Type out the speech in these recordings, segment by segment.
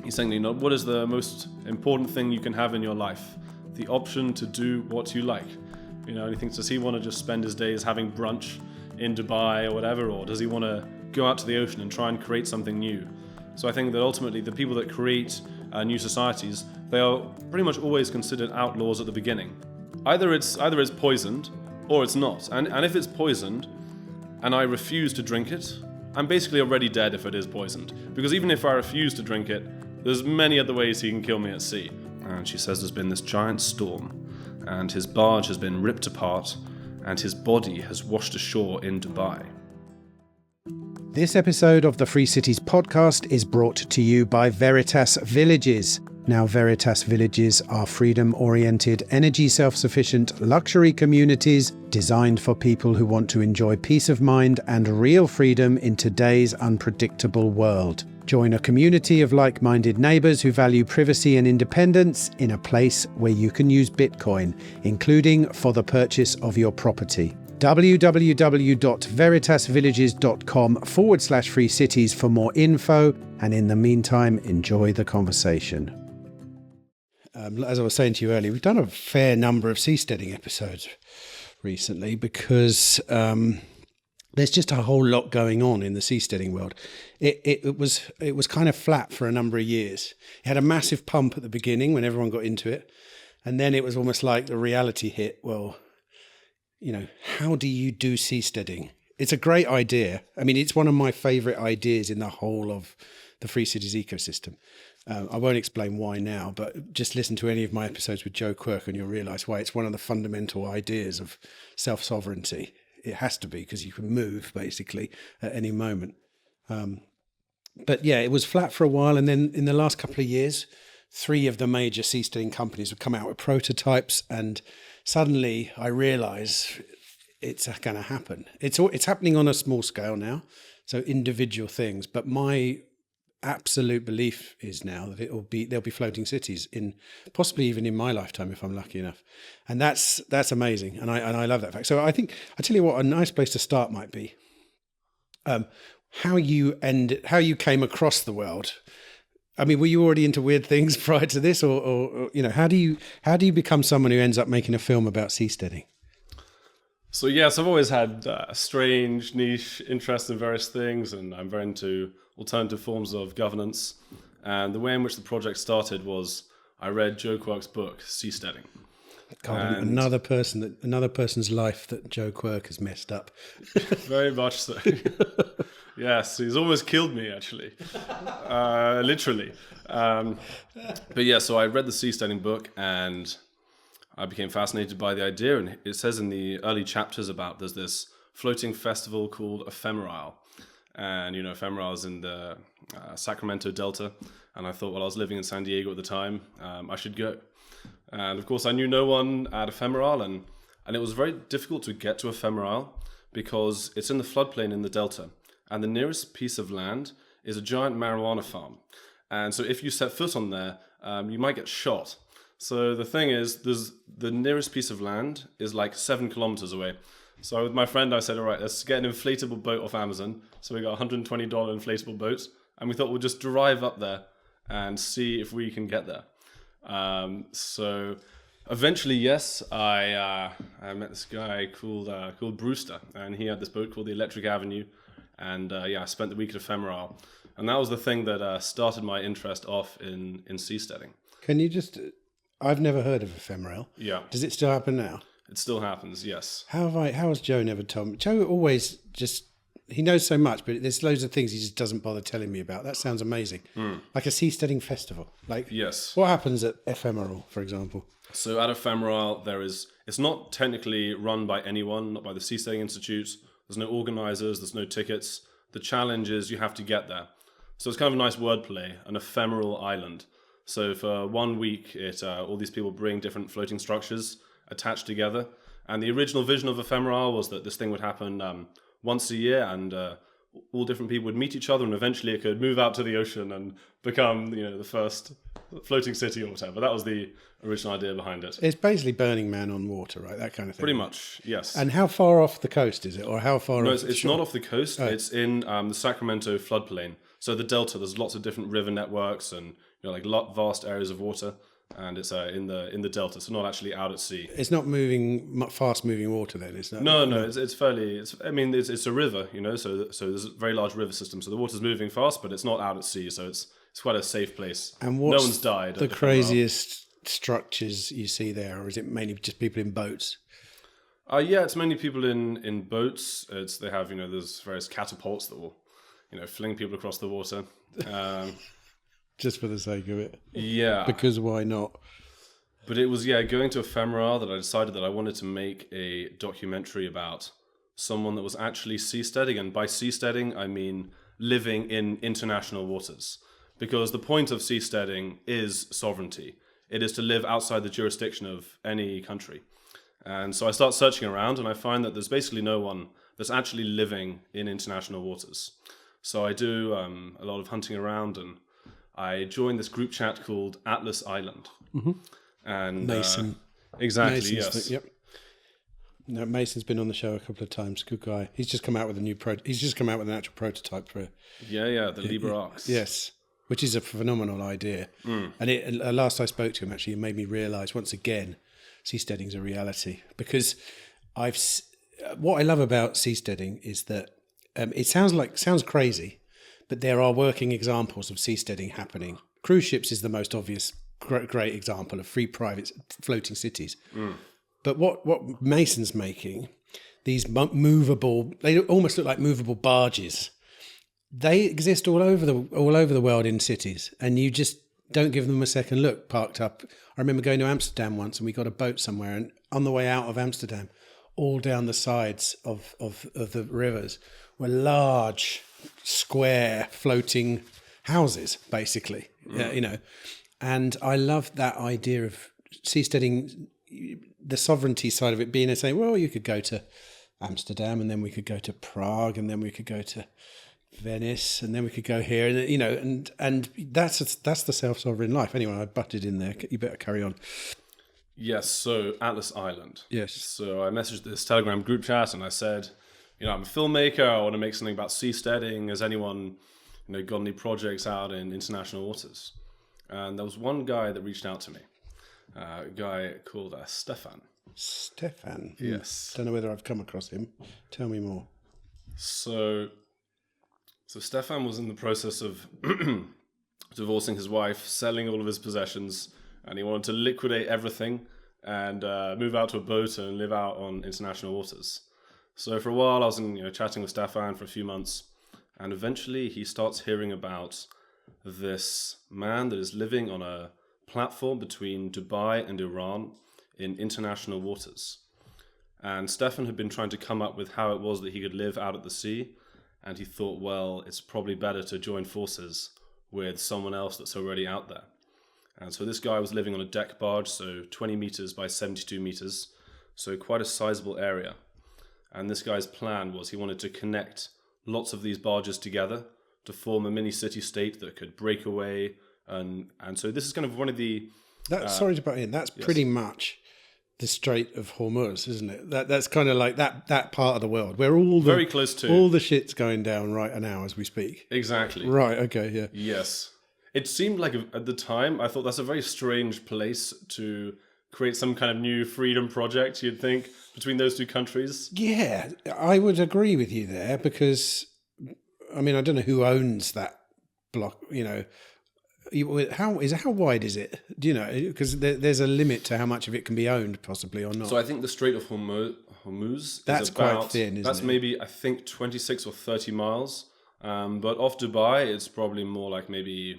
he's saying, what is the most important thing you can have in your life? The option to do what you like. And he thinks, does he want to just spend his days having brunch in Dubai or whatever, or does he want to go out to the ocean and try and create something new? So I think that ultimately the people that create new societies, they are pretty much always considered outlaws at the beginning. Either it's poisoned or it's not. And if it's poisoned and I refuse to drink it, I'm basically already dead if it is poisoned. Because even if I refuse to drink it, there's many other ways he can kill me at sea. And she says there's been this giant storm, and his barge has been ripped apart, and his body has washed ashore in Dubai. This episode of the Free Cities podcast is brought to you by Veritas Villages. Now, Veritas Villages are freedom-oriented, energy self-sufficient luxury communities designed for people who want to enjoy peace of mind and real freedom in today's unpredictable world. Join a community of like-minded neighbours who value privacy and independence in a place where you can use Bitcoin, including for the purchase of your property. www.veritasvillages.com/free cities for more info, and in the meantime, enjoy the conversation. As I was saying to you earlier, we've done a fair number of seasteading episodes recently because there's just a whole lot going on in the seasteading world. It was kind of flat for a number of years. It had a massive pump at the beginning when everyone got into it, and then it was almost like the reality hit. Well, how do you do seasteading? It's a great idea. I mean, it's one of my favourite ideas in the whole of the Free Cities ecosystem. I won't explain why now, but just listen to any of my episodes with Joe Quirk and you'll realise why it's one of the fundamental ideas of self-sovereignty. It has to be, because you can move basically at any moment. But yeah, it was flat for a while, and then in the last couple of years, 3 of the major seasteading companies have come out with prototypes, and suddenly I realise it's going to happen. It's happening on a small scale now, so individual things. But my absolute belief is now that there'll be floating cities in possibly even in my lifetime if I'm lucky enough, and that's amazing, and I love that fact. So I think I tell you what, a nice place to start might be how you came across the world. I mean, were you already into weird things prior to this, or how do you become someone who ends up making a film about seasteading? So yes, I've always had a strange niche interest in various things, and I'm very into alternative forms of governance. And the way in which the project started was I read Joe Quirk's book, Seasteading. God, another person's life that Joe Quirk has messed up. Very much so. Yes, he's almost killed me, actually. Literally. But yeah, so I read the Seasteading book and I became fascinated by the idea. And it says in the early chapters about there's this floating festival called Ephemeral. And, Ephemeral is in the Sacramento Delta. And I thought, I was living in San Diego at the time, I should go. And of course, I knew no one at Ephemeral. And it was very difficult to get to Ephemeral because it's in the floodplain in the Delta. And the nearest piece of land is a giant marijuana farm. And so if you set foot on there, you might get shot. So the thing is, the nearest piece of land is like 7 kilometers away. So with my friend, I said, all right, let's get an inflatable boat off Amazon. So we got a $120 inflatable boat. And we thought we'll just drive up there and see if we can get there. So eventually, yes, I met this guy called Brewster. And he had this boat called the Electric Avenue. And I spent the week at Ephemeral. And that was the thing that started my interest off in seasteading. Can you just... I've never heard of Ephemeral. Yeah. Does it still happen now? It still happens, yes. How has Joe never told me? Joe always he knows so much, but there's loads of things he just doesn't bother telling me about. That sounds amazing. Like a seasteading festival. Yes. What happens at Ephemeral, for example? So at Ephemeral, it's not technically run by anyone, not by the Seasteading Institute. There's no organizers, there's no tickets. The challenge is you have to get there. So it's kind of a nice wordplay, an ephemeral island. So for 1 week, all these people bring different floating structures attached together. And the original vision of Ephemeral was that this thing would happen once a year, and all different people would meet each other, and eventually it could move out to the ocean and become, the first floating city or whatever. That was the original idea behind it. It's basically Burning Man on water, right? That kind of thing. Pretty much, yes. And how far off the coast is it, or how far? No, off it's not off the coast. Oh. It's in the Sacramento floodplain. So the delta, there's lots of different river networks and like vast areas of water, and it's in the delta, so not actually out at sea. It's not fast moving water then, is that? No, it's fairly. It's a river, So there's a very large river system. So the water's moving fast, but it's not out at sea. So it's quite a safe place. And no one's died. The craziest structures you see there, or is it mainly just people in boats? Yeah, it's mainly people in boats. They have there's various catapults that will fling people across the water. Just for the sake of it. Yeah. Because why not? But it was, going to ephemera that I decided that I wanted to make a documentary about someone that was actually seasteading. And by seasteading, I mean living in international waters. Because the point of seasteading is sovereignty. It is to live outside the jurisdiction of any country. And so I start searching around, and I find that there's basically no one that's actually living in international waters. So I do a lot of hunting around, and I joined this group chat called Atlas Island. Mm-hmm. And Mason. Exactly, yes. Yep. No, Mason's been on the show a couple of times. Good guy. He's just come out with he's just come out with an actual prototype for it. Yeah, the Libra. Yes, which is a phenomenal idea. And last I spoke to him, actually, it made me realise once again, seasteading's a reality. Because what I love about seasteading is that it sounds crazy, but there are working examples of seasteading happening. Cruise ships is the most obvious great example of free private floating cities. But what Mason's making, these movable, they almost look like movable barges. They exist all over the world in cities, and you just don't give them a second look. Parked up. I remember going to Amsterdam once, and we got a boat somewhere, and on the way out of Amsterdam, all down the sides of the rivers were large, square, floating houses, basically. And I love that idea of seasteading, the sovereignty side of it being saying, well, you could go to Amsterdam, and then we could go to Prague, and then we could go to Venice, and then we could go here, and that's the self-sovereign life. Anyway, I butted in there. You better carry on. Yes, so Atlas Island. Yes. So I messaged this Telegram group chat, and I said, I'm a filmmaker. I want to make something about seasteading. Has anyone, got any projects out in international waters? And there was one guy that reached out to me, a guy called Stefan. Stefan? Yes. Don't know whether I've come across him. Tell me more. So Stefan was in the process of divorcing his wife, selling all of his possessions, and he wanted to liquidate everything and move out to a boat and live out on international waters. So for a while I was chatting with Stefan for a few months, and eventually he starts hearing about this man that is living on a platform between Dubai and Iran in international waters. And Stefan had been trying to come up with how it was that he could live out at the sea, and he thought, well, it's probably better to join forces with someone else that's already out there. And so this guy was living on a deck barge, so 20 meters by 72 meters, so quite a sizable area. And this guy's plan was he wanted to connect lots of these barges together to form a mini city-state that could break away. And so this is kind of one of the... sorry to butt in. That's pretty much the Strait of Hormuz, isn't it? That's kind of like that part of the world where very close to all the shit's going down right now as we speak. Exactly. Right. Okay. Yeah. Yes. It seemed like at the time I thought that's a very strange place to create some kind of new freedom project. You'd think between those two countries. Yeah, I would agree with you there because I don't know who owns that block. How wide is it? Do you know? Because there's a limit to how much of it can be owned, possibly or not. So I think the Strait of Hormuz that's is about, quite thin, isn't it? That's maybe, I think, 26 or 30 miles. But off Dubai, it's probably more like maybe,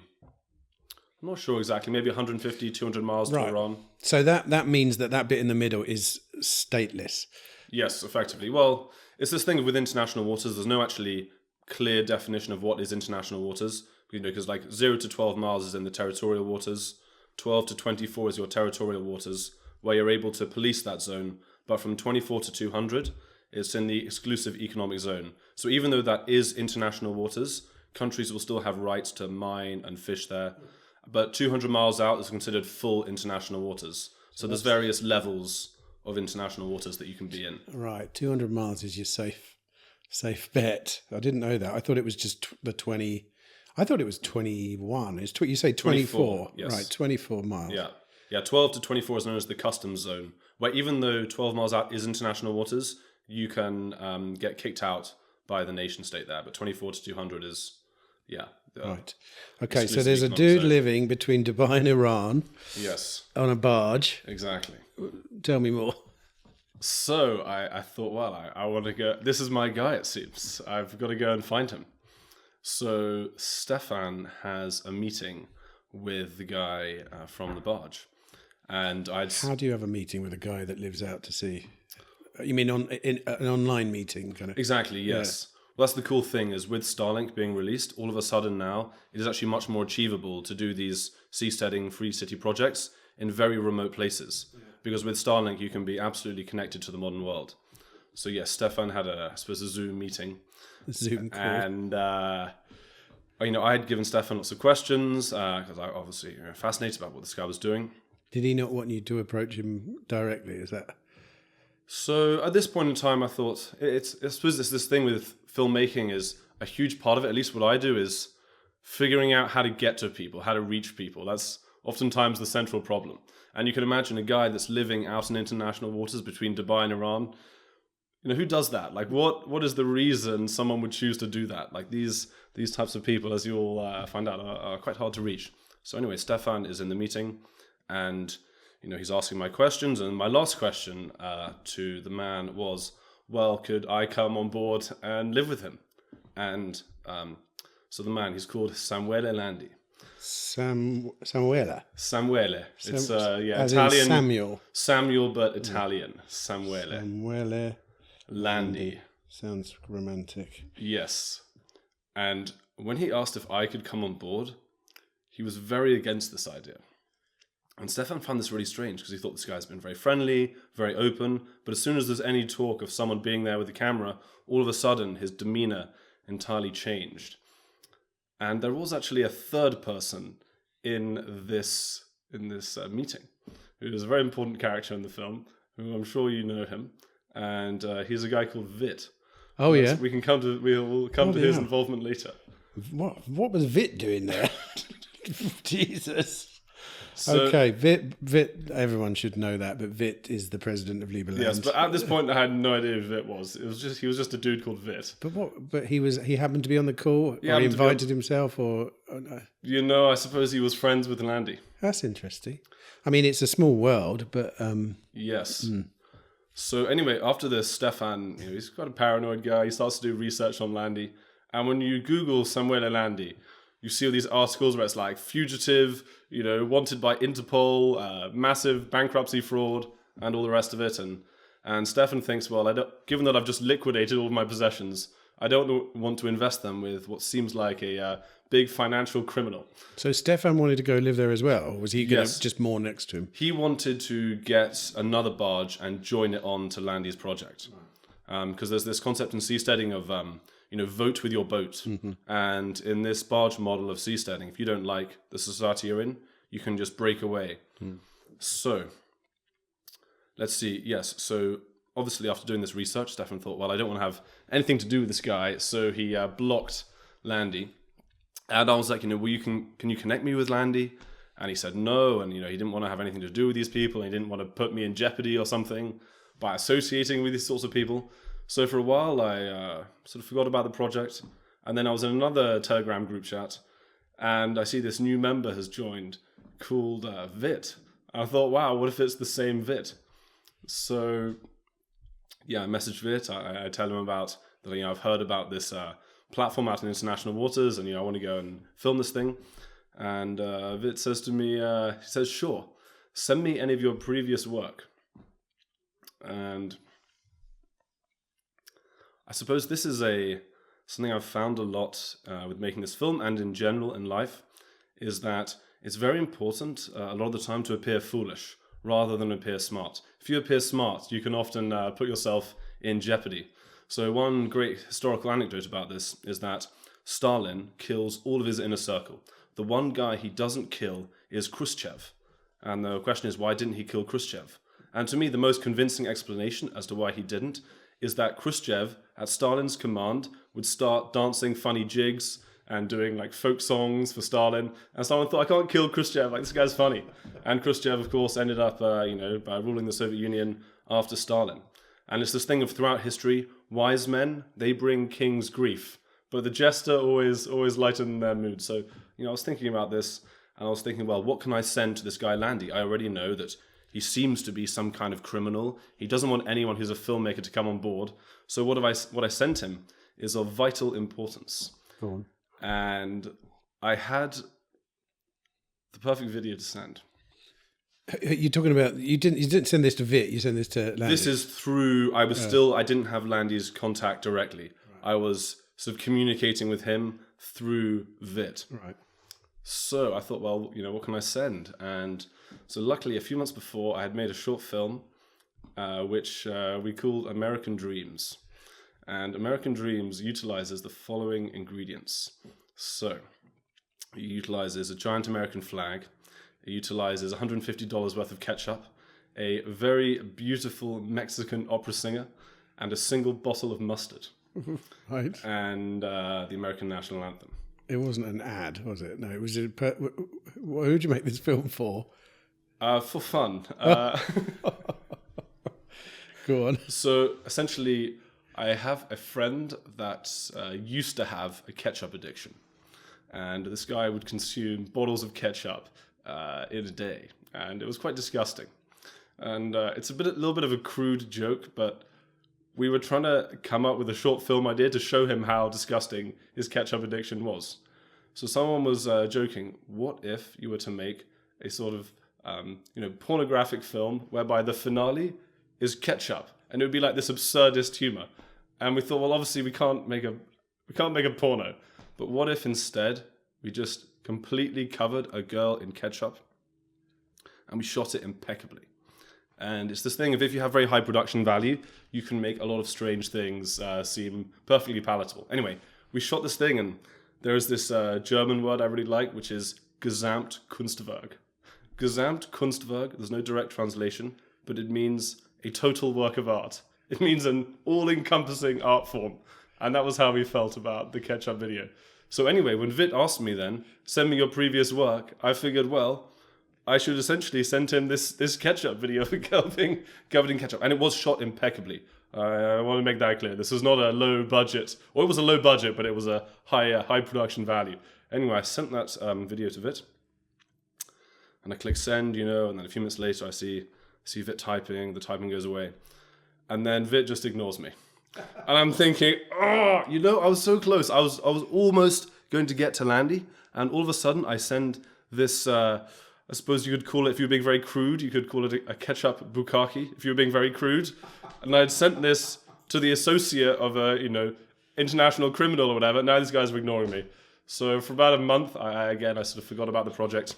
I'm not sure exactly, maybe 150, 200 miles to Iran. So that means that bit in the middle is stateless. Yes, effectively. Well, it's this thing with international waters. There's no actually clear definition of what is international waters. Because 0 to 12 miles is in the territorial waters, 12 to 24 is your territorial waters, where you're able to police that zone. But from 24 to 200, it's in the exclusive economic zone. So even though that is international waters, countries will still have rights to mine and fish there. But 200 miles out is considered full international waters. So there's various levels of international waters that you can be in. Right, 200 miles is your safe bet. I didn't know that. I thought it was just the 20. I thought it was 21. You say 24. Yes. Right, 24 miles. Yeah, 12 to 24 is known as the customs zone, where even though 12 miles out is international waters, you can get kicked out by the nation state there. But 24 to 200 is, right. Okay, so there's a dude living between Dubai and Iran. Yes. On a barge. Exactly. Tell me more. So I thought, well, I want to go. This is my guy, it seems. I've got to go and find him. So Stefan has a meeting with the guy from the barge. And How do you have a meeting with a guy that lives out to sea? You mean in an online meeting, kind of? Exactly, yes. Yeah. Well, that's the cool thing is with Starlink being released, all of a sudden now, it is actually much more achievable to do these seasteading free city projects in very remote places. Yeah. Because with Starlink, you can be absolutely connected to the modern world. So yes, Stefan had a Zoom meeting. Zoom call. And, I had given Stefan lots of questions because I obviously fascinated about what this guy was doing. Did he not want you to approach him directly? Is that... So at this point in time, I thought I suppose this thing with filmmaking is a huge part of it. At least what I do is figuring out how to get to people, how to reach people. That's oftentimes the central problem. And you can imagine a guy that's living out in international waters between Dubai and Iran. Who does that? Like, what is the reason someone would choose to do that? Like these types of people, as you'll find out, are quite hard to reach. So anyway, Stefan is in the meeting, and he's asking my questions. And my last question to the man was, well, could I come on board and live with him? And so the man, he's called Samuel Landi. Samuele. It's as Italian. Samuel. Samuel, but Italian. Samuele. Samuele Landi. Sounds romantic. Yes. And when he asked if I could come on board, he was very against this idea. And Stefan found this really strange because he thought this guy's been very friendly, very open, but as soon as there's any talk of someone being there with the camera, all of a sudden his demeanor entirely changed. And there was actually a third person in this meeting, who is a very important character in the film, who I'm sure you know him, and he's a guy called Vít. Oh, yeah. We'll come to his involvement later. What was Vít doing there? Jesus. So, okay, Vít, everyone should know that, but Vít is the president of Liberland. Yes, but at this point I had no idea who Vít was. He was just a dude called Vít. But he happened to be on the call, or he invited himself, or no? I suppose he was friends with Landi. That's interesting. I mean, it's a small world, but yes. So anyway, after this, Stefan, he's quite a paranoid guy. He starts to do research on Landi, and when you Google Samuel Landi, you see all these articles where it's like fugitive, wanted by Interpol, massive bankruptcy fraud, and all the rest of it. And Stefan thinks, well, given that I've just liquidated all of my possessions, I don't want to invest them with what seems like a big financial criminal. So Stefan wanted to go live there as well, or was he going to just moor next to him? He wanted to get another barge and join it on to Landi's project. Because there's this concept in seasteading of... vote with your boat. Mm-hmm. And in this barge model of seasteading, if you don't like the society you're in, you can just break away. So, let's see. Yes, so obviously after doing this research, Stefan thought, well, I don't want to have anything to do with this guy. So he blocked Landi. And I was like, can you connect me with Landi? And he said no. And, he didn't want to have anything to do with these people. And he didn't want to put me in jeopardy or something by associating with these sorts of people. So for a while, I sort of forgot about the project. And then I was in another Telegram group chat, and I see this new member has joined called Vít. And I thought, wow, what if it's the same Vít? So, I messaged Vít. I tell him about that. I've heard about this platform out in international waters, and I want to go and film this thing. And Vít says to me, he says, sure, send me any of your previous work. And I suppose this is something I've found a lot with making this film and in general in life, is that it's very important a lot of the time to appear foolish rather than appear smart. If you appear smart, you can often put yourself in jeopardy. So one great historical anecdote about this is that Stalin kills all of his inner circle. The one guy he doesn't kill is Khrushchev. And the question is, why didn't he kill Khrushchev? And to me, the most convincing explanation as to why he didn't is that Khrushchev, at Stalin's command, would start dancing funny jigs and doing like folk songs for Stalin. And Stalin thought, I can't kill Khrushchev, like this guy's funny. And Khrushchev, of course, ended up, by ruling the Soviet Union after Stalin. And it's this thing of throughout history, wise men, they bring kings grief. But the jester always lightened their mood. So, I was thinking about this, and I was thinking, well, what can I send to this guy Landi? I already know that he seems to be some kind of criminal. He doesn't want anyone who's a filmmaker to come on board. So what I sent him is of vital importance. Go on. And I had the perfect video to send. You're talking about you didn't send this to Vít. You sent this to Landi. This is through. I didn't have Landi's contact directly. Right. I was sort of communicating with him through Vít. Right. So I thought, well, what can I send? And so luckily, a few months before, I had made a short film, which we called American Dreams. And American Dreams utilizes the following ingredients. So it utilizes a giant American flag. It utilizes $150 worth of ketchup, a very beautiful Mexican opera singer, and a single bottle of mustard. Right. And the American national anthem. It wasn't an ad, was it? No, it was. Who did you make this film for? For fun. Go on. So essentially, I have a friend that used to have a ketchup addiction. And this guy would consume bottles of ketchup in a day. And it was quite disgusting. And it's a little bit of a crude joke, but we were trying to come up with a short film idea to show him how disgusting his ketchup addiction was. So someone was joking, what if you were to make a sort of pornographic film whereby the finale is ketchup, and it would be like this absurdist humor. And we thought, well, obviously we can't make a porno, but what if instead we just completely covered a girl in ketchup and we shot it impeccably? And it's this thing of if you have very high production value, you can make a lot of strange things seem perfectly palatable. Anyway, we shot this thing, and there is this German word I really like, which is Gesamtkunstwerk. Gesamtkunstwerk, there's no direct translation, but it means a total work of art. It means an all-encompassing art form. And that was how we felt about the ketchup video. So anyway, when Vít asked me then, send me your previous work, I figured, well, I should essentially send him this ketchup video of a girl being covered in ketchup. And it was shot impeccably. I want to make that clear. This was not a low budget, or it was a low budget, but it was a high production value. Anyway, I sent that video to Vít. And I click send, and then a few minutes later I see Vít typing, the typing goes away. And then Vít just ignores me. And I'm thinking, I was so close. I was almost going to get to Landi, and all of a sudden I send this, I suppose you could call it, if you were being very crude, you could call it a ketchup bukkake, if you were being very crude. And I had sent this to the associate of a, international criminal or whatever. Now these guys are ignoring me. So for about a month, I sort of forgot about the project.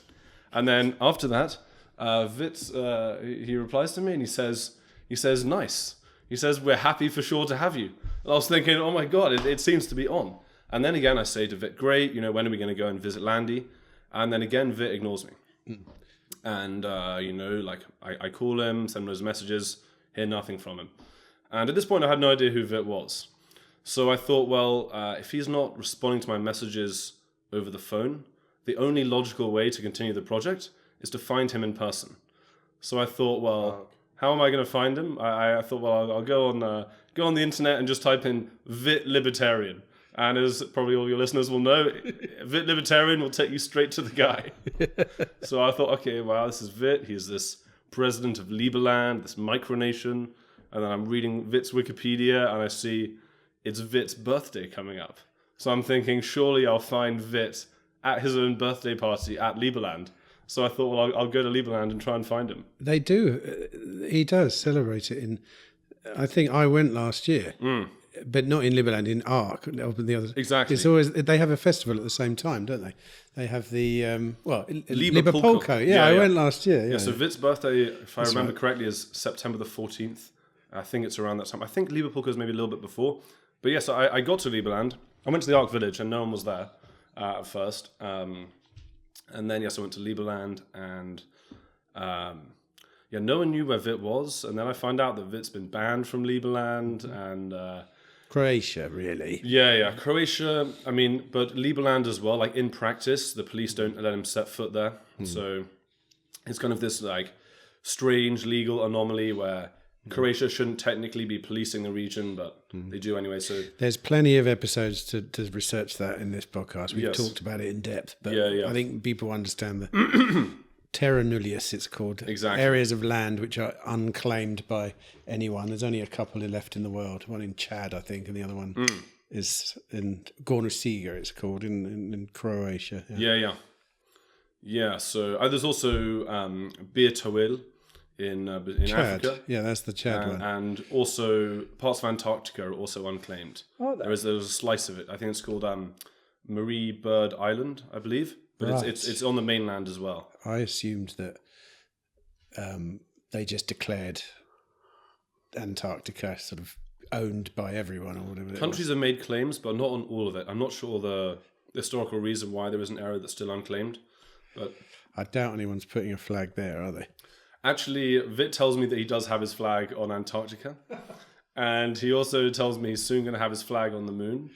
And then after that, Vít, he replies to me and he says, nice. He says, we're happy for sure to have you. And I was thinking, oh my God, it seems to be on. And then again, I say to Vít, great, when are we going to go and visit Landi? And then again, Vít ignores me. And, I call him, send him those messages, hear nothing from him. And at this point, I had no idea who Vít was. So I thought, well, if he's not responding to my messages over the phone, the only logical way to continue the project is to find him in person. So I thought, well, how am I going to find him? I thought, well, I'll go on the internet and just type in Vít Libertarian. And as probably all your listeners will know, Vít Libertarian will take you straight to the guy. So I thought, okay, wow, this is Vít. He's this president of Liberland, this micronation. And then I'm reading Vít's Wikipedia, and I see it's Vít's birthday coming up. So I'm thinking, surely I'll find Vít at his own birthday party at Liberland. So I thought, well, I'll go to Liberland and try and find him. They do. He does celebrate it I think I went last year. But not in Liberland, in Ark. The other. Exactly. It's always, they have a festival at the same time, don't they? They have the, Liber Yeah, I went last year. Yeah, so Vít's birthday, if I remember correctly, is September the 14th. I think it's around that time. I think Liverpool is maybe a little bit before. But yes, I got to Liberland. I went to the Ark Village and no one was there at first. And then, yes, I went to Liberland and no one knew where Vít was. And then I found out that Vít's been banned from Liberland and... Croatia, really? Yeah, Croatia. I mean, but Liberland as well. Like in practice, the police don't let him set foot there. So it's kind of this like strange legal anomaly where Croatia shouldn't technically be policing the region, but they do anyway. So there's plenty of episodes to research that in this podcast. We've talked about it in depth, but I think people understand the terra nullius, it's called. Exactly. Areas of land which are unclaimed by anyone. There's only a couple left in the world. One in Chad, I think, and the other one is in Gornosiga, it's called, in Croatia. Yeah, so there's also Bir Tawil in Chad. Africa. Yeah, that's the Chad one. And also parts of Antarctica are also unclaimed. Oh, there was a slice of it. I think it's called Marie Bird Island, I believe. But it's on the mainland as well. I assumed that they just declared Antarctica sort of owned by everyone or whatever. Countries have made claims, but not on all of it. I'm not sure the historical reason why there is an area that's still unclaimed. But I doubt anyone's putting a flag there, are they? Actually, Vít tells me that he does have his flag on Antarctica. And he also tells me he's soon going to have his flag on the moon.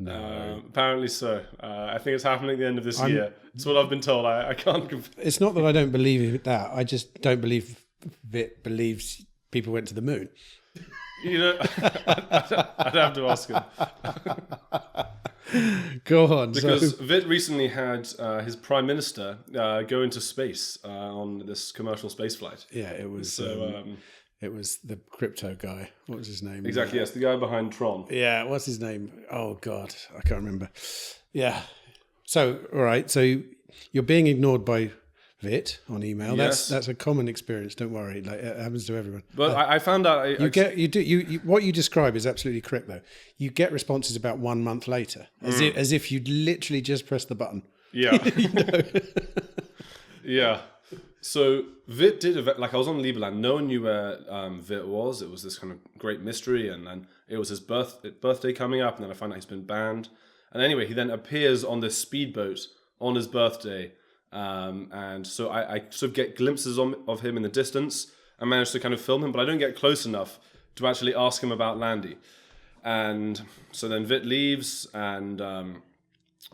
No. Apparently so. I think it's happening at the end of this year. It's what I've been told. I can't... It's not that I don't believe that. I just don't believe Vít believes people went to the moon. You know, I'd have to ask him. Go on. Because Vít recently had his prime minister go into space on this commercial space flight. Yeah, it was... it was the crypto guy. What was his name? Exactly, yes. The guy behind Tron. Yeah, what's his name? Oh, God. I can't remember. Yeah. So, all right. So you're being ignored by Vít on email. Yes. That's a common experience. Don't worry. Like, it happens to everyone. But I found out... What you describe is absolutely correct, though. You get responses about 1 month later, as if you'd literally just pressed the button. Yeah. Yeah. So Vít did, like I was on Liberland, no one knew where Vít was. It was this kind of great mystery, and then it was his birthday coming up, and then I found out he's been banned. And anyway, he then appears on this speedboat on his birthday, and so I sort of get glimpses of him in the distance. I managed to kind of film him, but I don't get close enough to actually ask him about Landi. And so then Vít leaves, and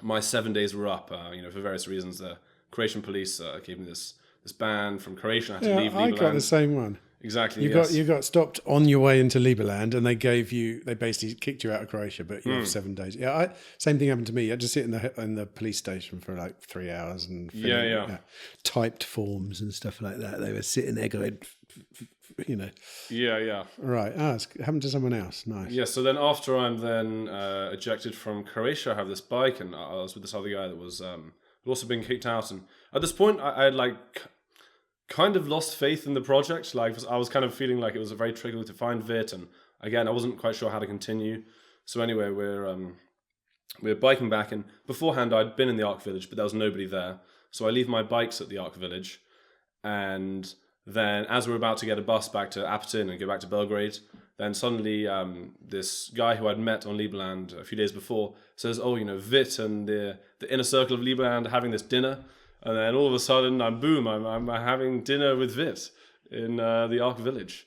my 7 days were up, for various reasons. The Croatian police gave me this ban from Croatia. I had to leave Liberland. I got the same one. Exactly. You got stopped on your way into Liberland, and they basically kicked you out of Croatia, but you have 7 days. Yeah, same thing happened to me. I just sit in the police station for like 3 hours and typed forms and stuff like that. They were sitting there going, Yeah. Right. It's happened to someone else. Nice. Yeah. So then after I'm then ejected from Croatia, I have this bike, and I was with this other guy that was also being kicked out, and at this point I had like kind of lost faith in the project. Like I was kind of feeling like it was very tricky to find Vít, and again I wasn't quite sure how to continue. So anyway, we're biking back, and beforehand I'd been in the Ark Village, but there was nobody there. So I leave my bikes at the Ark Village, and then as we're about to get a bus back to Apatin and go back to Belgrade, then suddenly this guy who I'd met on Liberland a few days before says, Vít and the inner circle of Liberland are having this dinner. And then all of a sudden, I'm having dinner with Vít in the Ark Village.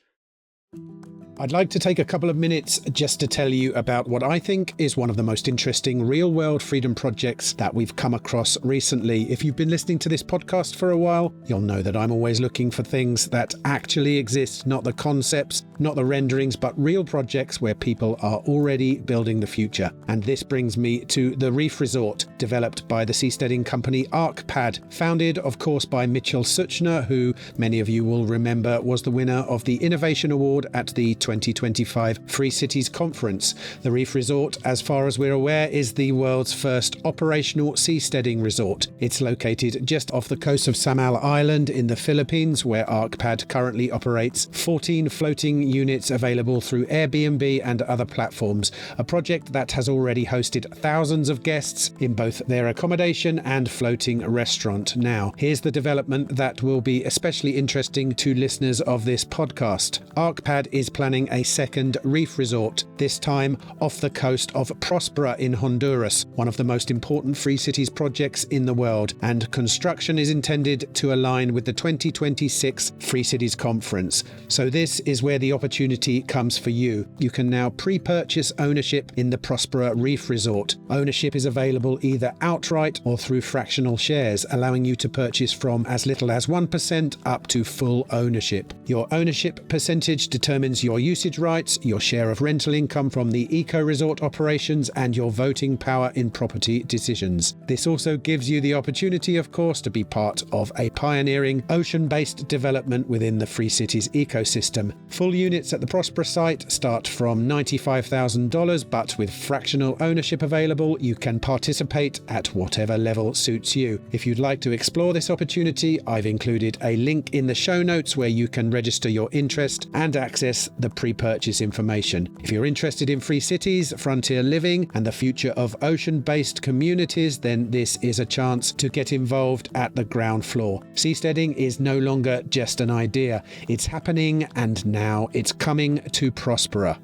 I'd like to take a couple of minutes just to tell you about what I think is one of the most interesting real-world freedom projects that we've come across recently. If you've been listening to this podcast for a while, you'll know that I'm always looking for things that actually exist, not the concepts, not the renderings, but real projects where people are already building the future. And this brings me to the Reef Resort, developed by the seasteading company ArkPad, founded, of course, by Mitchell Suchner, who many of you will remember was the winner of the Innovation Award at the 2025 Free Cities Conference. The Reef Resort, as far as we're aware, is the world's first operational seasteading resort. It's located just off the coast of Samuel Island in the Philippines, where ArkPad currently operates 14 floating units available through Airbnb and other platforms, a project that has already hosted thousands of guests in both their accommodation and floating restaurant. Now, here's the development that will be especially interesting to listeners of this podcast. ArkPad Launchpad is planning a second reef resort, this time off the coast of Prospera in Honduras, one of the most important free cities projects in the world, and construction is intended to align with the 2026 Free Cities Conference. So this is where the opportunity comes for you. You can now pre-purchase ownership in the Prospera Reef Resort. Ownership is available either outright or through fractional shares, allowing you to purchase from as little as 1% up to full ownership. Your ownership percentage determines your usage rights, your share of rental income from the eco-resort operations, and your voting power in property decisions. This also gives you the opportunity, of course, to be part of a pioneering ocean-based development within the Free Cities ecosystem. Full units at the Prospera site start from $95,000, but with fractional ownership available, you can participate at whatever level suits you. If you'd like to explore this opportunity, I've included a link in the show notes where you can register your interest and access the pre-purchase information. If you're interested in free cities, frontier living, and the future of ocean-based communities, then this is a chance to get involved at the ground floor. Seasteading is no longer just an idea. It's happening, and now it's coming to Prospera.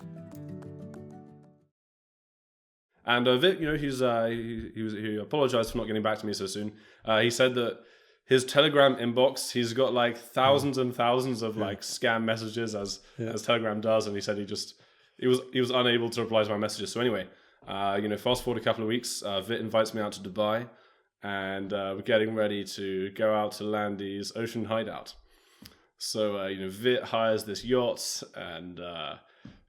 And Vít, he apologized for not getting back to me so soon. He said that his Telegram inbox, he's got like thousands and thousands of like scam messages as Telegram does, and he said he was unable to reply to my messages. So anyway, fast forward a couple of weeks, Vít invites me out to Dubai, and we're getting ready to go out to Landi's ocean hideout. So Vít hires this yacht, and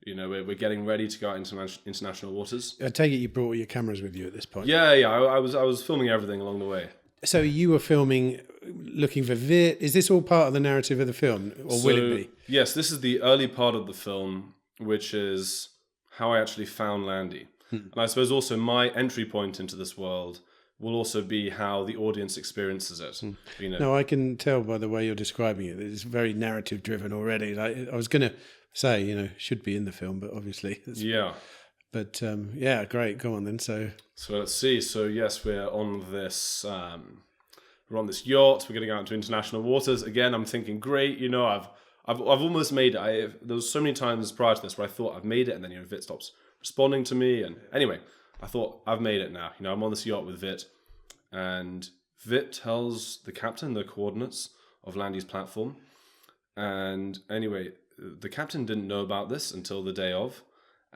we're getting ready to go out into international waters. I take it you brought all your cameras with you at this point. Yeah. I was filming everything along the way. So you were filming, looking for Vít. Is this all part of the narrative of the film, or will it be? Yes, this is the early part of the film, which is how I actually found Landi. And I suppose also my entry point into this world will also be how the audience experiences it. No, I can tell by the way you're describing it. It's very narrative driven already. I was going to say, should be in the film, but obviously. Yeah. But great. Go on then. So let's see. So yes, we're on this yacht. We're getting out into international waters. Again, I'm thinking, great. I've almost made it. There was so many times prior to this where I thought I've made it, and then Vít stops responding to me. And anyway, I thought I've made it now. I'm on this yacht with Vít, and Vít tells the captain the coordinates of Landi's platform. And anyway, the captain didn't know about this until the day of.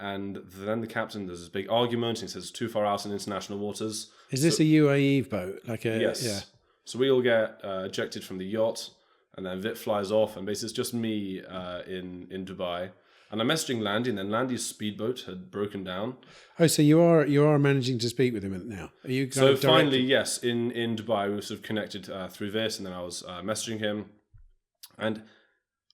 And then the captain, there's this big argument. He says it's too far out in international waters. Is this a UAE boat? Yes. Yeah. So we all get ejected from the yacht, and then Vít flies off, and basically it's just me in Dubai. And I'm messaging Landi, and then Landi's speedboat had broken down. Oh, so you are managing to speak with him now? Are you? So finally, yes, in Dubai we were sort of connected through Vít, and then I was messaging him, and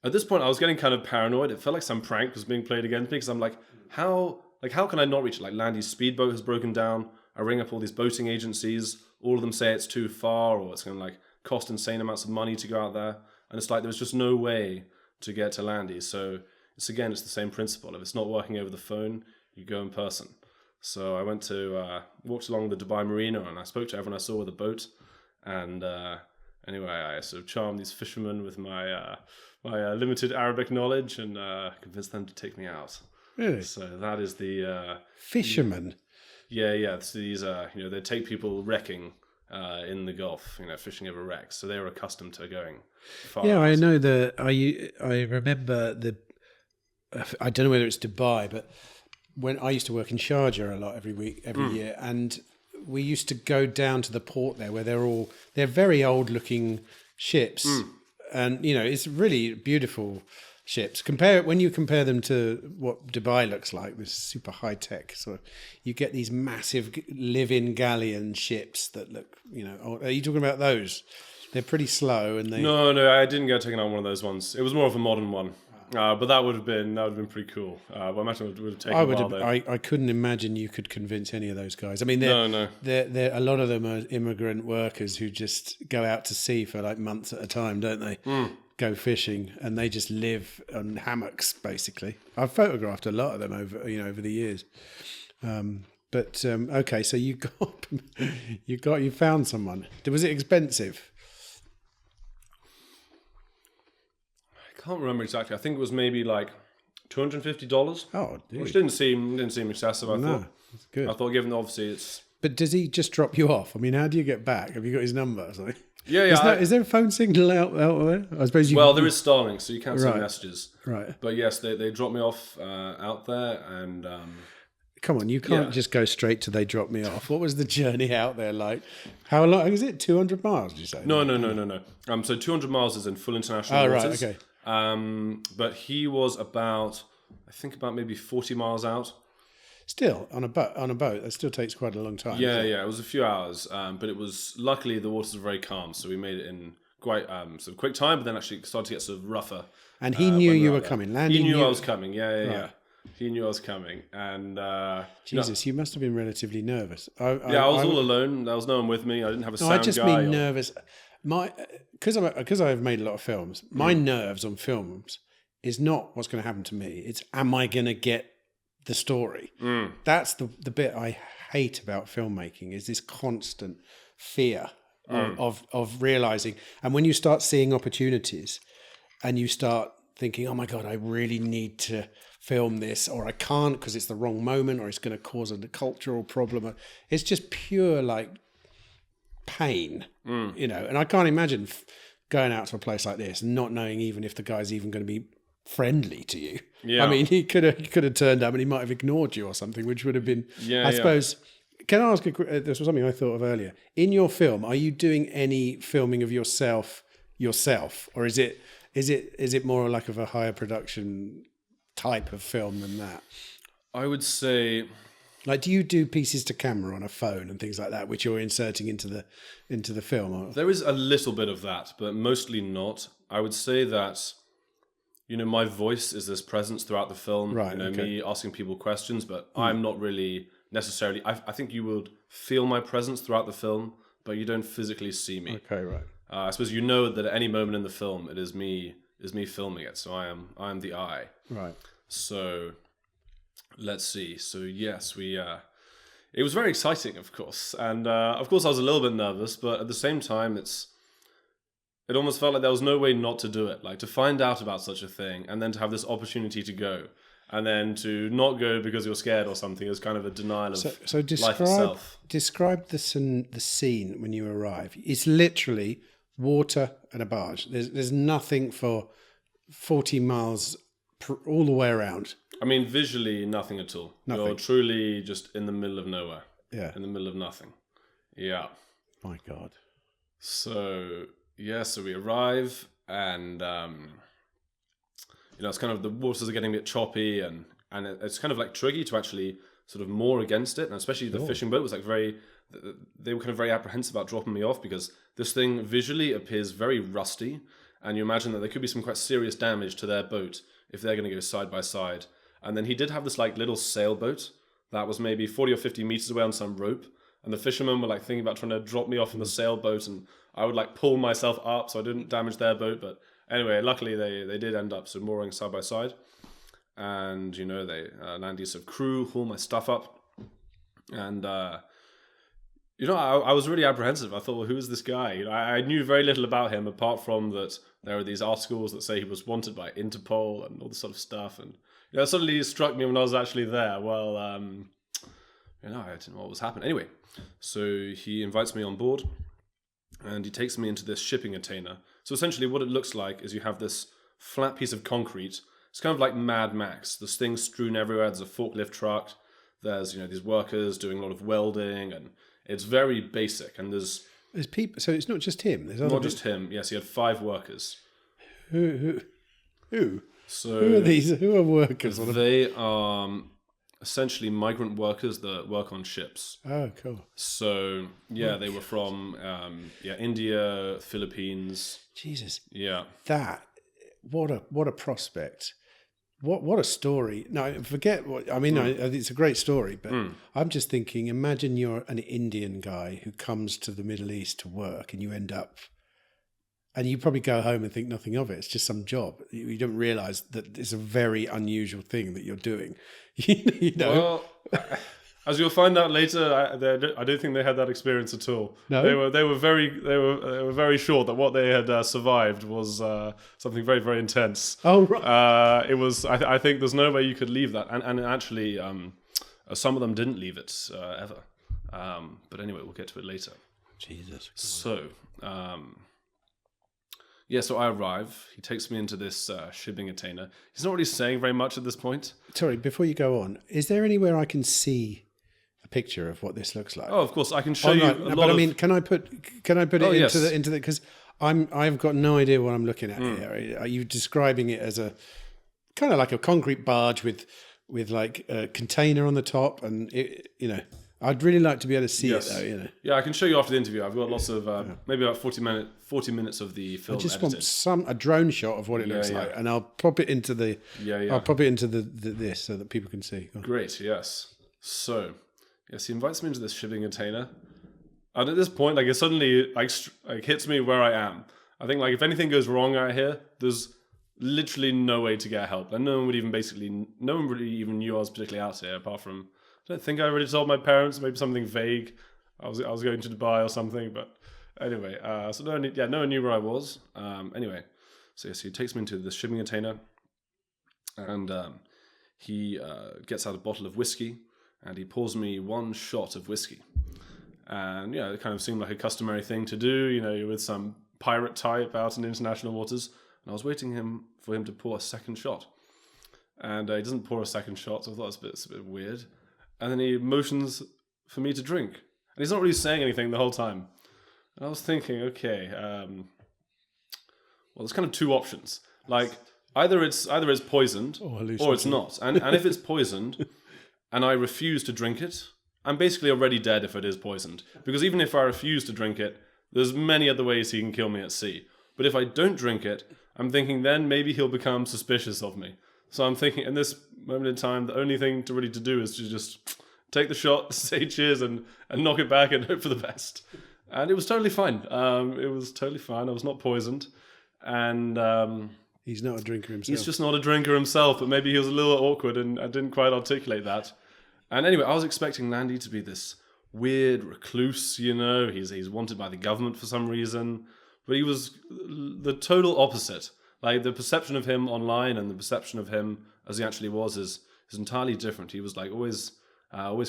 at this point I was getting kind of paranoid. It felt like some prank was being played against me, because I'm like, how can I not reach it? Like, Landi's speedboat has broken down. I ring up all these boating agencies. All of them say it's too far, or it's going to like cost insane amounts of money to go out there. And it's like, there was just no way to get to Landi. So it's the same principle. If it's not working over the phone, you go in person. So I walked along the Dubai marina, and I spoke to everyone I saw with a boat. And anyway, I sort of charmed these fishermen with my limited Arabic knowledge, and convinced them to take me out. Really? So that is the fishermen. Yeah. So these they take people wrecking in the Gulf, fishing over wrecks. So they were accustomed to going far. Yeah, I know I remember I don't know whether it's Dubai, but when I used to work in Sharjah a lot every year, and we used to go down to the port there where they're very old looking ships, and it's really beautiful ships. When you compare them to what Dubai looks like, this super high tech sort of, you get these massive live-in galleon ships that look, are you talking about those? They're pretty slow, and No, I didn't go taking on one of those ones. It was more of a modern one. But that would have been pretty cool. But I imagine it would have taken a while though. I couldn't imagine you could convince any of those guys. I mean, they're a lot of them are immigrant workers who just go out to sea for like months at a time, don't they? Go fishing, and they just live on hammocks basically. I've photographed a lot of them over the years. Okay, so you found someone. Was it expensive? I can't remember exactly. I think it was maybe like $250. Oh, dude. Which didn't seem excessive. I No, thought. that's good. I thought, given obviously it's. But does he just drop you off? I mean, how do you get back? Have you got his number or something? Yeah. Is there a phone signal out there? I suppose you. Well, there is Starlink, so you can't send Right. messages. Right. But yes, they dropped me off out there, and Come on, you can't just go straight to they drop me off. What was the journey out there like? How long is it? 200 miles, did you say? no. So 200 miles is in full international waters. Right, okay. But he was about maybe 40 miles out. Still on a boat, that still takes quite a long time. Yeah, it was a few hours, but it was luckily the waters were very calm, so we made it in quite sort of quick time. But then actually it started to get sort of rougher. And he knew you were coming. Landy He knew I was coming. Yeah. Right. He knew I was coming, and Jesus, you must have been relatively nervous. I was all alone. There was no one with me. I didn't have a sound guy. I just mean nervous. Because I've made a lot of films. My nerves on films is not what's going to happen to me. It's am I going to get the story? That's the bit I hate about filmmaking is this constant fear of realizing. And when you start seeing opportunities, and you start thinking, oh my God, I really need to film this, or I can't because it's the wrong moment, or it's going to cause a cultural problem. It's just pure like pain, and I can't imagine going out to a place like this and not knowing even if the guy's even going to be friendly to you. Yeah. I mean, he could have turned up and he might have ignored you or something, which would have been, I suppose. Can I ask this was something I thought of earlier. In your film, are you doing any filming of yourself, or is it more like of a higher production type of film than that? I would say, like, do you do pieces to camera on a phone and things like that, which you're inserting into the film? Or? There is a little bit of that, but mostly not. I would say that, my voice is this presence throughout the film. Right. Me asking people questions, but I'm not really necessarily. I think you would feel my presence throughout the film, but you don't physically see me. Okay, right. I suppose you know that at any moment in the film, it is me filming it. So I am the eye. Right. So let's see. So yes, it was very exciting, of course. And of course I was a little bit nervous, but at the same time, it almost felt like there was no way not to do it. Like to find out about such a thing and then to have this opportunity to go and then to not go because you're scared or something is kind of a denial of life itself. Describe the scene when you arrive. It's literally water and a barge. There's nothing for 40 miles all the way around. I mean, visually, nothing at all. Nothing. You're truly just in the middle of nowhere. Yeah. In the middle of nothing. Yeah. My God. So we arrive and, it's kind of, the waters are getting a bit choppy and it's kind of like tricky to actually sort of moor against it. And especially the fishing boat was like they were kind of very apprehensive about dropping me off because this thing visually appears very rusty. And you imagine that there could be some quite serious damage to their boat if they're going to go side by side. And then he did have this like little sailboat that was maybe 40 or 50 meters away on some rope. And the fishermen were like thinking about trying to drop me off in the sailboat, and I would like pull myself up so I didn't damage their boat. But anyway, luckily they did end up mooring side by side. And, they Landy's sort of crew haul my stuff up. And, I was really apprehensive. I thought, well, who is this guy? I knew very little about him apart from that there are these articles that say he was wanted by Interpol and all this sort of stuff. And it suddenly struck me when I was actually there. Well, I didn't know what was happening. Anyway, so he invites me on board and he takes me into this shipping container. So essentially what it looks like is you have this flat piece of concrete. It's kind of like Mad Max. There's things strewn everywhere. There's a forklift truck. There's, these workers doing a lot of welding, and it's very basic. And there's people. So it's not just him. There's other not just him. Yes, he had 5 workers. Who? So who are these? Who are workers? They are essentially migrant workers that work on ships. Oh, cool. So they were from India, Philippines. Jesus. Yeah. What a prospect. What a story. No, forget what I mean. It's a great story, but I'm just thinking. Imagine you're an Indian guy who comes to the Middle East to work, and you end up, and you probably go home and think nothing of it. It's just some job. You don't realize that it's a very unusual thing that you're doing. Well, As you'll find out later, I don't think they had that experience at all. No? They were very sure that what they had survived was something very, very intense. Oh, right. It was. I think there's no way you could leave that, and actually, some of them didn't leave it ever. But anyway, we'll get to it later. Jesus. So, so I arrive. He takes me into this shipping container. He's not really saying very much at this point. Sorry, before you go on, is there anywhere I can see a picture of what this looks like? Oh, of course, I can show you. But I mean, can I put it into the because I've got no idea what I'm looking at here. Are you describing it as a kind of like a concrete barge with like a container on the top, and I'd really like to be able to see it though. Yeah, I can show you after the interview. I've got lots of maybe about 40 minutes of the film. I just edited. want a drone shot of what it looks like, and I'll pop it into the I'll pop it into this so that people can see. Great, yes. So, yes, he invites me into this shipping container, and at this point, like, it suddenly like hits me where I am. I think, like, if anything goes wrong out here, there's literally no way to get help, and no one really even knew I was particularly out here, apart from, I don't think I already told my parents, maybe something vague. I was going to Dubai or something, but anyway, so no one knew where I was. Anyway, so he takes me into this shipping container, and he gets out a bottle of whiskey, and he pours me one shot of whiskey. And it kind of seemed like a customary thing to do. You're with some pirate type out in international waters, and I was waiting for him to pour a second shot, and he doesn't pour a second shot, so I thought it's a bit weird. And then he motions for me to drink. And he's not really saying anything the whole time. And I was thinking, okay, well, there's kind of two options. Like, either it's poisoned or it's not. And if it's poisoned and I refuse to drink it, I'm basically already dead if it is poisoned. Because even if I refuse to drink it, there's many other ways he can kill me at sea. But if I don't drink it, I'm thinking then maybe he'll become suspicious of me. So I'm thinking, in this moment in time, the only thing to do is to just take the shot, say cheers, and knock it back and hope for the best. And it was totally fine. It was totally fine. I was not poisoned. And he's not a drinker himself. He's just not a drinker himself, but maybe he was a little awkward and I didn't quite articulate that. And anyway, I was expecting Landi to be this weird recluse, he's wanted by the government for some reason. But he was the total opposite. Like, the perception of him online and the perception of him as he actually was is entirely different. He was like always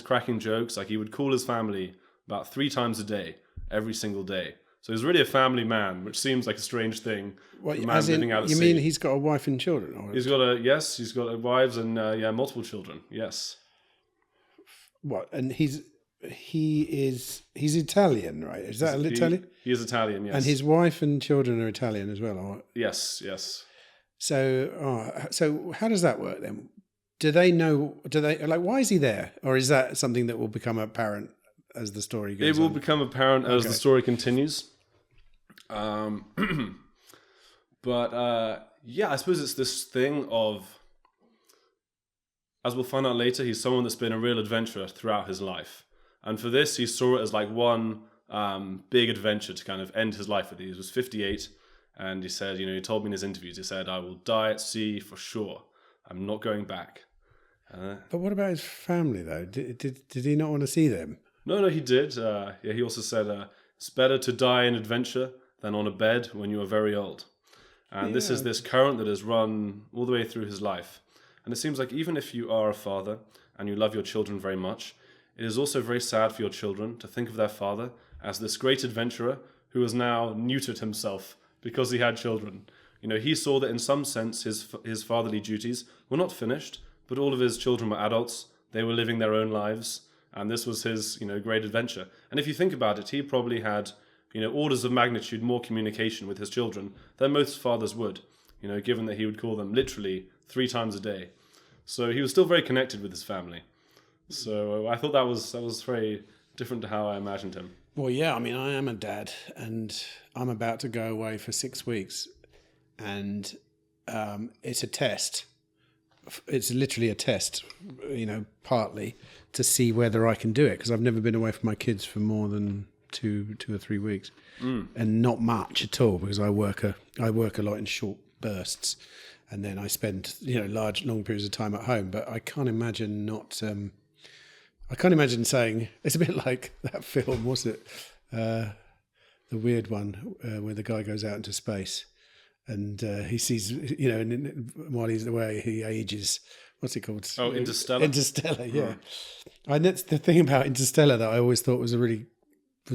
cracking jokes. Like, he would call his family about 3 times a day, every single day. So he's really a family man, which seems like a strange thing. What, as in, you mean he's got a wife and children? Or he's got wives and multiple children. Yes. What? And he's Italian, right? Is that Italian? He is Italian, yes. And his wife and children are Italian as well, or? Yes. So how does that work then? Do they why is he there? Or is that something that will become apparent as the story goes on? It will become apparent as the story continues. But I suppose it's this thing of, as we'll find out later, he's someone that's been a real adventurer throughout his life. And for this, he saw it as like one big adventure to kind of end his life with. He was 58, and he said, he told me in his interviews, he said, I will die at sea for sure. I'm not going back. But what about his family, though? Did he not want to see them? No, he did. He also said, it's better to die in adventure than on a bed when you are very old. And this is this current that has run all the way through his life. And it seems like even if you are a father and you love your children very much, it is also very sad for your children to think of their father as this great adventurer who has now neutered himself because he had children. He saw that in some sense his fatherly duties were not finished, but all of his children were adults. They were living their own lives, and this was his, great adventure. And if you think about it, he probably had, orders of magnitude more communication with his children than most fathers would, given that he would call them literally 3 times a day. So he was still very connected with his family. So I thought that was very different to how I imagined him. Well, yeah, I mean, I am a dad, and I'm about to go away for 6 weeks, and it's a test. It's literally a test, partly to see whether I can do it, because I've never been away from my kids for more than two or 3 weeks, and not much at all, because I work a lot in short bursts. And then I spend, long periods of time at home. But I can't imagine not I can't imagine saying, it's a bit like that film, was it? The weird one where the guy goes out into space and he sees, and while he's away, he ages. What's it called? Oh, Interstellar? Interstellar, yeah. And that's the thing about Interstellar that I always thought was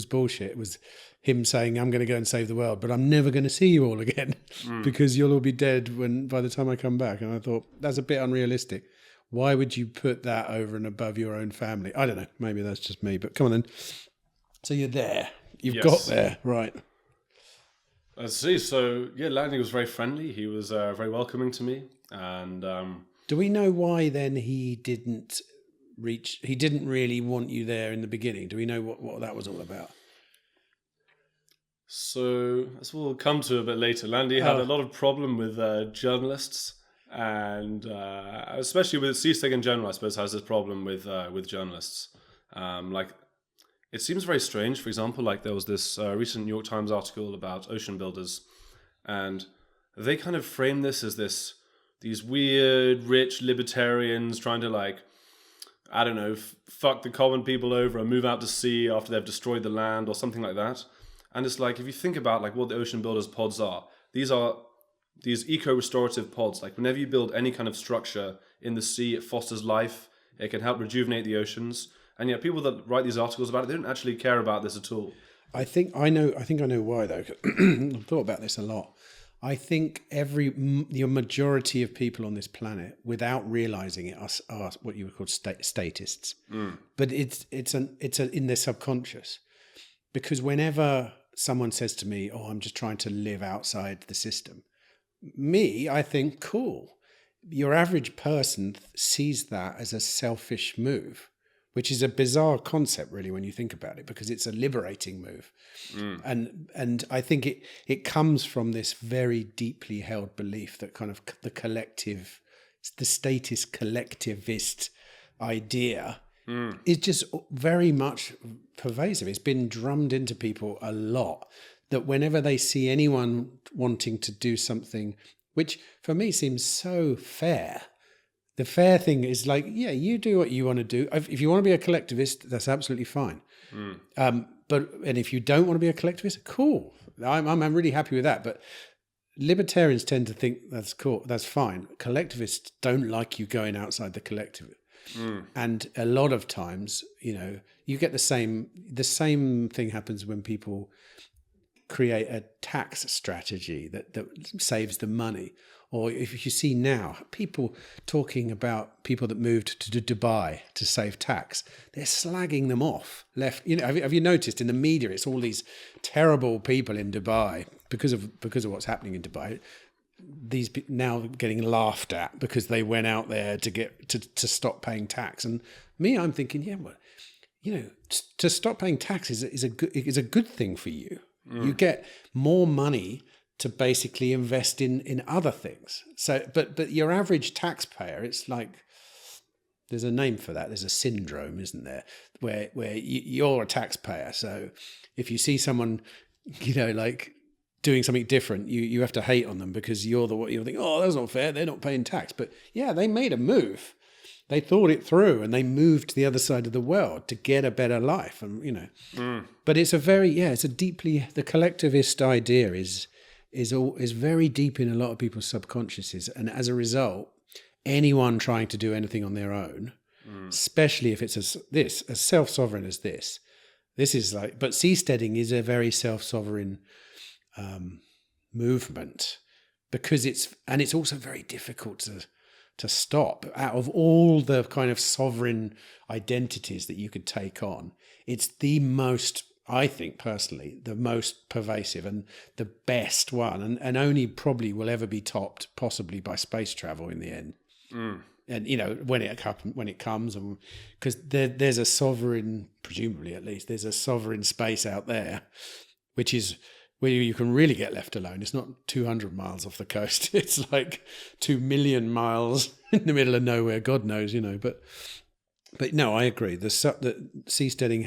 bullshit. It was him saying, I'm going to go and save the world, but I'm never going to see you all again because you'll all be dead by the time I come back. And I thought, that's a bit unrealistic. Why would you put that over and above your own family? I don't know. Maybe that's just me, but come on then. So you're there. You've got there, right. I see. So, yeah, Landi was very friendly. He was very welcoming to me. And do we know why then he didn't really want you there in the beginning? Do we know what that was all about? So, as we'll come to a bit later, Landi had a lot of problem with journalists. And especially with Seasteading in general, I suppose, has this problem with journalists. It seems very strange. For example, like there was this recent New York Times article about ocean builders, and they kind of frame this as these weird, rich libertarians trying to fuck the common people over and move out to sea after they've destroyed the land or something like that. And it's like, if you think about like what the ocean builders pods are, these eco-restorative pods. Like whenever you build any kind of structure in the sea, it fosters life. It can help rejuvenate the oceans. And yet people that write these articles about it, they don't actually care about this at all. I think I know why though. I've thought about this a lot. I think the majority of people on this planet, without realizing it, are what you would call statists. But it's in their subconscious, because whenever someone says to me, "Oh, I'm just trying to live outside the system," I think, cool. Your average person sees that as a selfish move, which is a bizarre concept, really, when you think about it, because it's a liberating move. And I think it comes from this very deeply held belief that kind of the statist collectivist idea is just very much pervasive. It's been drummed into people a lot, that whenever they see anyone wanting to do something, which for me seems so fair, the fair thing is like, yeah, you do what you want to do. If you want to be a collectivist, that's absolutely fine. And if you don't want to be a collectivist, cool. I'm really happy with that. But libertarians tend to think that's cool, that's fine. Collectivists don't like you going outside the collective. And a lot of times, you get the same thing happens when people create a tax strategy that saves them money. Or if you see now people talking about people that moved to Dubai to save tax, they're slagging them off left. Have you noticed in the media, it's all these terrible people in Dubai because of what's happening in Dubai. These now getting laughed at because they went out there to stop paying tax. And I'm thinking, yeah, well, to stop paying tax is a good thing for you. You get more money to basically invest in other things. So, but your average taxpayer, it's like, there's a name for that. There's a syndrome, isn't there? Where you're a taxpayer. So if you see someone, like doing something different, you have to hate on them because you'll think, oh, that's not fair. They're not paying tax. But yeah, they made a move. They thought it through and they moved to the other side of the world to get a better life. And, but it's the collectivist idea is very deep in a lot of people's subconsciouses. And as a result, anyone trying to do anything on their own, especially if it's as self-sovereign as this is like, but seasteading is a very self-sovereign movement because it's also very difficult to stop. Out of all the kind of sovereign identities that you could take on, it's the most, I think personally, the most pervasive and the best one, and only probably will ever be topped possibly by space travel in the end. And when it comes, and because there's a sovereign, presumably at least, there's a sovereign space out there, which is where you can really get left alone. It's not 200 miles off the coast. It's like 2 million miles in the middle of nowhere, God knows, But no, I agree. The seasteading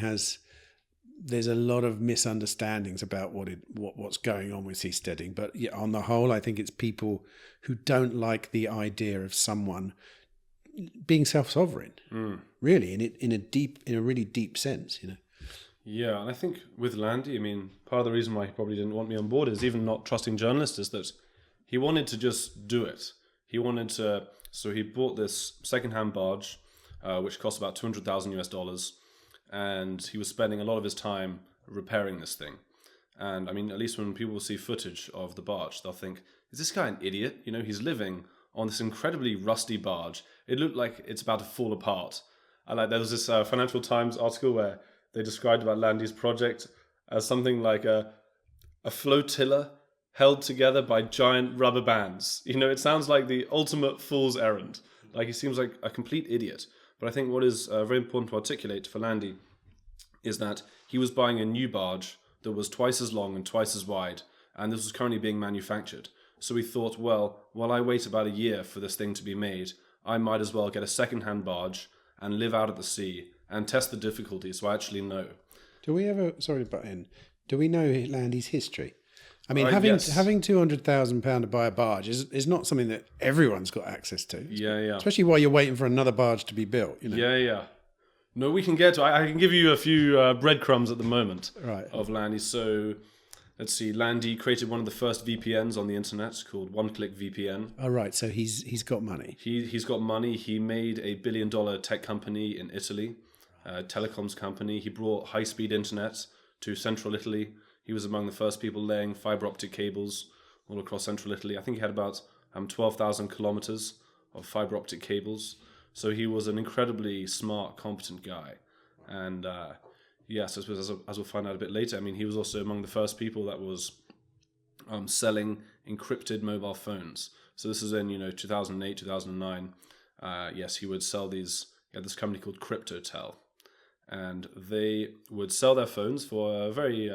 there's a lot of misunderstandings about what's going on with seasteading. But yeah, on the whole, I think it's people who don't like the idea of someone being self-sovereign, really, in a really deep sense, you know. Yeah, and I think with Landi, I mean, part of the reason why he probably didn't want me on board is even not trusting journalists is that he wanted to just do it. He wanted to, so he bought this second-hand barge, which cost about $200,000, and he was spending a lot of his time repairing this thing. And I mean, at least when people see footage of the barge, they'll think, is this guy an idiot? You know, he's living on this incredibly rusty barge. It looked like it's about to fall apart. And like, there was this Financial Times article where they described about Landi's project as something like a flotilla held together by giant rubber bands. You know, it sounds like the ultimate fool's errand. Like, he seems like a complete idiot. But I think what is very important to articulate for Landi is that he was buying a new barge that was twice as long and twice as wide, and this was currently being manufactured. So he thought, well, while I wait about a year for this thing to be made, I might as well get a second-hand barge and live out at the sea and test the difficulty so I actually know. Do we ever, sorry to butt in, do we know Landi's history? I mean, Yes. having £200,000 to buy a barge is not something that everyone's got access to. Yeah. Especially while you're waiting for another barge to be built, you know. Yeah. No, we can get to, I can give you a few breadcrumbs at the moment of Landi. So, let's see, Landi created one of the first VPNs on the internet called One-Click VPN. Oh, right, so he's got money. He's got money. He made a $1 billion tech company in Italy, a telecoms company. He brought high-speed internet to central Italy. He was among the first people laying fiber optic cables all across central Italy. I think he had about 12,000 kilometers of fiber optic cables. So he was an incredibly smart, competent guy. And yes, I suppose as we'll find out a bit later, I mean, he was also among the first people that was selling encrypted mobile phones. So this is in 2008, 2009. Yes, he would sell these. He had this company called CryptoTel, and they would sell their phones for a very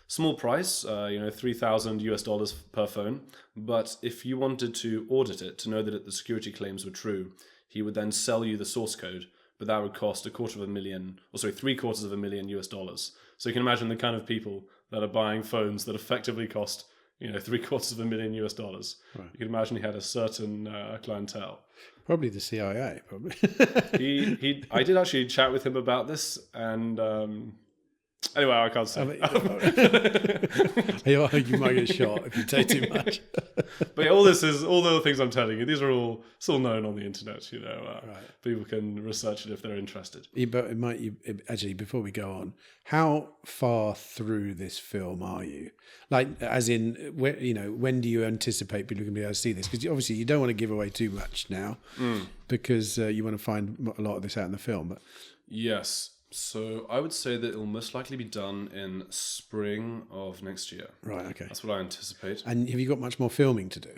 small price, $3,000 per phone. But if you wanted to audit it to know that the security claims were true, he would then sell you the source code, but that would cost $750,000. So you can imagine the kind of people that are buying phones that effectively cost $750,000. Right. You can imagine he had a certain clientele. Probably the CIA. Probably. I did actually chat with him about this, and anyway, I can't say. You might get shot if you take too much. But yeah, all the other things I'm telling you, these are all still known on the internet. Right. People can research it if they're interested. But actually, before we go on, how far through this film are you? Like, as in, when do you anticipate people can be able to see this? Because obviously you don't want to give away too much now, because you want to find a lot of this out in the film. But yes. So I would say that it will most likely be done in spring of next year. Right, okay. That's what I anticipate. And have you got much more filming to do?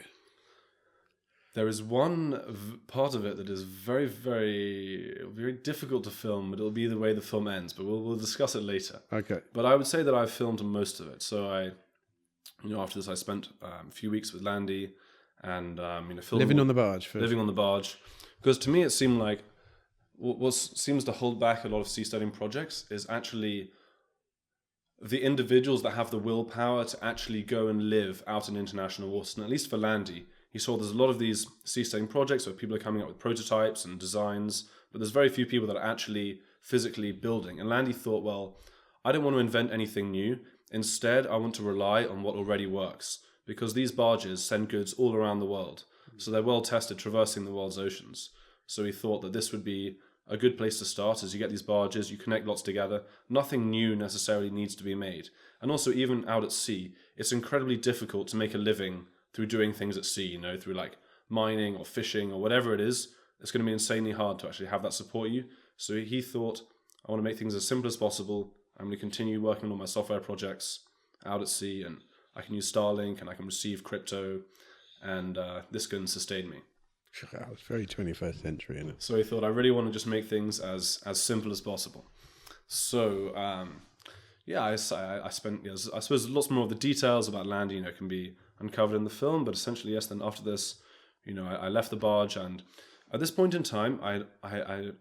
There is one part of it that is very, very, very difficult to film, but it'll be the way the film ends. But we'll discuss it later. Okay. But I would say that I've filmed most of it. So after this, I spent a few weeks with Landi, and living on the barge. Living on the barge, because to me it seemed like what seems to hold back a lot of seasteading projects is actually the individuals that have the willpower to actually go and live out in international waters. And at least for Landi, he saw there's a lot of these seasteading projects where people are coming up with prototypes and designs, but there's very few people that are actually physically building. And Landi thought, well, I don't want to invent anything new. Instead, I want to rely on what already works, because these barges send goods all around the world. So they're well tested, traversing the world's oceans. So he thought that this would be a good place to start. As you get these barges, you connect lots together. Nothing new necessarily needs to be made. And also, even out at sea, it's incredibly difficult to make a living through doing things at sea, through like mining or fishing or whatever it is. It's going to be insanely hard to actually have that support you. So he thought, I want to make things as simple as possible. I'm going to continue working on my software projects out at sea, and I can use Starlink and I can receive crypto, and this can sustain me. That was very 21st century, isn't it? So he thought, I really want to just make things as simple as possible. So, I spent, I suppose lots more of the details about Landi, can be uncovered in the film. But essentially, yes, then after this, I left the barge. And at this point in time, I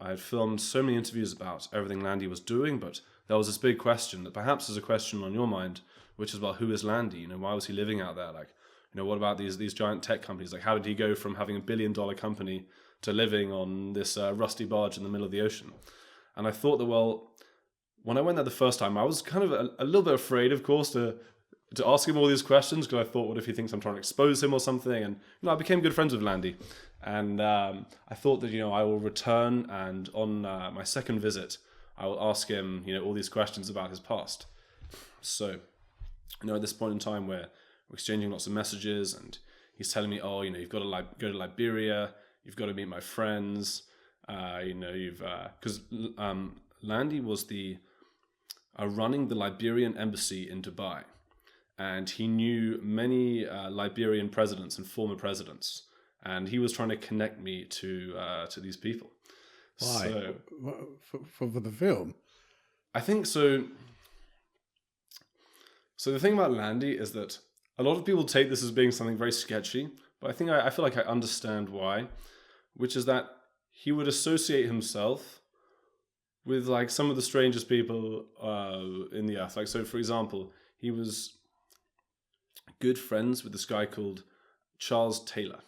had filmed so many interviews about everything Landi was doing. But there was this big question that perhaps is a question on your mind, which is, well, who is Landi? Why was he living out there? Like, what about these giant tech companies? Like, how did he go from having $1 billion company to living on this rusty barge in the middle of the ocean? And I thought that, well, when I went there the first time, I was kind of a little bit afraid, of course, to ask him all these questions, because I thought, what if he thinks I'm trying to expose him or something? And I became good friends with Landi, and I thought that I will return, and on my second visit, I will ask him all these questions about his past. So at this point in time, we're exchanging lots of messages, and he's telling me, you've got to go to Liberia, you've got to meet my friends, because Landi was running the Liberian embassy in Dubai. And he knew many Liberian presidents and former presidents, and he was trying to connect me to these people. Why? So, for the film? I think so. So the thing about Landi is that a lot of people take this as being something very sketchy, but I feel like I understand why, which is that he would associate himself with like some of the strangest people in the earth. Like, so for example, he was good friends with this guy called Charles Taylor.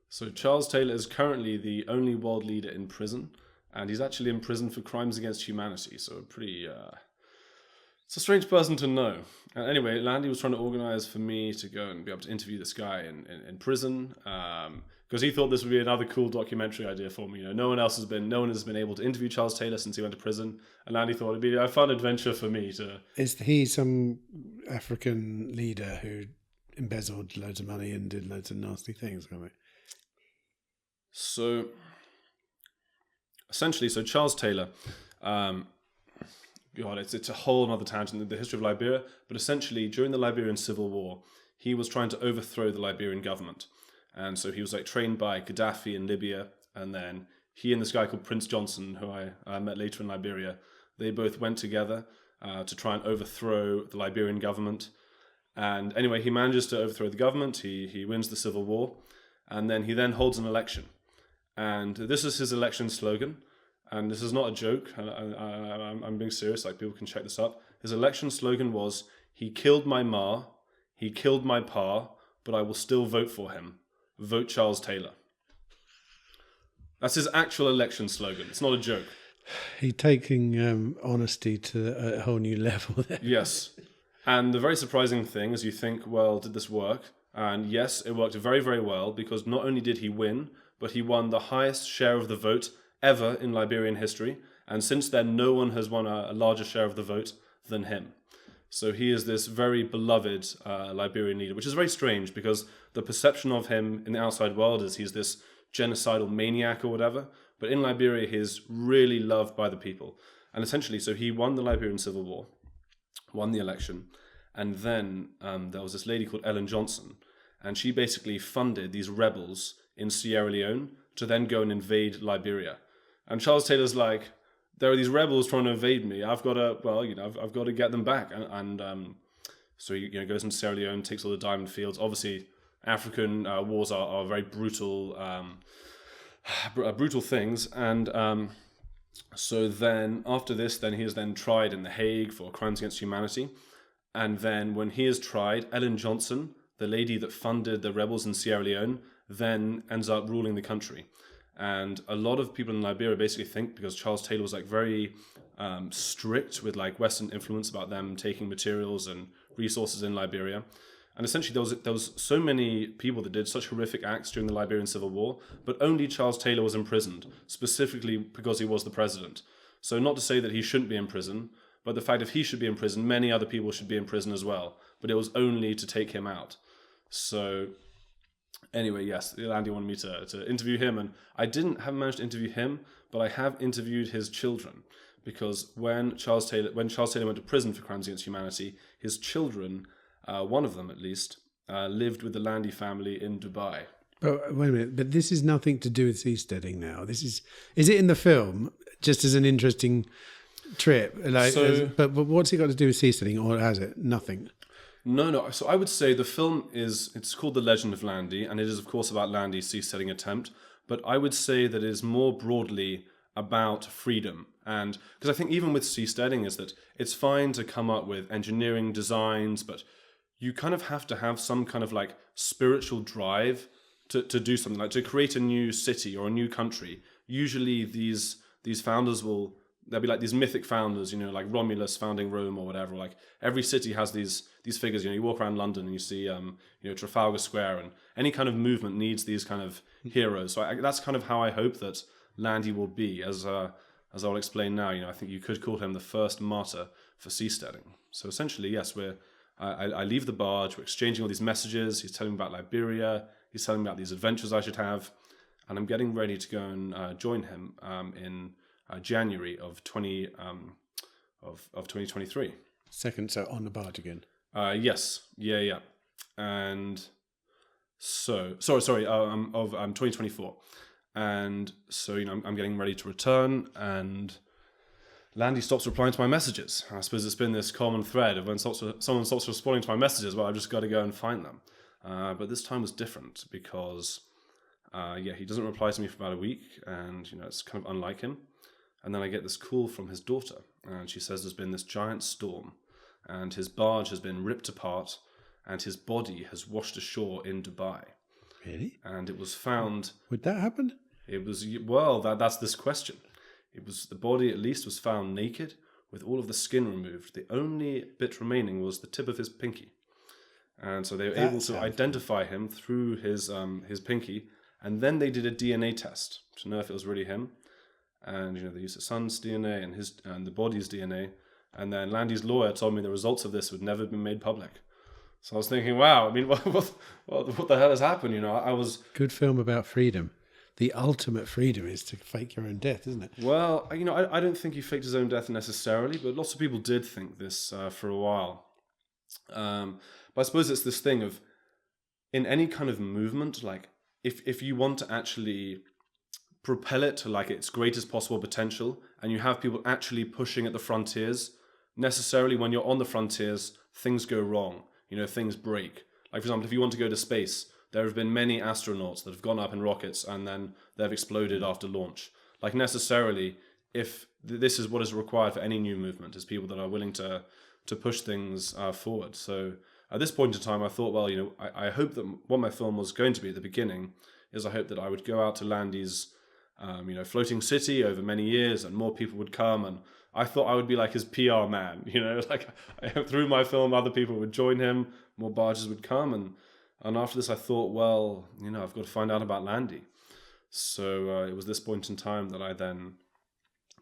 So Charles Taylor is currently the only world leader in prison, and he's actually in prison for crimes against humanity. So it's a strange person to know. Anyway, Landi was trying to organize for me to go and be able to interview this guy in prison, because he thought this would be another cool documentary idea for me. No one has been able to interview Charles Taylor since he went to prison, and Landi thought it'd be a fun adventure for me to. Is he some African leader who embezzled loads of money and did loads of nasty things? So essentially, Charles Taylor, it's a whole other tangent in the history of Liberia, but essentially during the Liberian Civil War, he was trying to overthrow the Liberian government. And so he was like trained by Gaddafi in Libya, and then he and this guy called Prince Johnson, who I met later in Liberia, they both went together to try and overthrow the Liberian government. And anyway, he manages to overthrow the government, he wins the civil war, and then he holds an election. And this is his election slogan, and this is not a joke, I'm being serious, like people can check this up. His election slogan was, "He killed my ma, he killed my pa, but I will still vote for him. Vote Charles Taylor." That's his actual election slogan. It's not a joke. He's taking honesty to a whole new level there. Yes. And the very surprising thing is you think, well, did this work? And yes, it worked very, very well, because not only did he win, but he won the highest share of the vote ever in Liberian history. And since then, no one has won a larger share of the vote than him. So he is this very beloved Liberian leader, which is very strange because the perception of him in the outside world is he's this genocidal maniac or whatever. But in Liberia, he is really loved by the people. And essentially, so he won the Liberian Civil War, won the election. And then there was this lady called Ellen Johnson. And she basically funded these rebels in Sierra Leone to then go and invade Liberia. And Charles Taylor's like, there are these rebels trying to invade me. I've got to get them back. So he goes into Sierra Leone, takes all the diamond fields. Obviously, African wars are very brutal, brutal things. And so then after this, then he is then tried in The Hague for crimes against humanity. And then when he is tried, Ellen Johnson, the lady that funded the rebels in Sierra Leone, then ends up ruling the country. And a lot of people in Liberia basically think, because Charles Taylor was like very strict with like Western influence about them taking materials and resources in Liberia. And essentially there was so many people that did such horrific acts during the Liberian Civil War, but only Charles Taylor was imprisoned, specifically because he was the president. So not to say that he shouldn't be in prison, but the fact if he should be in prison, many other people should be in prison as well. But it was only to take him out. So anyway, yes, Landi wanted me to interview him, and I haven't managed to interview him, but I have interviewed his children, because when Charles Taylor went to prison for crimes against humanity, his children, one of them at least, lived with the Landi family in Dubai. But wait a minute, but this is nothing to do with seasteading now. Is it in the film just as an interesting trip? But what's it got to do with seasteading, or has it? Nothing. No. So I would say the film it's called The Legend of Landi, and it is of course about Landi's seasteading attempt. But I would say that it is more broadly about freedom And because I think even with seasteading is that it's fine to come up with engineering designs, but you kind of have to have some kind of like spiritual drive to do something, like to create a new city or a new country. Usually these founders there'll be like these mythic founders, like Romulus founding Rome or whatever. Like every city has these figures. You walk around London and you see Trafalgar Square, and any kind of movement needs these kind of heroes. So that's kind of how I hope that Landi will be, as I'll explain now. I think you could call him the first martyr for seasteading. So essentially, yes, I leave the barge. We're exchanging all these messages. He's telling me about Liberia. He's telling me about these adventures I should have, and I'm getting ready to go and join him in January of 2023. Second, so on the barge again. Yes, yeah, and so sorry, of 2024, and so I'm getting ready to return, and Landi stops replying to my messages. I suppose it's been this common thread of when someone stops responding to my messages, well, I've just got to go and find them. But this time was different because, he doesn't reply to me for about a week, and it's kind of unlike him. And then I get this call from his daughter, and she says there's been this giant storm, and his barge has been ripped apart, and his body has washed ashore in Dubai. Really? And it was found. Would that happen? It was that's this question. The body at least was found naked with all of the skin removed. The only bit remaining was the tip of his pinky, and so they were able to identify him through his pinky, and then they did a DNA test to know if it was really him. And they used the son's DNA and the body's DNA, and then Landi's lawyer told me the results of this would never be made public. So I was thinking, wow, I mean, what the hell has happened? I was good film about freedom. The ultimate freedom is to fake your own death, isn't it? Well, I don't think he faked his own death necessarily, but lots of people did think this for a while. But I suppose it's this thing of, in any kind of movement, like if you want to actually propel it to like its greatest possible potential, and you have people actually pushing at the frontiers, necessarily when you're on the frontiers, things go wrong. Things break. Like, for example, if you want to go to space, there have been many astronauts that have gone up in rockets and then they've exploded after launch. Like, necessarily, if this is what is required for any new movement, is people that are willing to push things forward. So at this point in time, I thought, well, I hope that what my film was going to be at the beginning is I hope that I would go out to Landi's floating city over many years, and more people would come, and I thought I would be like his PR man, like through my film, other people would join him, more barges would come, and after this I thought, well, I've got to find out about Landi. So it was this point in time that I then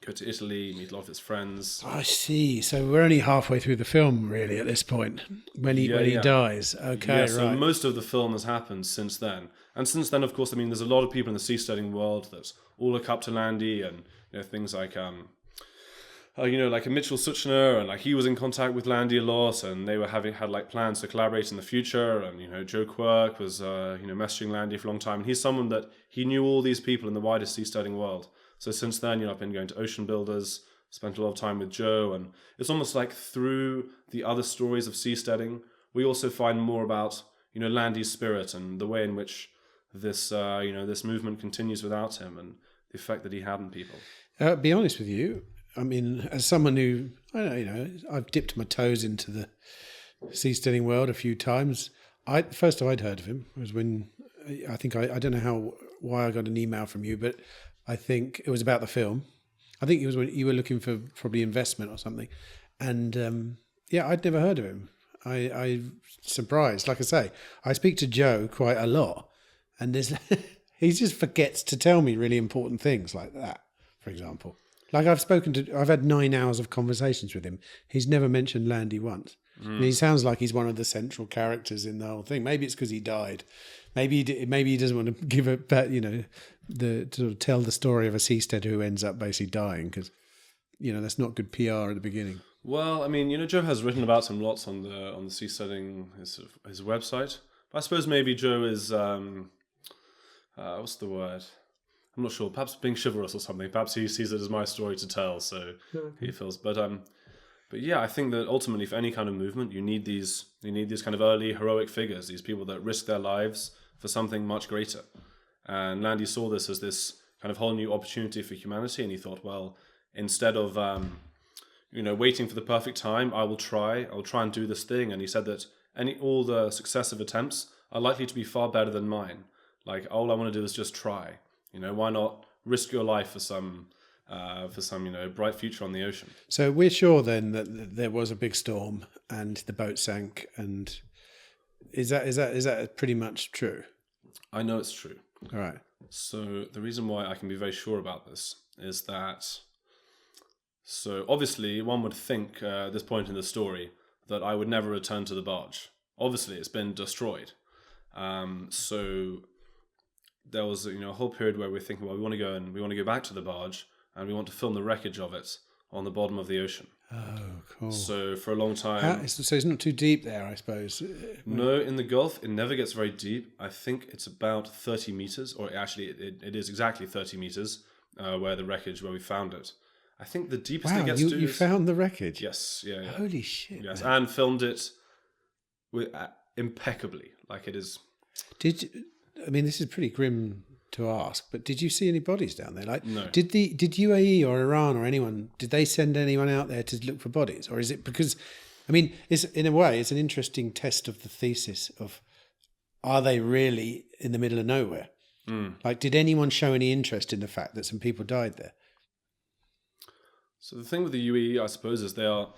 go to Italy, meet a lot of his friends. I see. So we're only halfway through the film, really, at this point, when he dies. Okay, right. So most of the film has happened since then. And since then, of course, there's a lot of people in the seasteading world that all look up to Landi, and things like like a Mitchell Suchner, and like he was in contact with Landi a lot, and they had like plans to collaborate in the future, and Joe Quirk was messaging Landi for a long time, and he's someone that he knew all these people in the wider seasteading world. So since then, I've been going to Ocean Builders, spent a lot of time with Joe, and it's almost like through the other stories of seasteading, we also find more about Landi's spirit and the way in which this this movement continues without him, and the effect that he had on people. Be honest with you, as someone who I've dipped my toes into the seasteading world a few times. The first time I'd heard of him was when I think I don't know why I got an email from you, but I think it was about the film. I think it was when you were looking for probably investment or something, and I'd never heard of him. I'm surprised. Like I say, I speak to Joe quite a lot, and he just forgets to tell me really important things like that. For example, like I've had 9 hours of conversations with him. He's never mentioned Landi once. And he sounds like he's one of the central characters in the whole thing. Maybe it's because he died. Maybe he doesn't want to give it back. To sort of tell the story of a seasteader who ends up basically dying, because that's not good PR at the beginning. Well, Joe has written about him lots on the seasteading his website. But I suppose maybe Joe is what's the word? I'm not sure. Perhaps being chivalrous or something. Perhaps he sees it as my story to tell, so he feels. But yeah, I think that ultimately, for any kind of movement, you need these kind of early heroic figures, these people that risk their lives for something much greater. And Landi saw this as this kind of whole new opportunity for humanity, and he thought, well, instead of waiting for the perfect time, I'll try and do this thing. And he said that all the successive attempts are likely to be far better than mine. Like, all I want to do is just try. Why not risk your life for some bright future on the ocean? So we're sure then that there was a big storm and the boat sank. And is that pretty much true? I know it's true. All right. So the reason why I can be very sure about this is that, so obviously one would think at this point in the story that I would never return to the barge. Obviously it's been destroyed. So there was a whole period where we're thinking, well, we want to go back to the barge and we want to film the wreckage of it on the bottom of the ocean. Oh, cool. So for a long time... So it's not too deep there, I suppose? No, in the Gulf, it never gets very deep. I think it's about 30 meters, or actually it is exactly 30 meters where we found it. I think the deepest it gets to you found the wreckage? Yes, yeah. Holy shit. Yes, man. and filmed it impeccably, like it is. This is pretty grim to ask, but did you see any bodies down there? Like, no. Did UAE or Iran or anyone, did they send anyone out there to look for bodies? Or is it because, it's in a way, it's an interesting test of the thesis of, are they really in the middle of nowhere? Like, did anyone show any interest in the fact that some people died there? So the thing with the UAE, I suppose, is they are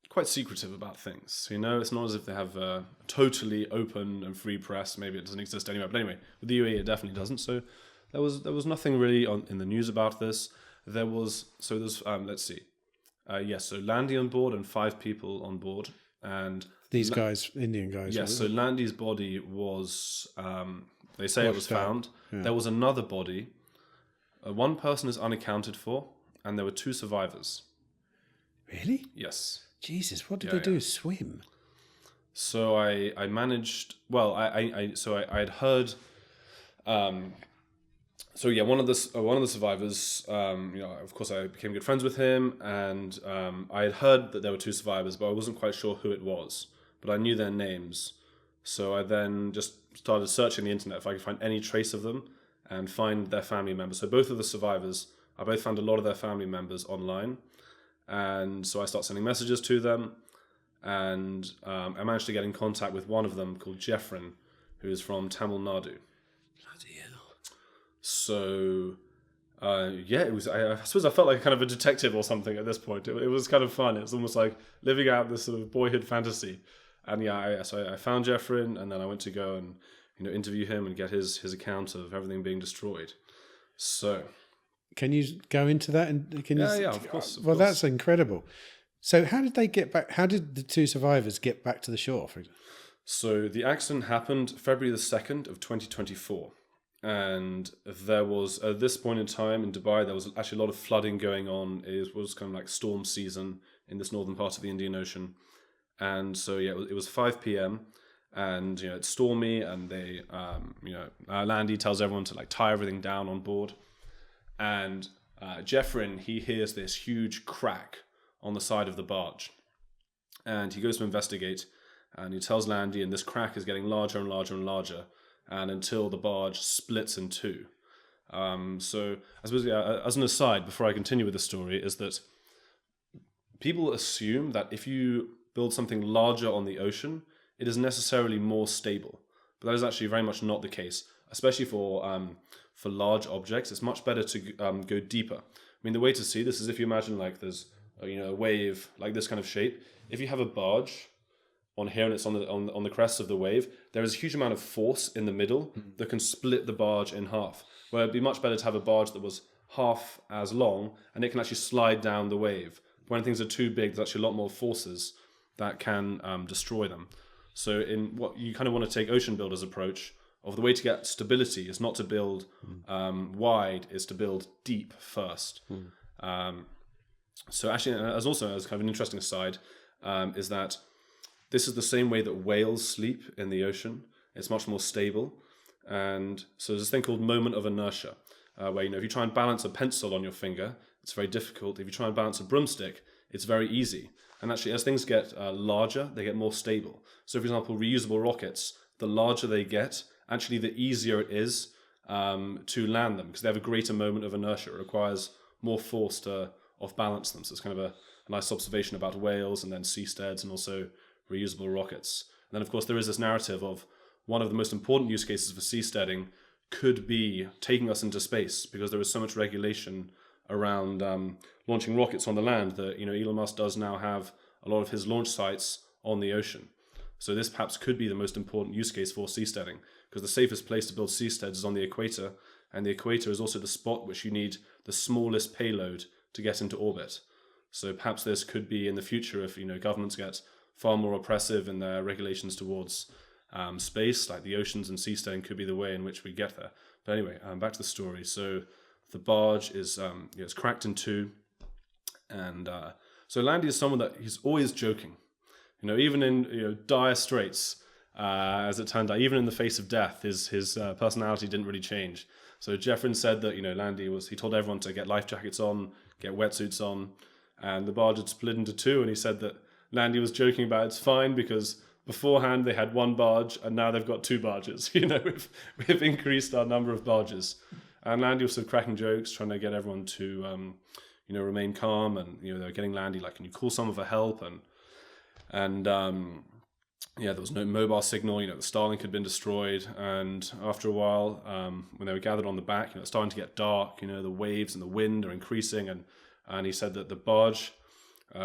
quite secretive about things. It's not as if they have a totally open and free press. Maybe it doesn't exist anywhere. But anyway, with the UAE, it definitely doesn't. So there was nothing really in the news about this. There's let's see. So Landi on board and 5 people on board. And these guys, Indian guys. Yes, so Landi's body was, they say it was found. Yeah. There was another body. One person is unaccounted for, and there were 2 survivors. Really? Yes. Jesus, what did they do? Swim? So I managed. Well, I had heard. One of the survivors. Of course, I became good friends with him, and I had heard that there were 2 survivors, but I wasn't quite sure who it was. But I knew their names, so I then just started searching the internet if I could find any trace of them and find their family members. So both of the survivors, I both found a lot of their family members online. And so I start sending messages to them, and I managed to get in contact with one of them called Jeffrin, who is from Tamil Nadu. Bloody hell. So, it was. I suppose I felt like kind of a detective or something at this point. It was kind of fun. It was almost like living out this sort of boyhood fantasy. And so I found Jeffrin, and then I went to go and interview him and get his account of everything being destroyed. So. Can you go into that? Of course. Well, that's incredible. So how did they get back? How did the 2 survivors get back to the shore, for example? So the accident happened February the 2nd of 2024. And there was, at this point in time in Dubai, there was actually a lot of flooding going on. It was kind of like storm season in this northern part of the Indian Ocean. And so, it was 5 p.m. and, it's stormy, and they, Landi tells everyone to tie everything down on board. And Jeffrin, he hears this huge crack on the side of the barge, and he goes to investigate, and he tells Landi, and this crack is getting larger and larger and larger, and until the barge splits in 2. So I suppose, as an aside, before I continue with the story, is that people assume that if you build something larger on the ocean, it is necessarily more stable, but that is actually very much not the case, especially for large objects. It's much better to go deeper. The way to see this is if you imagine there's a wave like this kind of shape. If you have a barge on here and it's on the crest of the wave, there is a huge amount of force in the middle that can split the barge in half. Where it'd be much better to have a barge that was half as long and it can actually slide down the wave. When things are too big, there's actually a lot more forces that can destroy them. So in what you kind of want to take ocean builders' approach of the way to get stability is not to build wide, is to build deep first. So actually, as kind of an interesting aside, is that this is the same way that whales sleep in the ocean. It's much more stable. And so there's this thing called moment of inertia, where, if you try and balance a pencil on your finger, it's very difficult. If you try and balance a broomstick, it's very easy. And actually, as things get larger, they get more stable. So, for example, reusable rockets, the larger they get, actually the easier it is to land them because they have a greater moment of inertia. It requires more force to off balance them. So it's kind of a nice observation about whales and then seasteads and also reusable rockets. And then of course there is this narrative of one of the most important use cases for seasteading could be taking us into space, because there is so much regulation around launching rockets on the land that, Elon Musk does now have a lot of his launch sites on the ocean. So this perhaps could be the most important use case for seasteading, because the safest place to build seasteads is on the equator, and the equator is also the spot which you need the smallest payload to get into orbit. So perhaps this could be in the future if, governments get far more oppressive in their regulations towards space, like the oceans, and seasteading could be the way in which we get there. But anyway, back to the story. So the barge is it's cracked in two, and so Landi is someone that he's always joking. Even in dire straits, as it turned out, even in the face of death, his personality didn't really change. So Jeffrin said that Landi he told everyone to get life jackets on, get wetsuits on, and the barge had split into two. And he said that Landi was joking about it's fine because beforehand they had one barge and now they've got two barges. We've increased our number of barges. And Landi was sort of cracking jokes, trying to get everyone to remain calm, and they're getting Landi like, can you call someone for help? And there was no mobile signal. The Starlink had been destroyed, and after a while, when they were gathered on the back, it's starting to get dark. The waves and the wind are increasing, and he said that the barge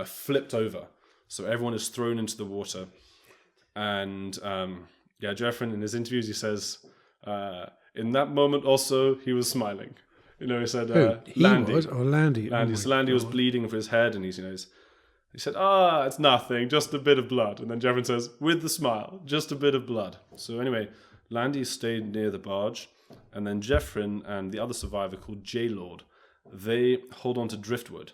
flipped over, so everyone is thrown into the water. And Jeffrin, in his interviews, he says, in that moment also he was smiling. He said, Landi was, or Landi. Landi. So Landi was bleeding for his head, and he said, it's nothing, just a bit of blood. And then Jeffrin says, with the smile, just a bit of blood. So anyway, Landi stayed near the barge, and then Jeffrin and the other survivor called J-Lord, they hold on to driftwood,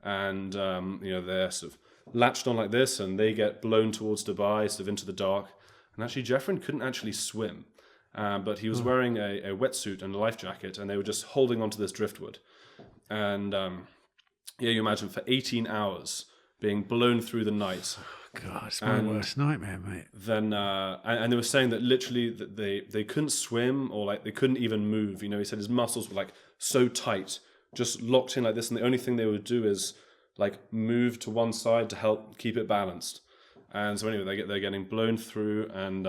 and they're sort of latched on like this, and they get blown towards Dubai, sort of into the dark. And actually, Jeffrin couldn't actually swim, but he was wearing a wetsuit and a life jacket, and they were just holding onto this driftwood. And you imagine for 18 hours being blown through the night. Oh, God, it's my worst nightmare, mate. Then and they were saying that literally that they couldn't swim, or like they couldn't even move. He said his muscles were like so tight, just locked in like this, and the only thing they would do is like move to one side to help keep it balanced. And so anyway, they're getting blown through, and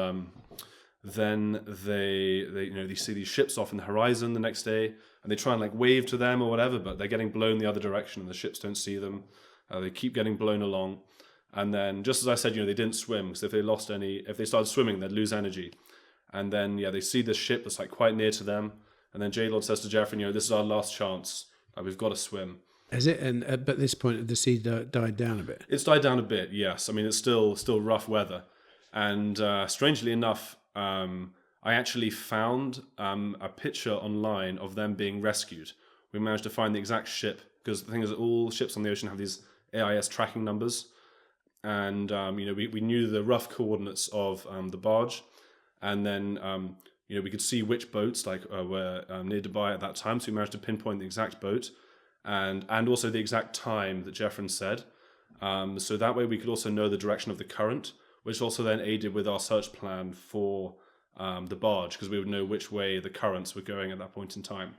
then they see these ships off in the horizon the next day, and they try and like wave to them or whatever, but they're getting blown the other direction, and the ships don't see them. They keep getting blown along, and then just as I said, they didn't swim, because if they started swimming, they'd lose energy. And then they see this ship that's like quite near to them, and then J-Lord says to Jeffrin, this is our last chance. Like, we've got to swim. Is it? And at this point, the sea died down a bit. It's died down a bit, yes. I mean, it's still rough weather, and strangely enough, I actually found a picture online of them being rescued. We managed to find the exact ship, because the thing is, all ships on the ocean have these AIS tracking numbers, and we knew the rough coordinates of the barge, and then we could see which boats were near Dubai at that time, so we managed to pinpoint the exact boat, and also the exact time that Jeffrin said, so that way we could also know the direction of the current, which also then aided with our search plan for the barge, because we would know which way the currents were going at that point in time.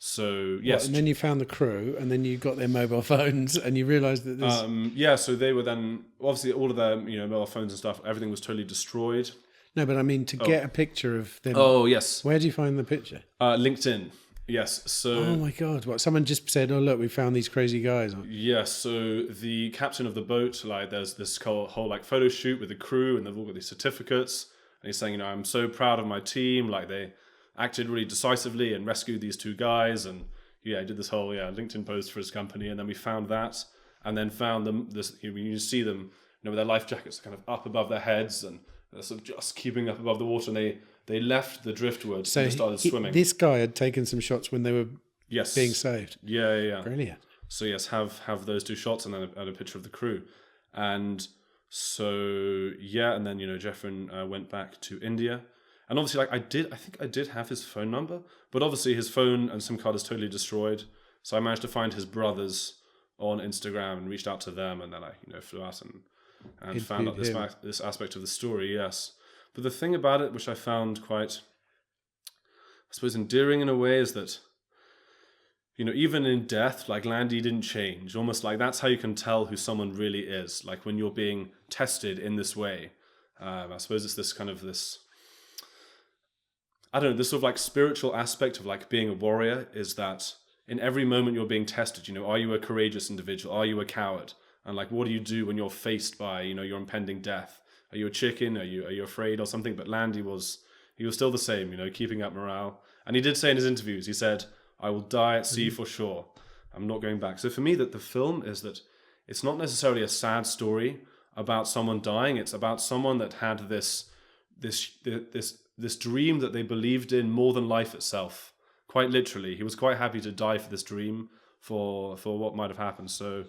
So yes, and then you found the crew, and then you got their mobile phones, and you realised that this. So they were then obviously all of their mobile phones and stuff. Everything was totally destroyed. No, but I mean to get a picture of them. Oh yes. Where do you find the picture? LinkedIn. Yes. So. Oh my God! What? Someone just said, "Oh look, we found these crazy guys." Yes. So the captain of the boat, there's this whole photo shoot with the crew, and they've all got these certificates, and he's saying, I'm so proud of my team. Like they acted really decisively and rescued these two guys, and he did this whole LinkedIn post for his company, and then we found that, and then found them. You see them, with their life jackets kind of up above their heads, and they're sort of just keeping up above the water, and they left the driftwood and started swimming. This guy had taken some shots when they were being saved. Yeah. Brilliant. So yes, have those two shots, and then a picture of the crew, and so and then Jeffrin went back to India. And obviously, I think I did have his phone number, but obviously his phone and SIM card is totally destroyed. So I managed to find his brothers on Instagram and reached out to them, and then I flew out and found out this aspect of the story. Yes, but the thing about it, which I found quite, I suppose, endearing in a way, is that even in death, like Landi didn't change. Almost like that's how you can tell who someone really is. Like when you're being tested in this way. I suppose it's this kind of this, I don't know, this sort of like spiritual aspect of like being a warrior is that in every moment you're being tested, are you a courageous individual? Are you a coward? And like, what do you do when you're faced by, your impending death? Are you a chicken? Are you afraid or something? But Landi was still the same, keeping up morale. And he did say in his interviews, he said, I will die at sea for sure. I'm not going back. So for me, that the film is that it's not necessarily a sad story about someone dying. It's about someone that had this dream that they believed in more than life itself. Quite literally, he was quite happy to die for this dream, for what might have happened. So,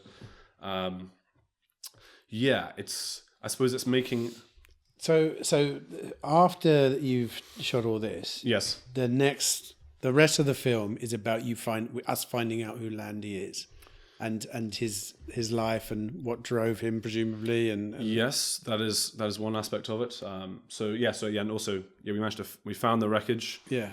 I suppose it's making. So after you've shot all this, Yes, the rest of the film is about us finding out who Landi is, and his life and what drove him, presumably, and yes, that is one aspect of it. And also we found the wreckage. Yeah,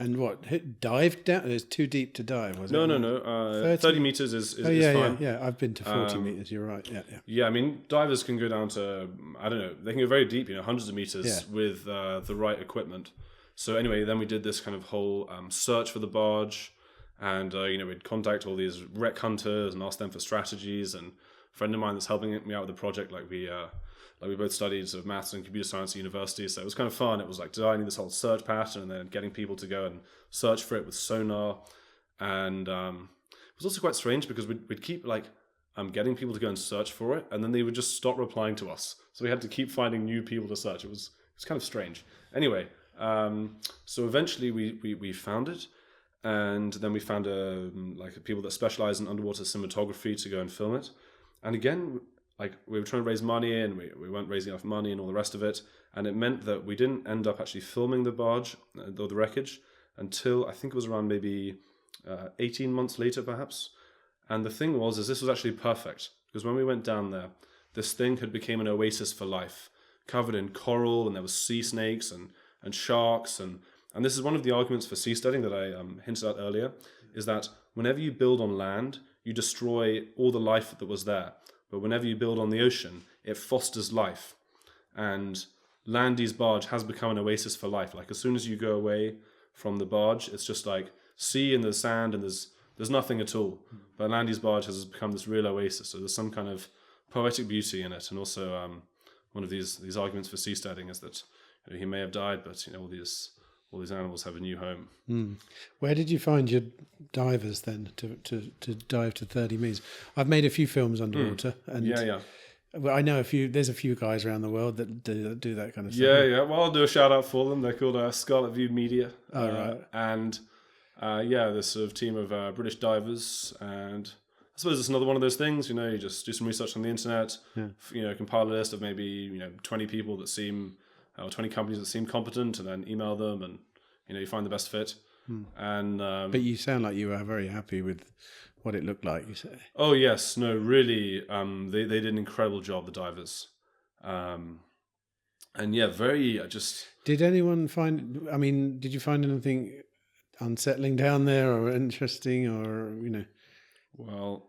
and what dived down? It's too deep to dive, was it? No. 30 meters is fine. Yeah. I've been to 40 meters. You're right. Yeah. Yeah, I mean, divers can go down to, I don't know, they can go very deep, hundreds of meters with the right equipment. So anyway, then we did this kind of whole search for the barge, and we'd contact all these wreck hunters and ask them for strategies. And a friend of mine that's helping me out with the project, we both studied sort of maths and computer science at university, so it was kind of fun. It was like designing this whole search pattern and then getting people to go and search for it with sonar. And it was also quite strange because we'd keep getting people to go and search for it, and then they would just stop replying to us. So we had to keep finding new people to search. It was kind of strange. Anyway, so eventually we found it, and then we found people that specialize in underwater cinematography to go and film it. And again, we were trying to raise money, and we weren't raising enough money and all the rest of it. And it meant that we didn't end up actually filming the barge or the wreckage until I think it was around maybe 18 months later, perhaps. And the thing was, this was actually perfect, because when we went down there, this thing had become an oasis for life, covered in coral, and there was sea snakes and sharks. And this is one of the arguments for seasteading that I hinted at earlier, is that whenever you build on land, you destroy all the life that was there. But whenever you build on the ocean, it fosters life. And Landi's barge has become an oasis for life. Like, as soon as you go away from the barge, it's just like sea and the sand, and there's nothing at all. But Landi's barge has become this real oasis. So there's some kind of poetic beauty in it. And also one of these arguments for seasteading is that he may have died, but all these animals have a new home. Where did you find your divers then to dive to 30 meters? I've made a few films underwater, and well, I know there's a few guys around the world that do that kind of stuff. Yeah. Well, I'll do a shout out for them. They're called Scarlet View Media. Oh, right. And this sort of team of British divers. And I suppose it's another one of those things. You just do some research on the internet. Yeah. Compile a list of maybe 20 people that seem, or 20 companies that seem competent, and then email them, and you find the best fit. And but you sound like you were very happy with what it looked like, you say. Oh yes, no, really, they did an incredible job, the divers. And very just. Did anyone did you find anything unsettling down there, or interesting, or Well,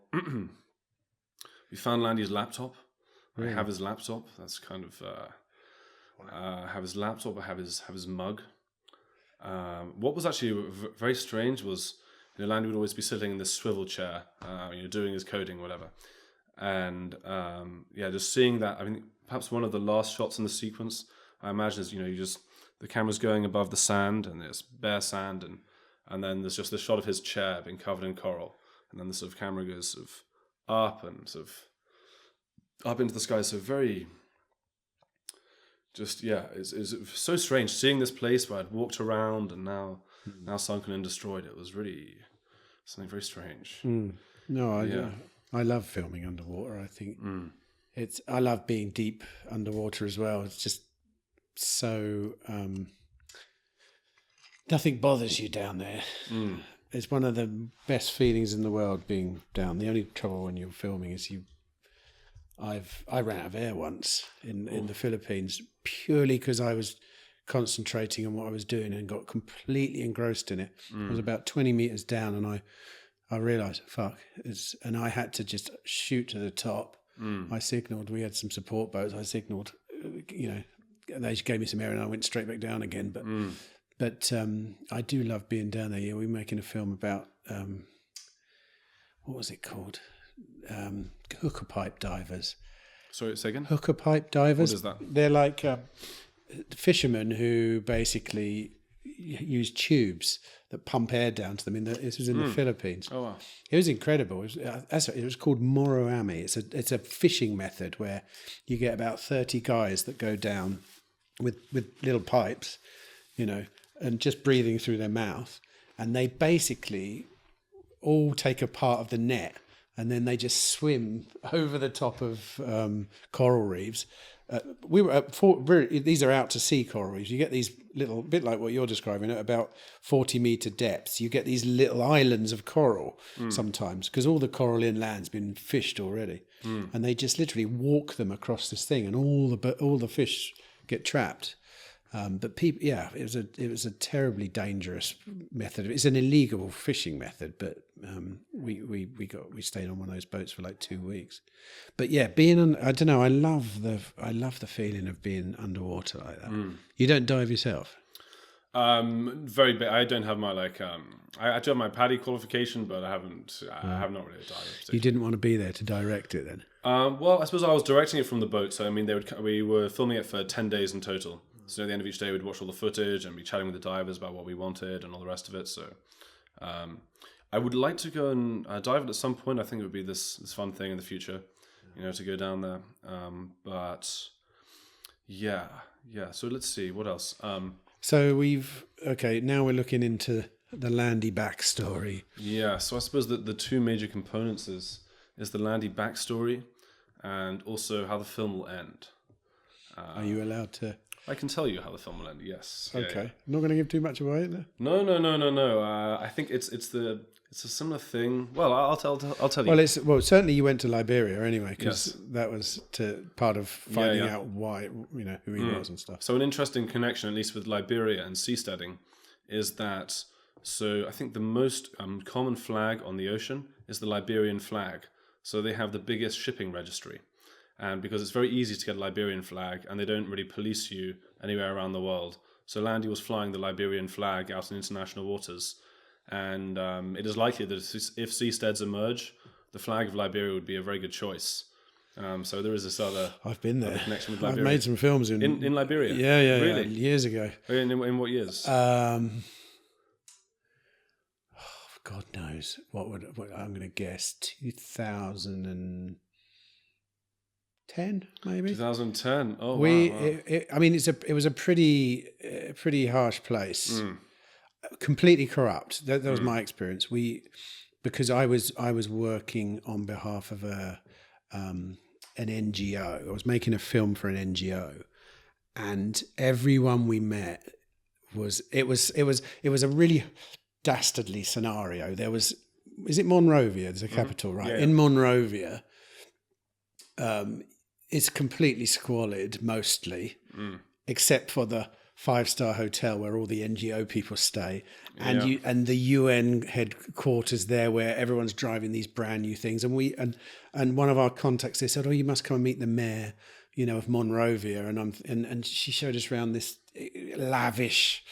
we found Landi's laptop. Really? I have his laptop. That's kind of. Have his laptop, or have his mug. What was actually very strange was, Landi would always be sitting in this swivel chair, doing his coding or whatever. And just seeing that, I mean, perhaps one of the last shots in the sequence, I imagine, is, the camera's going above the sand, and there's bare sand, and then there's just the shot of his chair being covered in coral. And then the sort of camera goes sort of up and sort of up into the sky. So very... it's so strange seeing this place where I'd walked around and now sunken and destroyed. It was really something very strange. No, I love filming underwater. I think I love being deep underwater as well. It's just so nothing bothers you down there. It's one of the best feelings in the world, being down. The only trouble when you're filming is I ran out of air once in the Philippines, purely because I was concentrating on what I was doing and got completely engrossed in it. I was about 20 meters down, and I realized, and I had to just shoot to the top. I signaled. We had some support boats. I signaled, and they gave me some air, and I went straight back down again. But I do love being down there. Yeah, we were making a film about what was it called? Hooker pipe divers. Sorry, say again? Hooker pipe divers. What is that? They're like fishermen who basically use tubes that pump air down to them. This was in the Philippines. Oh, wow. It was incredible. It was called moroami. It's a fishing method where you get about 30 guys that go down with little pipes, and just breathing through their mouth, and they basically all take a part of the net, and then they just swim over the top of coral reefs. We were these are out to sea coral reefs. You get these little, bit like what you're describing, at about 40 meter depths. You get these little islands of coral sometimes, because all the coral inland's been fished already, and they just literally walk them across this thing, and all the fish get trapped. But people, it was a terribly dangerous method. It's an illegal fishing method, but we stayed on one of those boats for like 2 weeks. But yeah, being on, I don't know, I love the feeling of being underwater like that. You don't dive yourself? Very big. I don't have my I do have my PADI qualification, but I have not really dived. You didn't want to be there to direct it then? Well, I suppose I was directing it from the boat. So I mean, we were filming it for 10 days in total. So at the end of each day, we'd watch all the footage and be chatting with the divers about what we wanted and all the rest of it. So I would like to go and dive it at some point. I think it would be this fun thing in the future, to go down there. But yeah. So let's see, what else? So now we're looking into the Landi backstory. Yeah, so I suppose that the two major components is the Landi backstory and also how the film will end. Are you allowed to? I can tell you how the film will end. Yes. Okay. Yeah. Not going to give too much away, there. No. I think it's a similar thing. Well, I'll tell you. Well, certainly you went to Liberia anyway, because that was part of finding out why, who he was and stuff. So an interesting connection, at least with Liberia and seasteading, is that. So I think the most common flag on the ocean is the Liberian flag. So they have the biggest shipping registry. And because it's very easy to get a Liberian flag, and they don't really police you anywhere around the world. So Landi was flying the Liberian flag out in international waters. And it is likely that if seasteads emerge, the flag of Liberia would be a very good choice. So there is this other I've been there. Connection with Liberia. I've made some films in Liberia. Yeah. Really? Years ago. In what years? God knows. What I'm going to guess 2010 maybe. 2010. Oh, wow. It was a pretty harsh place. Completely corrupt. That was my experience. Because I was working on behalf of an NGO. I was making a film for an NGO, and everyone we met was a really dastardly scenario. Is it Monrovia? There's a capital, right? Yeah. In Monrovia, it's completely squalid mostly, except for the 5-star hotel where all the NGO people stay, and the UN headquarters there where everyone's driving these brand new things. And one of our contacts, they said, "Oh, you must come and meet the mayor, of Monrovia." And she showed us around this lavish,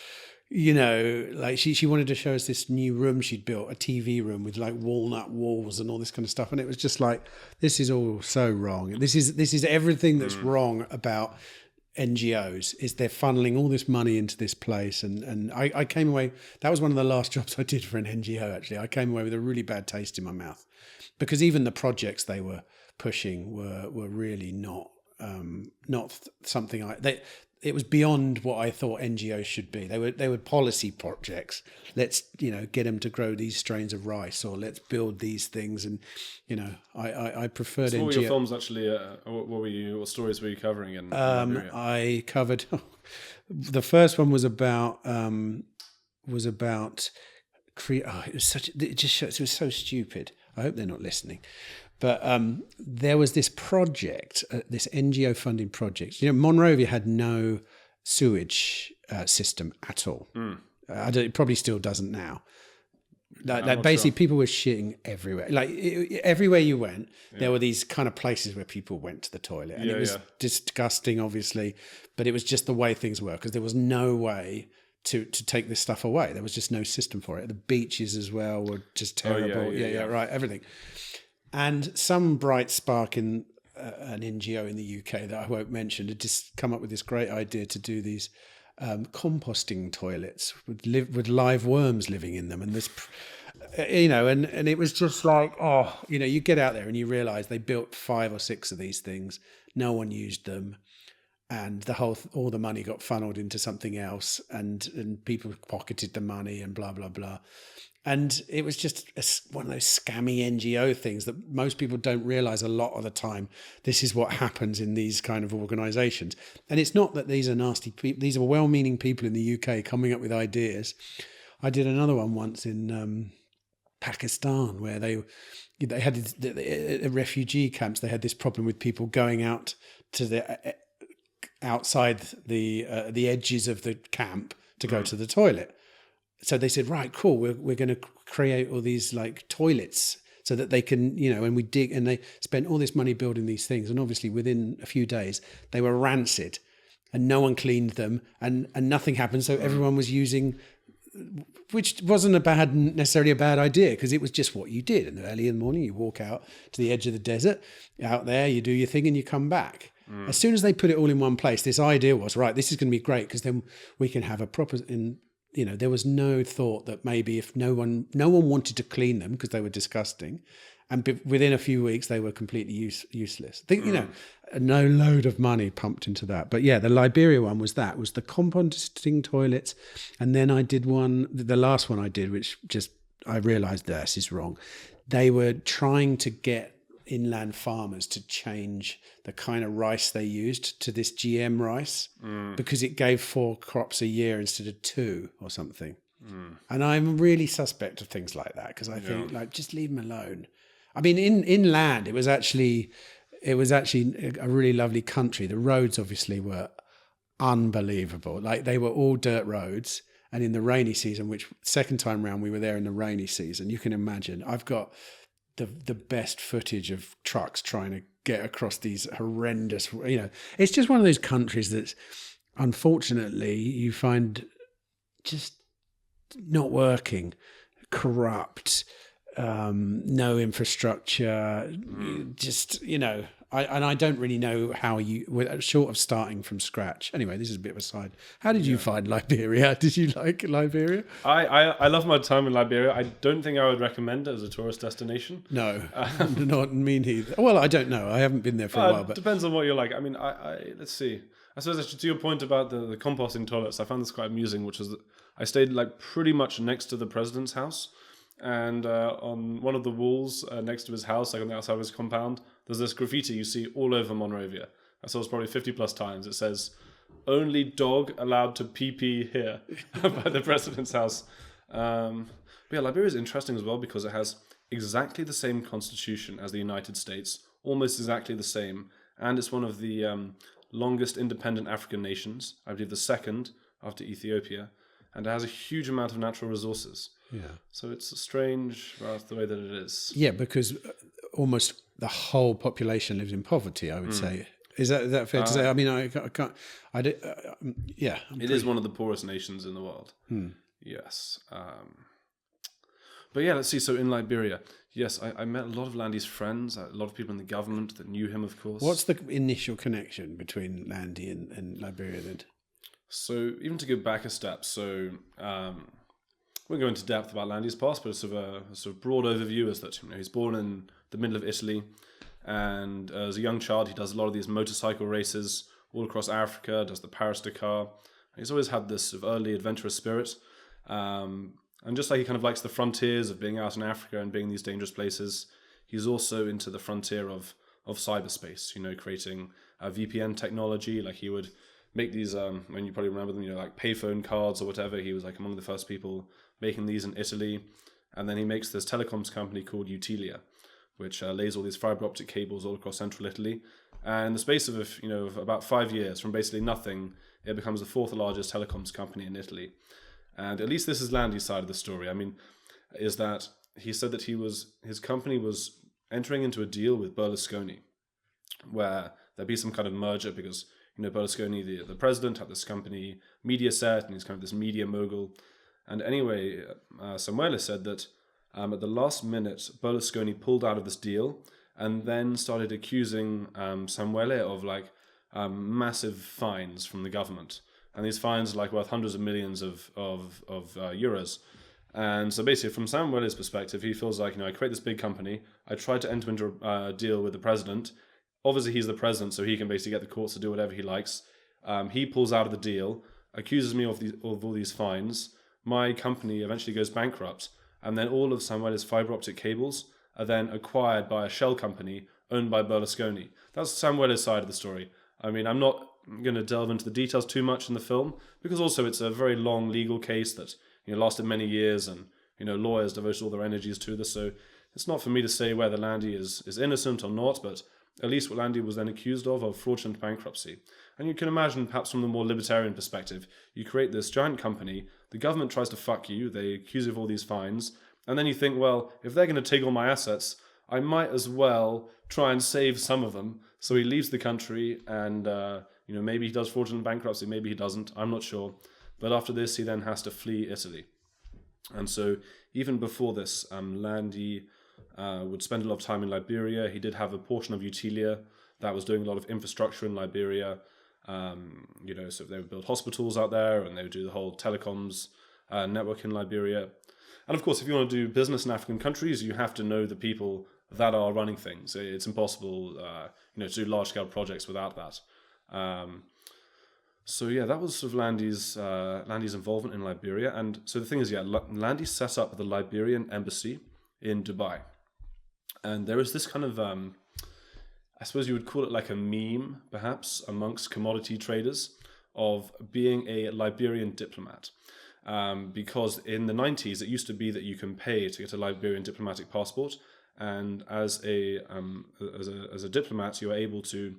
she wanted to show us this new room she'd built, a TV room with like walnut walls and all this kind of stuff. And it was just like, this is all so wrong. This is everything that's wrong about NGOs, is they're funneling all this money into this place. And I came away, that was one of the last jobs I did for an NGO, actually. I came away with a really bad taste in my mouth, because even the projects they were pushing were really not something it was beyond what I thought NGOs should be. They were policy projects. Let's get them to grow these strains of rice, or let's build these things. And I preferred. So what were your films actually? What stories were you covering in Liberia? I covered. The first one was about. It was so stupid. I hope they're not listening. But there was this project, this NGO funding project. Monrovia had no sewage system at all. It probably still doesn't now. Like basically, people were shitting everywhere. Like everywhere you went, there were these kind of places where people went to the toilet, and it was disgusting, obviously. But it was just the way things were, because there was no way to take this stuff away. There was just no system for it. The beaches as well were just terrible. Right, everything. And some bright spark in an NGO in the UK that I won't mention had just come up with this great idea to do these composting toilets with live worms living in them, and this, and it was just like, you get out there and you realise they built 5 or 6 of these things, no one used them, and all the money got funneled into something else, and people pocketed the money and blah blah blah. And it was just one of those scammy NGO things that most people don't realise a lot of the time. This is what happens in these kind of organisations. And it's not that these are nasty people. These are well-meaning people in the UK coming up with ideas. I did another one once in Pakistan where they had the refugee camps. They had this problem with people going out to the outside the edges of the camp to go to the toilet. So they said, right, cool, we're going to create all these like toilets so that they can, and we dig, and they spent all this money building these things. And obviously within a few days, they were rancid and no one cleaned them and nothing happened. So everyone was using, which wasn't necessarily a bad idea, because it was just what you did. And early in the morning, you walk out to the edge of the desert, out there, you do your thing and you come back. As soon as they put it all in one place, this idea was, right, this is going to be great, because then we can have a proper... there was no thought that maybe if no one wanted to clean them because they were disgusting, and within a few weeks they were completely useless. No load of money pumped into that. But yeah, the Liberia one was the composting toilets, and then I did the last one I did, which just I realised this is wrong. They were trying to get inland farmers to change the kind of rice they used to this GM rice, because it gave 4 crops a year instead of 2 or something. And I'm really suspect of things like that, because I think just leave them alone. I mean, inland, it was actually a really lovely country. The roads obviously were unbelievable. Like they were all dirt roads. And in the rainy season, which second time round we were there in the rainy season, you can imagine, I've got the best footage of trucks trying to get across these horrendous, it's just one of those countries that's unfortunately you find just not working, corrupt, no infrastructure, just, I don't really know how short of starting from scratch. Anyway, this is a bit of a side. How did you find Liberia? Did you like Liberia? I love my time in Liberia. I don't think I would recommend it as a tourist destination. No, not me neither. Well, I don't know. I haven't been there for a while. But depends on what you like. I mean, let's see. I suppose to your point about the composting toilets, I found this quite amusing, which was that I stayed like pretty much next to the president's house. And on one of the walls next to his house, like on the outside of his compound, there's this graffiti you see all over Monrovia. I saw it probably 50 plus times. It says, "Only dog allowed to pee here," by the president's house. But yeah, Liberia is interesting as well because it has exactly the same constitution as the United States, almost exactly the same. And it's one of the longest independent African nations, I believe the second after Ethiopia. And it has a huge amount of natural resources. Yeah. So it's strange the way that it is. Yeah, because almost the whole population lives in poverty, I would say. Is that fair to say? I mean, I can't... yeah. It is one of the poorest nations in the world. Yes. But yeah, let's see. So in Liberia, yes, I met a lot of Landi's friends, a lot of people in the government that knew him, of course. What's the initial connection between Landi and Liberia then? So even to go back a step, so we won't go into depth about Landi's past, but a sort of broad overview is that he's born in the middle of Italy, and as a young child he does a lot of these motorcycle races all across Africa, does the Paris-Dakar. He's always had this sort of early adventurous spirit, and just like he kind of likes the frontiers of being out in Africa and being in these dangerous places, he's also into the frontier of cyberspace, creating VPN technology. Like he would make these, and you probably remember them, like payphone cards or whatever. He was like among the first people making these in Italy. And then he makes this telecoms company called Utilia, which lays all these fiber optic cables all across central Italy. And in the space of about 5 years, from basically nothing, it becomes the fourth largest telecoms company in Italy. And at least this is Landi's side of the story. I mean, is that he said that his company was entering into a deal with Berlusconi, where there'd be some kind of merger because, Berlusconi, the president, had this company, Mediaset, and he's kind of this media mogul. And anyway, Samuele said that at the last minute, Berlusconi pulled out of this deal and then started accusing Samuele of massive fines from the government. And these fines are worth hundreds of millions of euros. And so basically, from Samuele's perspective, he feels like, I create this big company, I tried to enter into a deal with the president. Obviously, he's the president, so he can basically get the courts to do whatever he likes. He pulls out of the deal, accuses me of all these fines. My company eventually goes bankrupt, and then all of Samuele's fiber optic cables are then acquired by a shell company owned by Berlusconi. That's Samuele's side of the story. I mean, I'm not going to delve into the details too much in the film, because also it's a very long legal case that lasted many years, and lawyers devoted all their energies to this. So it's not for me to say whether Landi is innocent or not, but at least what Landi was then accused of fraudulent bankruptcy. And you can imagine, perhaps from the more libertarian perspective, you create this giant company, the government tries to fuck you, they accuse you of all these fines, and then you think, well, if they're going to take all my assets, I might as well try and save some of them. So he leaves the country, and maybe he does fraudulent bankruptcy, maybe he doesn't, I'm not sure. But after this, he then has to flee Italy. And so even before this, Landi would spend a lot of time in Liberia. He did have a portion of Utilia that was doing a lot of infrastructure in Liberia. So they would build hospitals out there, and they would do the whole telecoms network in Liberia. And of course, if you want to do business in African countries, you have to know the people that are running things. It's impossible, to do large-scale projects without that. So yeah, that was sort of Landi's involvement in Liberia. And so the thing is, Landi set up the Liberian embassy in Dubai. And there is this kind of, I suppose you would call it like a meme, perhaps, amongst commodity traders of being a Liberian diplomat. Because in the 90s, it used to be that you can pay to get a Liberian diplomatic passport. And as a diplomat, you are able to,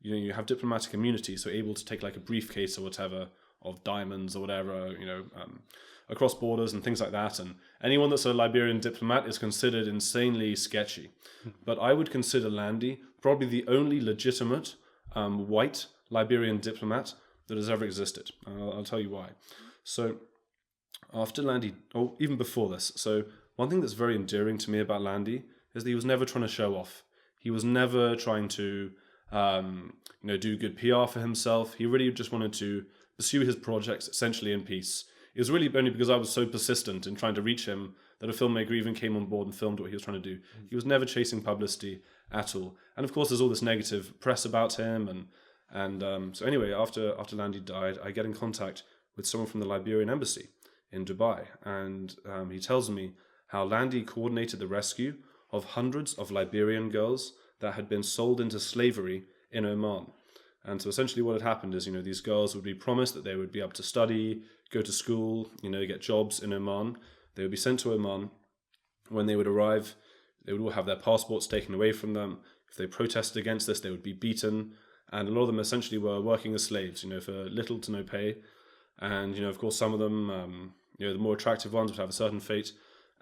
you have diplomatic immunity, so able to take like a briefcase or whatever of diamonds or whatever, across borders and things like that. And anyone that's a Liberian diplomat is considered insanely sketchy. But I would consider Landi probably the only legitimate white Liberian diplomat that has ever existed. I'll tell you why. So after Landi, or even before this, so one thing that's very endearing to me about Landi is that he was never trying to show off. He was never trying to do good PR for himself. He really just wanted to pursue his projects essentially in peace. It was really only because I was so persistent in trying to reach him that a filmmaker even came on board and filmed what he was trying to do. He was never chasing publicity at all. And of course, there's all this negative press about him. And so anyway, after Landi died, I get in contact with someone from the Liberian embassy in Dubai. And he tells me how Landi coordinated the rescue of hundreds of Liberian girls that had been sold into slavery in Oman. And so essentially what had happened is, these girls would be promised that they would be able to study, go to school, get jobs in Oman. They would be sent to Oman. When they would arrive, they would all have their passports taken away from them. If they protested against this, they would be beaten. And a lot of them essentially were working as slaves, for little to no pay. And, of course, some of them, the more attractive ones would have a certain fate.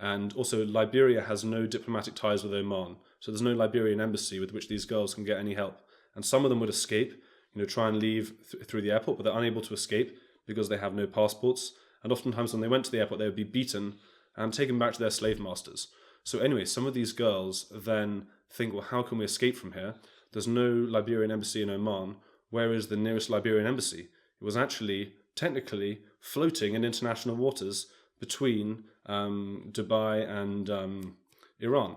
And also Liberia has no diplomatic ties with Oman. So there's no Liberian embassy with which these girls can get any help. And some of them would escape, try and leave through the airport, but they're unable to escape because they have no passports. And oftentimes when they went to the airport, they would be beaten and taken back to their slave masters. So anyway, some of these girls then think, well, how can we escape from here? There's no Liberian embassy in Oman. Where is the nearest Liberian embassy? It was actually, technically, floating in international waters between Dubai and Iran.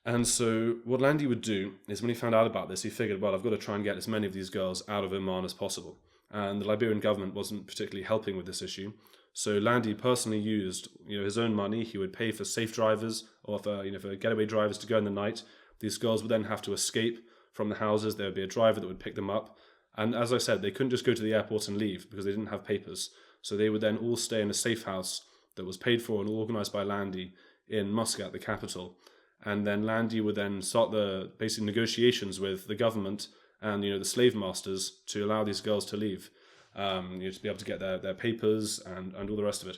And so what Landi would do is when he found out about this, he figured, well, I've got to try and get as many of these girls out of Oman as possible. And the Liberian government wasn't particularly helping with this issue. So Landi personally used, his own money. He would pay for safe drivers or for getaway drivers to go in the night. These girls would then have to escape from the houses. There would be a driver that would pick them up. And as I said, they couldn't just go to the airport and leave because they didn't have papers. So they would then all stay in a safe house that was paid for and organized by Landi in Muscat, the capital. and then Landi would then start the basic negotiations with the government and the slave masters to allow these girls to leave, to be able to get their papers and all the rest of it.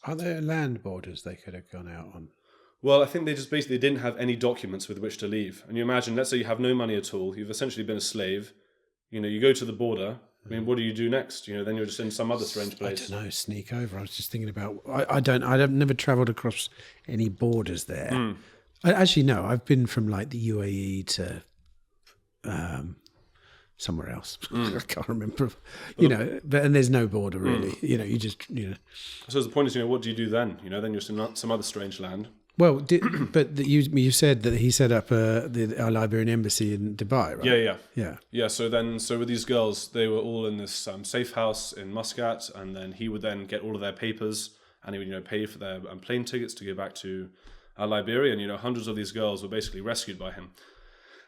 Are there land borders they could have gone out on? Well, I think they just basically didn't have any documents with which to leave. And you imagine, let's say you have no money at all, you've essentially been a slave, you go to the border. I mean, what do you do next? Then you're just in some other strange place. I don't know, sneak over. I was just thinking about, I've never travelled across any borders there. Actually, no, I've been from like the UAE to somewhere else. I can't remember, and there's no border really. You just. So the point is, what do you do then? Then you're in some other strange land. Well, you said that he set up our Liberian embassy in Dubai, right? Yeah. So with these girls, they were all in this safe house in Muscat, and then he would then get all of their papers, and he would pay for their plane tickets to go back to Liberia, and hundreds of these girls were basically rescued by him.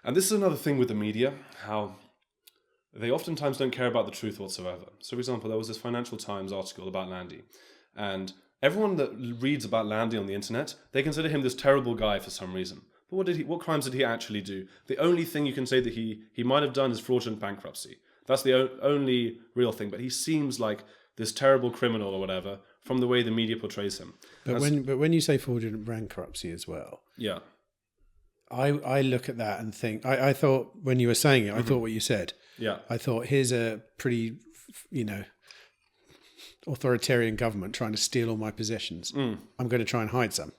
And this is another thing with the media, how they oftentimes don't care about the truth whatsoever. So, for example, there was this Financial Times article about Landi, and everyone that reads about Landi on the internet, they consider him this terrible guy for some reason. But what crimes did he actually do? The only thing you can say that he might have done is fraudulent bankruptcy. That's the only real thing. But he seems like this terrible criminal or whatever from the way the media portrays him. But when you say fraudulent bankruptcy as well, yeah, I look at that and think, I thought when you were saying it, I thought what you said. Yeah, I thought here's a pretty, authoritarian government trying to steal all my possessions. I'm going to try and hide some.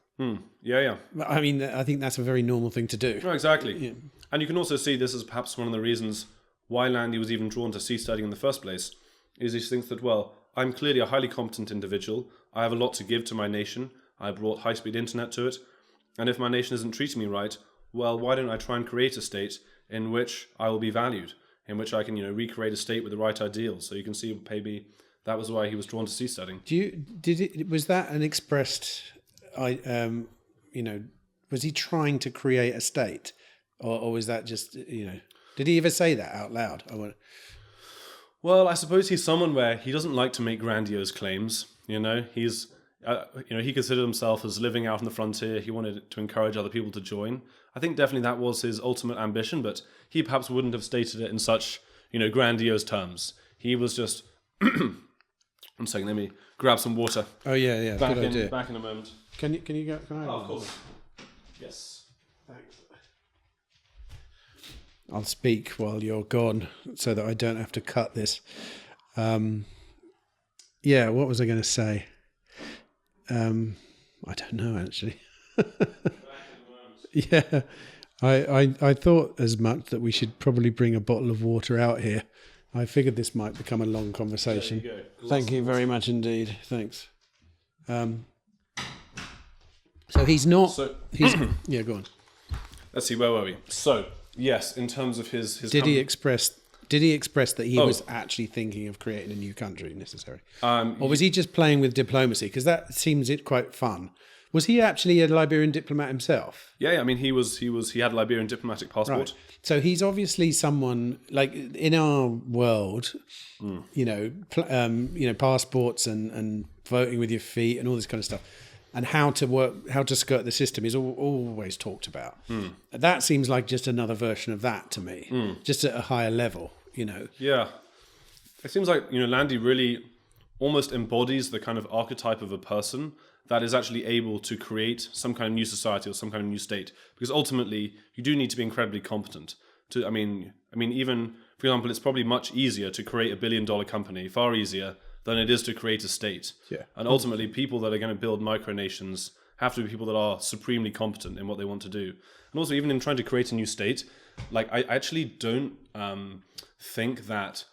Yeah. I mean, I think that's a very normal thing to do. No, exactly. Yeah. And you can also see this is perhaps one of the reasons why Landi was even drawn to seasteading in the first place, is he thinks that, well, I'm clearly a highly competent individual. I have a lot to give to my nation. I brought high-speed internet to it. And if my nation isn't treating me right, well, why don't I try and create a state in which I will be valued, in which I can, recreate a state with the right ideals. So you can see maybe that was why he was drawn to seasteading. Was that an expressed, was he trying to create a state, or was that just, did he ever say that out loud? Well, I suppose he's someone where he doesn't like to make grandiose claims. He's, he considered himself as living out on the frontier. He wanted to encourage other people to join. I think definitely that was his ultimate ambition, but he perhaps wouldn't have stated it in such, grandiose terms. He was just. One second, let me grab some water. Oh yeah, good idea. Back in a moment. Can you go? Can I? Oh, of course. Yes. Thanks. I'll speak while you're gone, so that I don't have to cut this. Yeah, what was I going to say? I don't know actually. Yeah, I thought as much that we should probably bring a bottle of water out here. I figured this might become a long conversation. There you go. Thank you very much indeed. Thanks. So he's not. Yeah, go on. Let's see, where were we? So yes, in terms of his Did he express that he was actually thinking of creating a new country necessary, or was he just playing with diplomacy? Because that seems quite fun. Was he actually a Liberian diplomat himself? Yeah. I mean, he had a Liberian diplomatic passport. Right. So he's obviously someone like in our world, passports and voting with your feet and all this kind of stuff, and how to skirt the system is always talked about. That seems like just another version of that to me, just at a higher level. Yeah, it seems like Landi really almost embodies the kind of archetype of a person that is actually able to create some kind of new society or some kind of new state. Because ultimately, you do need to be incredibly competent. I mean, even, for example, it's probably much easier to create $1 billion company, far easier than it is to create a state. Yeah. And ultimately, people that are going to build micronations have to be people that are supremely competent in what they want to do. And also, even in trying to create a new state, like I actually don't think that,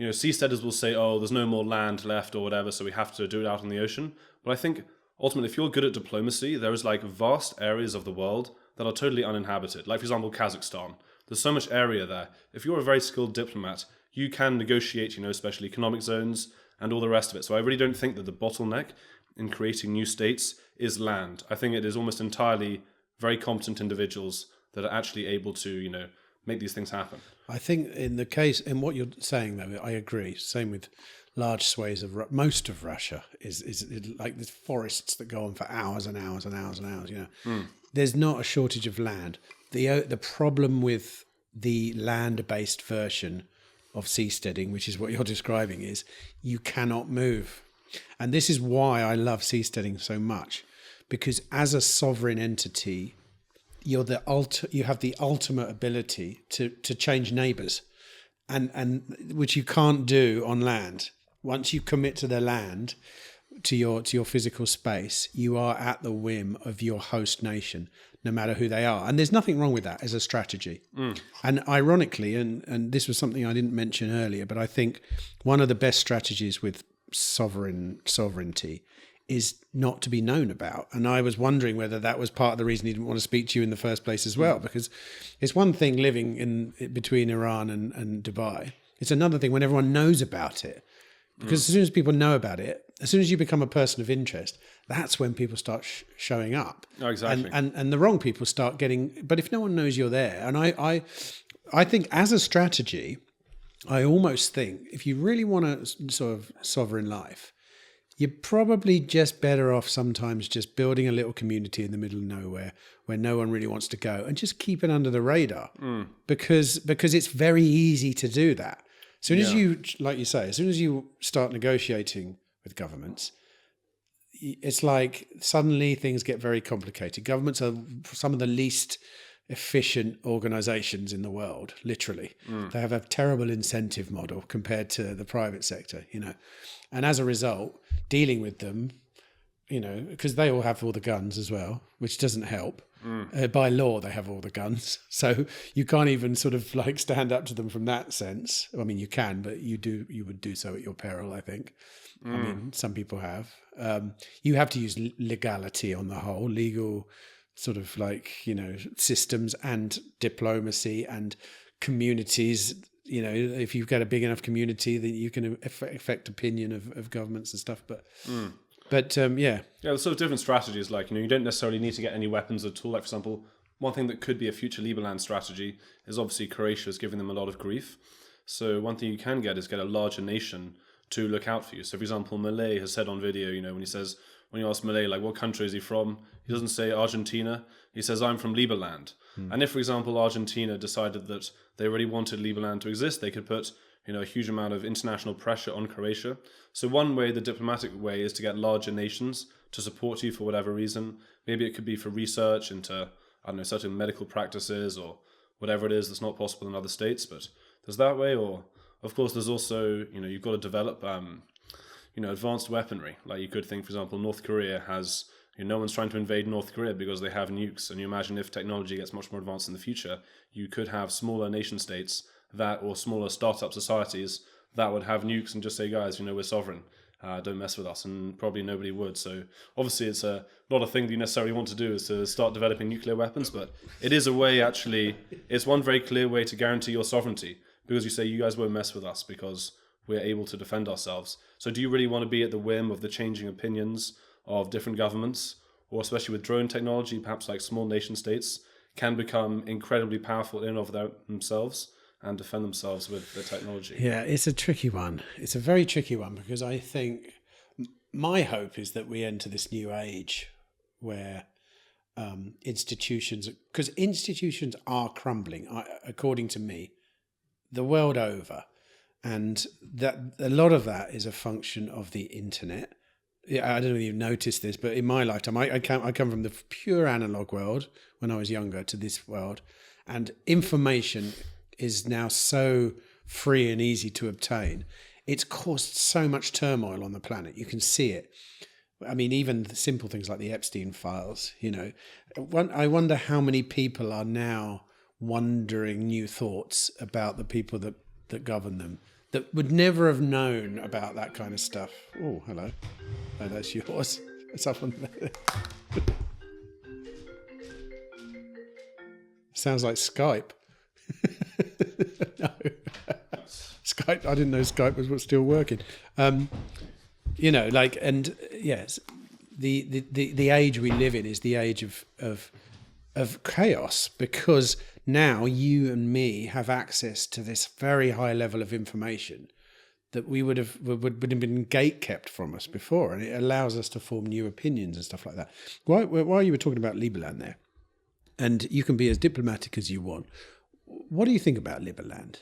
seasteaders will say, oh, there's no more land left or whatever, so we have to do it out on the ocean. But I think ultimately, if you're good at diplomacy, there is like vast areas of the world that are totally uninhabited. Like, for example, Kazakhstan. There's so much area there. If you're a very skilled diplomat, you can negotiate, special economic zones and all the rest of it. So I really don't think that the bottleneck in creating new states is land. I think it is almost entirely very competent individuals that are actually able to, make these things happen. I think in what you're saying, though, I agree. Same with large swathes of most of Russia is like there's forests that go on for hours and hours and hours and hours. there's not a shortage of land. The problem with the land-based version of seasteading, which is what you're describing, is you cannot move. And this is why I love seasteading so much, because as a sovereign entity, you have the ultimate ability to change neighbours, and which you can't do on land. Once you commit to the land, to your physical space, you are at the whim of your host nation, no matter who they are. And there's nothing wrong with that as a strategy. And ironically, and this was something I didn't mention earlier, but I think one of the best strategies with sovereignty is not to be known about. And I was wondering whether that was part of the reason he didn't want to speak to you in the first place as well, because it's one thing living in between Iran and Dubai. It's another thing when everyone knows about it. Because as soon as people know about it, as soon as you become a person of interest, that's when people start showing up. Oh, exactly. And the wrong people start getting... But if no one knows you're there, and I think as a strategy, I almost think if you really want a sort of sovereign life, you're probably just better off sometimes just building a little community in the middle of nowhere where no one really wants to go, and just keep it under the radar. Because it's very easy to do that. As soon as you, like you say, as soon as you start negotiating with governments, it's like suddenly things get very complicated. Governments are some of the least efficient organizations in the world, literally. They have a terrible incentive model compared to the private sector, And as a result, dealing with them, because they all have all the guns as well, which doesn't help. By law, they have all the guns. So you can't even sort of like stand up to them from that sense. I mean, you can, but you would do so at your peril, I think. I mean, some people have. You have to use legality on the whole, legal sort of like, systems and diplomacy and communities. If you've got a big enough community, that you can affect opinion of governments and stuff. But yeah, there's sort of different strategies. Like, you don't necessarily need to get any weapons at all. Like, for example, one thing that could be a future Liberland strategy is obviously Croatia is giving them a lot of grief. So one thing you can get is get a larger nation to look out for you. So, for example, Malay has said on video, when you ask Malay, like, what country is he from? He doesn't say Argentina. He says, I'm from Liberland. And if, for example, Argentina decided that they really wanted Liberland to exist, they could put a huge amount of international pressure on Croatia. So one way, the diplomatic way, is to get larger nations to support you for whatever reason. Maybe it could be for research into, certain medical practices or whatever it is that's not possible in other states. But there's that way. Or, of course, there's also, you've got to develop, advanced weaponry. Like, you could think, for example, North Korea has... no one's trying to invade North Korea because they have nukes. And you imagine if technology gets much more advanced in the future, you could have smaller nation states or smaller startup societies that would have nukes and just say, guys, we're sovereign. Don't mess with us. And probably nobody would. So obviously it's not a thing that you necessarily want to do, is to start developing nuclear weapons. But it is a way, actually, it's one very clear way to guarantee your sovereignty. Because you say, you guys won't mess with us because we're able to defend ourselves. So do you really want to be at the whim of the changing opinions of different governments? Or especially with drone technology, perhaps like small nation states can become incredibly powerful in and of themselves and defend themselves with the technology. Yeah, it's a tricky one. It's a very tricky one, because I think my hope is that we enter this new age where institutions are crumbling, according to me, the world over. And that a lot of that is a function of the internet. I don't know if you've noticed this, but in my lifetime, I come from the pure analog world when I was younger to this world, and information is now so free and easy to obtain. It's caused so much turmoil on the planet. You can see it. I mean, even the simple things like the Epstein files, I wonder how many people are now wondering new thoughts about the people that govern them, that would never have known about that kind of stuff. Oh, hello. Oh, that's yours. It's up on there. Sounds like Skype. No. Skype, I didn't know Skype was still working. Yes, the age we live in is the age of chaos, because now you and me have access to this very high level of information that would have been gate kept from us before, and it allows us to form new opinions and stuff like that. While you were talking about Liberland there, and you can be as diplomatic as you want. What do you think about Liberland?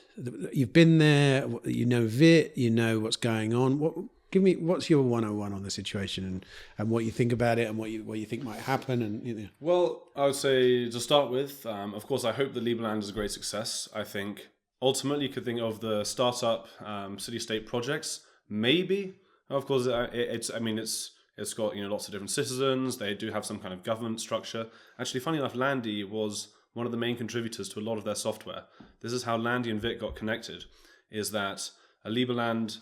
You've been there, you know Vít, you know what's going on. What's your 101 on the situation and what you think about it and what you think might happen? And Well, I would say to start with, of course, I hope that Liberland is a great success. I think ultimately you could think of the startup city-state projects. Maybe, of course, it's got lots of different citizens. They do have some kind of government structure. Actually, funny enough, Landi was one of the main contributors to a lot of their software. This is how Landi and Vít got connected, is that Liberland...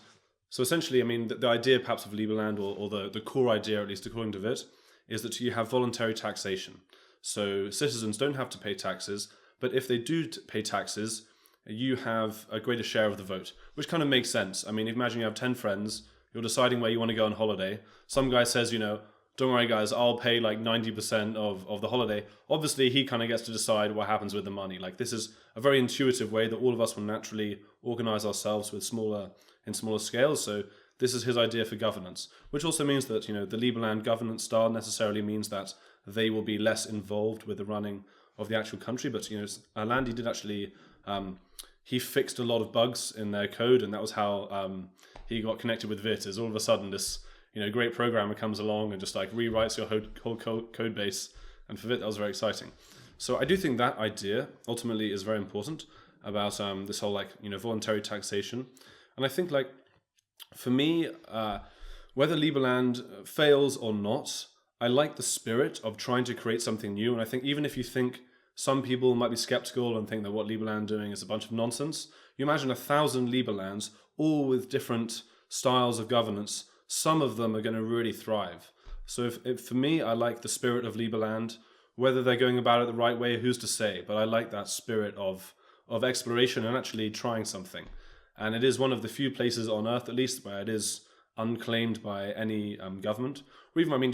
So essentially, the idea perhaps of Liberland, or the core idea, at least according to Vít, is that you have voluntary taxation. So citizens don't have to pay taxes, but if they do pay taxes, you have a greater share of the vote, which kind of makes sense. Imagine you have 10 friends, you're deciding where you want to go on holiday. Some guy says, don't worry guys, I'll pay like 90% of the holiday. Obviously, he kind of gets to decide what happens with the money. Like, this is a very intuitive way that all of us will naturally organize ourselves with smaller scales. So this is his idea for governance, which also means that, the Liberland governance style necessarily means that they will be less involved with the running of the actual country. But, Landi did actually, he fixed a lot of bugs in their code, and that was how he got connected with Vít, is all of a sudden this, great programmer comes along and just like rewrites your whole code base. And for Vít, that was very exciting. So I do think that idea ultimately is very important about this whole voluntary taxation. And I think for me, whether Liberland fails or not, I like the spirit of trying to create something new. And I think even if you think some people might be skeptical and think that what Liberland are doing is a bunch of nonsense, you imagine 1,000 Liberlands, all with different styles of governance. Some of them are going to really thrive. So if for me, I like the spirit of Liberland. Whether they're going about it the right way, who's to say? But I like that spirit of exploration and actually trying something. And it is one of the few places on Earth, at least, where it is unclaimed by any government. Or even,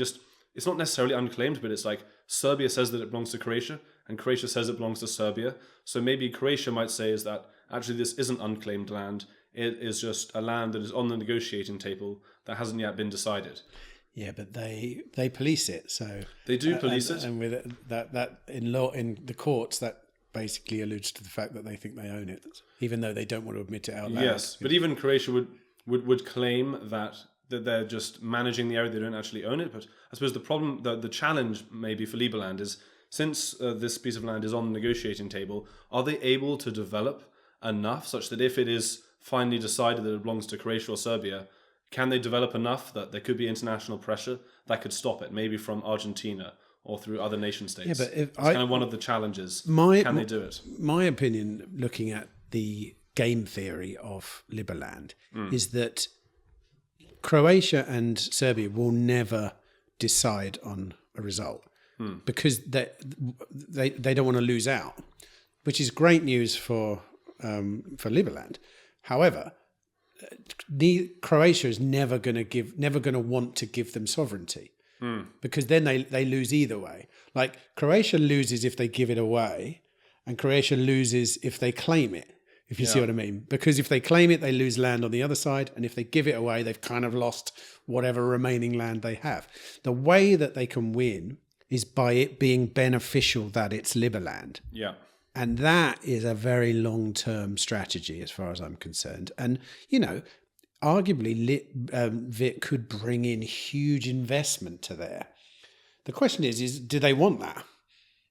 it's not necessarily unclaimed, but it's like Serbia says that it belongs to Croatia, and Croatia says it belongs to Serbia. So maybe Croatia might say is that actually this isn't unclaimed land. It is just a land that is on the negotiating table that hasn't yet been decided. Yeah, but they police it, so they do police it, and with it, that in law in the courts that basically alludes to the fact that they think they own it, even though they don't want to admit it out loud. Yes, but even Croatia would claim that they're just managing the area; they don't actually own it. But I suppose the problem, the challenge maybe for Liberland is, since this piece of land is on the negotiating table, are they able to develop enough such that if it is finally decided that it belongs to Croatia or Serbia, can they develop enough that there could be international pressure that could stop it, maybe from Argentina or through other nation states? Yeah, but it's kind of one of the challenges. Can they do it? My opinion, looking at the game theory of Liberland, is that Croatia and Serbia will never decide on a result because they don't want to lose out, which is great news for Liberland. However, Croatia is never going to want to give them sovereignty because then they lose either way. Like, Croatia loses if they give it away, and Croatia loses if they claim it. If you see what I mean, because if they claim it, they lose land on the other side, and if they give it away, they've kind of lost whatever remaining land they have. The way that they can win is by it being beneficial that it's Liberland. Yeah. And that is a very long-term strategy as far as I'm concerned. And, arguably Vít could bring in huge investment to there. The question is do they want that?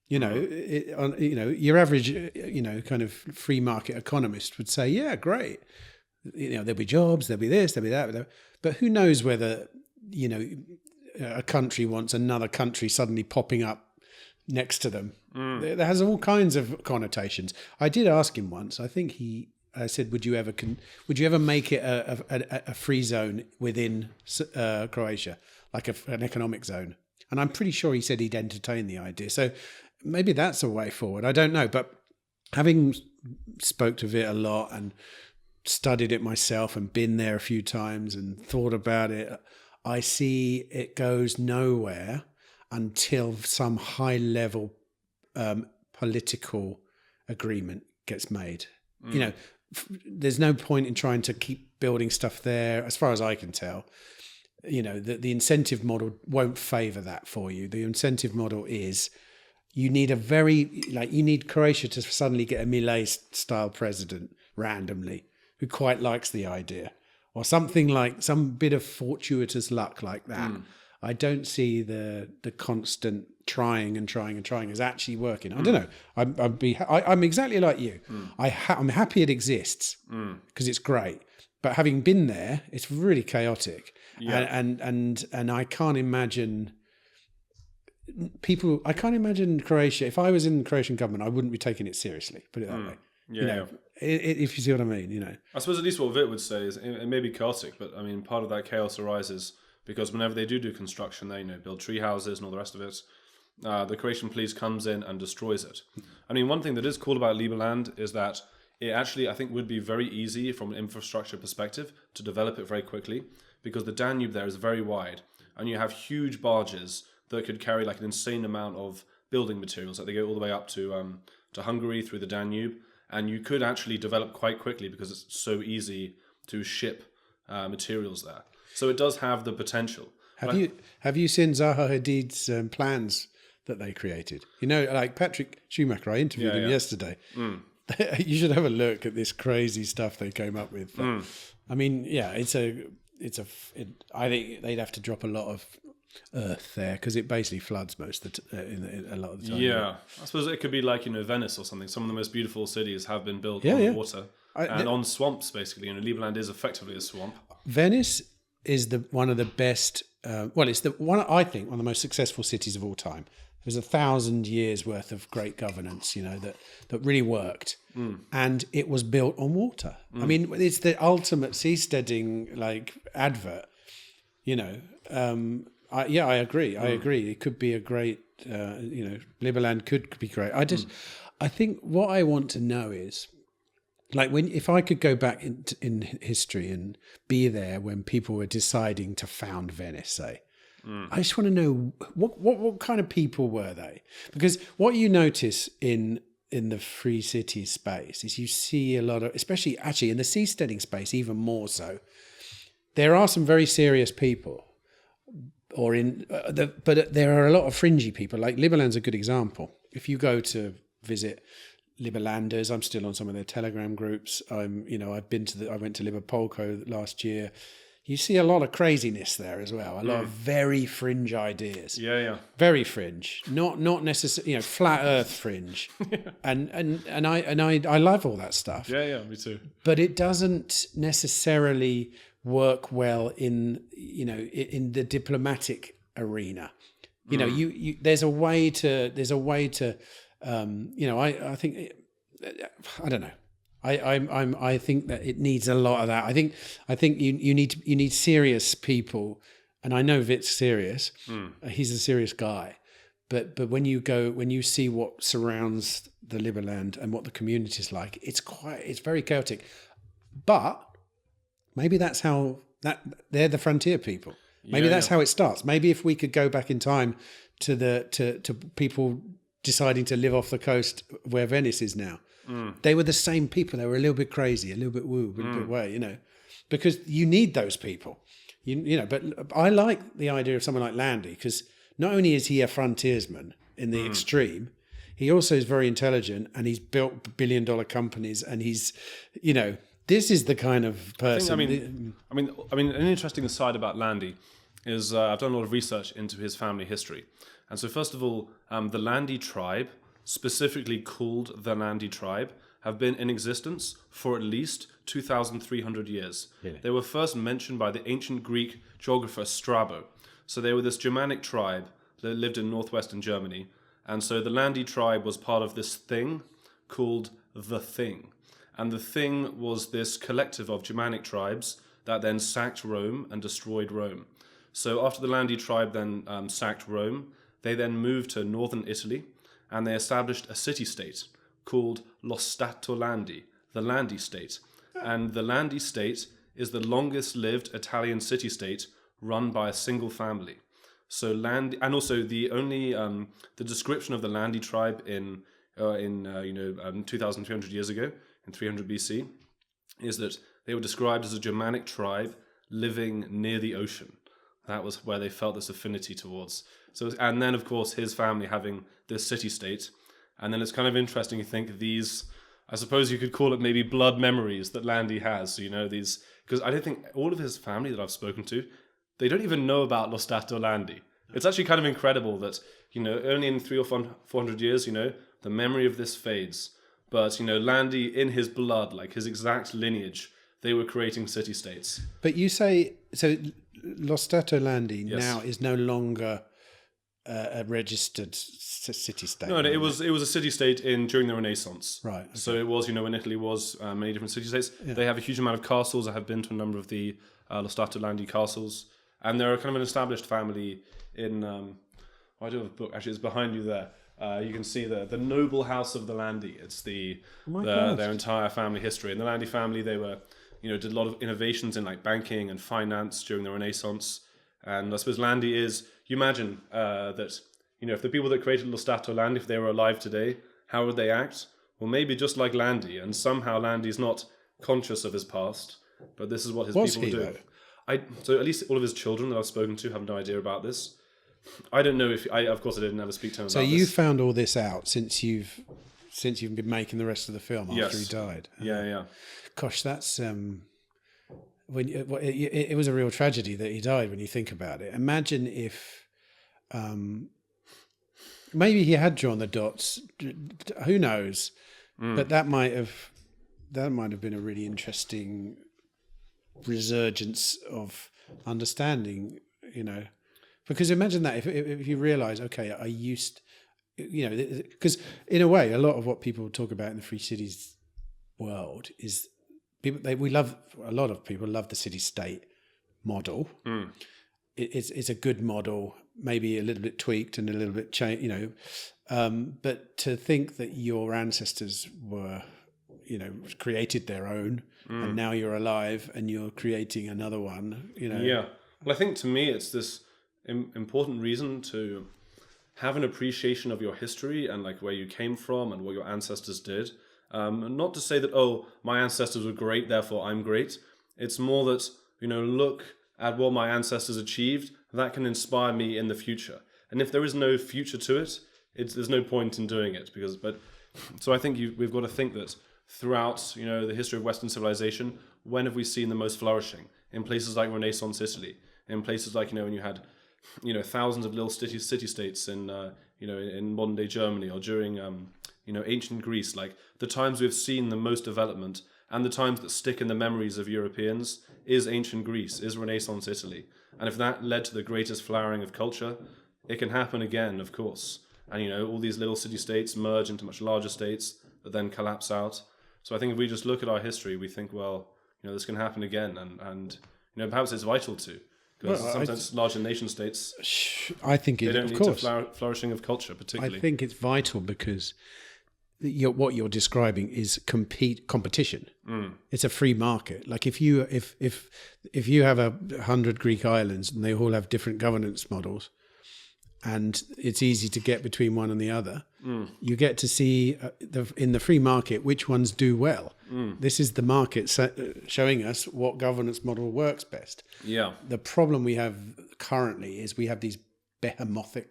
Your average, kind of free market economist would say, yeah, great. There'll be jobs, there'll be this, there'll be that. But who knows whether, a country wants another country suddenly popping up next to them. There has all kinds of connotations. I did ask him once. I think I said, "Would you ever make it a free zone within Croatia, like an economic zone?" And I'm pretty sure he said he'd entertain the idea. So maybe that's a way forward. I don't know, but having spoke to Vít a lot and studied it myself and been there a few times and thought about it, I see it goes nowhere until some high-level political agreement gets made. There's no point in trying to keep building stuff there, as far as I can tell. The incentive model won't favour that for you. The incentive model is you need you need Croatia to suddenly get a Milei-style president randomly who quite likes the idea, or something like some bit of fortuitous luck like that. I don't see the constant trying is actually working. I don't know. I'm exactly like you. I'm happy it exists because it's great. But having been there, it's really chaotic, and I can't imagine people. I can't imagine Croatia. If I was in the Croatian government, I wouldn't be taking it seriously. Put it that way. If you see what I mean, I suppose at least what Vít would say is it may be chaotic, but I mean, part of that chaos arises because whenever they do construction, they build tree houses and all the rest of it. The Croatian police comes in and destroys it. I mean, one thing that is cool about Liberland is that it actually, I think, would be very easy from an infrastructure perspective to develop it very quickly because the Danube there is very wide and you have huge barges that could carry like an insane amount of building materials. Like they go all the way up to Hungary through the Danube, and you could actually develop quite quickly because it's so easy to ship materials there. So it does have the potential. Have you seen Zaha Hadid's plans that they created? Like Patrick Schumacher, I interviewed him yesterday. You should have a look at this crazy stuff they came up with. I mean, I think they'd have to drop a lot of earth there because it basically floods most of a lot of the time. Yeah, I suppose it could be like Venice or something. Some of the most beautiful cities have been built on water and on swamps. Basically, Liberland is effectively a swamp. Venice is one of the best. It's I think one of the most successful cities of all time. There's 1,000 years worth of great governance, that really worked, and it was built on water. I mean, it's the ultimate seasteading advert. I agree. I agree. It could be a great. Liberland could be great. I think what I want to know is, if I could go back in history and be there when people were deciding to found Venice, say. I just want to know what kind of people were they? Because what you notice in the free city space is you see a lot of, especially actually in the seasteading space, even more so. There are some very serious people, but there are a lot of fringy people. Like Liberland's a good example. If you go to visit Liberlanders, I'm still on some of their Telegram groups. I went to Liverpolco last year. You see a lot of craziness there as well. A lot of very fringe ideas. Yeah. Very fringe, not necessarily flat Earth fringe, and I love all that stuff. Yeah, me too. But it doesn't necessarily work well in the diplomatic arena. There's a way to. I think I don't know. I think that it needs a lot of that. I think you need serious people, and I know Vit's serious. He's a serious guy, but when you see what surrounds the Liberland and what the community is like, it's very chaotic. But maybe that's how they're the frontier people. Maybe that's how it starts. Maybe if we could go back in time to people deciding to live off the coast where Venice is now. They were the same people. They were a little bit crazy, a little bit woo, a little bit way, because you need those people, But I like the idea of someone like Landi because not only is he a frontiersman in the extreme, he also is very intelligent and he's built billion-dollar companies and he's, this is the kind of person. I mean, an interesting aside about Landi is I've done a lot of research into his family history, and so first of all, the Landi tribe, specifically called the Landi tribe, have been in existence for at least 2,300 years. Really? They were first mentioned by the ancient Greek geographer Strabo. So they were this Germanic tribe that lived in northwestern Germany. And so the Landi tribe was part of this thing called the Thing. And the Thing was this collective of Germanic tribes that then sacked Rome and destroyed Rome. So after the Landi tribe then sacked Rome, they then moved to northern Italy, and they established a city-state called Lo Stato Landi, the Landi state. And the Landi state is the longest-lived Italian city-state run by a single family. So Landi, and also the only the description of the Landi tribe in 2,300 years ago, in 300 BC, is that they were described as a Germanic tribe living near the ocean. That was where they felt this affinity towards. So, and then of course his family having this city-state, and then it's kind of interesting. You think these, I suppose you could call it maybe blood memories that Landi has. You know, these, because I don't think all of his family that I've spoken to, they don't even know about Lo Stato Landi. It's actually kind of incredible that, you know, only in 300 or 400 years, you know, the memory of this fades. But, you know, Landi, in his blood, like his exact lineage, they were creating city-states. But you say, so Lo Stato Landi Yes. now is no longer a registered city-state. No, it was a city-state during the Renaissance. Right. Okay. So it was, you know, when Italy was many different city-states. Yeah. They have a huge amount of castles. I have been to a number of the Lo Stato Landi castles. And they're kind of an established family in... I do have a book. Actually, it's behind you there. You can see the noble house of the Landi. It's their entire family history. And the Landi family, they were, you know, did a lot of innovations in like banking and finance during the Renaissance. And I suppose Landi is, you imagine that, you know, if the people that created Lo Stato Landi, if they were alive today, how would they act? Well, maybe just like Landi. And somehow Landi's not conscious of his past, but this is what his people do. So at least all of his children that I've spoken to have no idea about this. I don't know if of course I didn't ever speak to him about this. So you found all this out since you've been making the rest of the film after he died. Yeah. Gosh, that's it was a real tragedy that he died when you think about it. Imagine if maybe he had drawn the dots. Who knows? But that might have been a really interesting resurgence of understanding, you know. Because imagine that if you realise, okay, I used, you know, because in a way, a lot of what people talk about in the free cities world is a lot of people love the city-state model. It's a good model, maybe a little bit tweaked and a little bit changed, you know. But to think that your ancestors were, you know, created their own, and now you're alive and you're creating another one, you know. Yeah. Well, I think to me it's this important reason to have an appreciation of your history and like where you came from and what your ancestors did. Not to say that, oh, my ancestors were great, therefore I'm great. It's more that, you know, look at what my ancestors achieved, that can inspire me in the future. And if there is no future to it, there's no point in doing it. So I think we've got to think that throughout, you know, the history of Western civilization, when have we seen the most flourishing? In places like Renaissance Italy, in places like, you know, when you had, you know, thousands of little city-states in, you know, in modern day Germany, or during, you know, ancient Greece. Like the times we've seen the most development and the times that stick in the memories of Europeans is ancient Greece, is Renaissance Italy. And if that led to the greatest flowering of culture, it can happen again, of course. And, you know, all these little city-states merge into much larger states that then collapse out. So I think if we just look at our history, we think, well, you know, this can happen again. And you know, perhaps it's vital to. Because sometimes larger nation states, I think they don't need flourishing of culture, particularly. I think it's vital because what you're describing is competition. It's a free market. Like if you have 100 Greek islands and they all have different governance models, and it's easy to get between one and the other, you get to see in the free market which ones do well. This is the market showing us what governance model works best. Yeah. The problem we have currently is we have these behemoths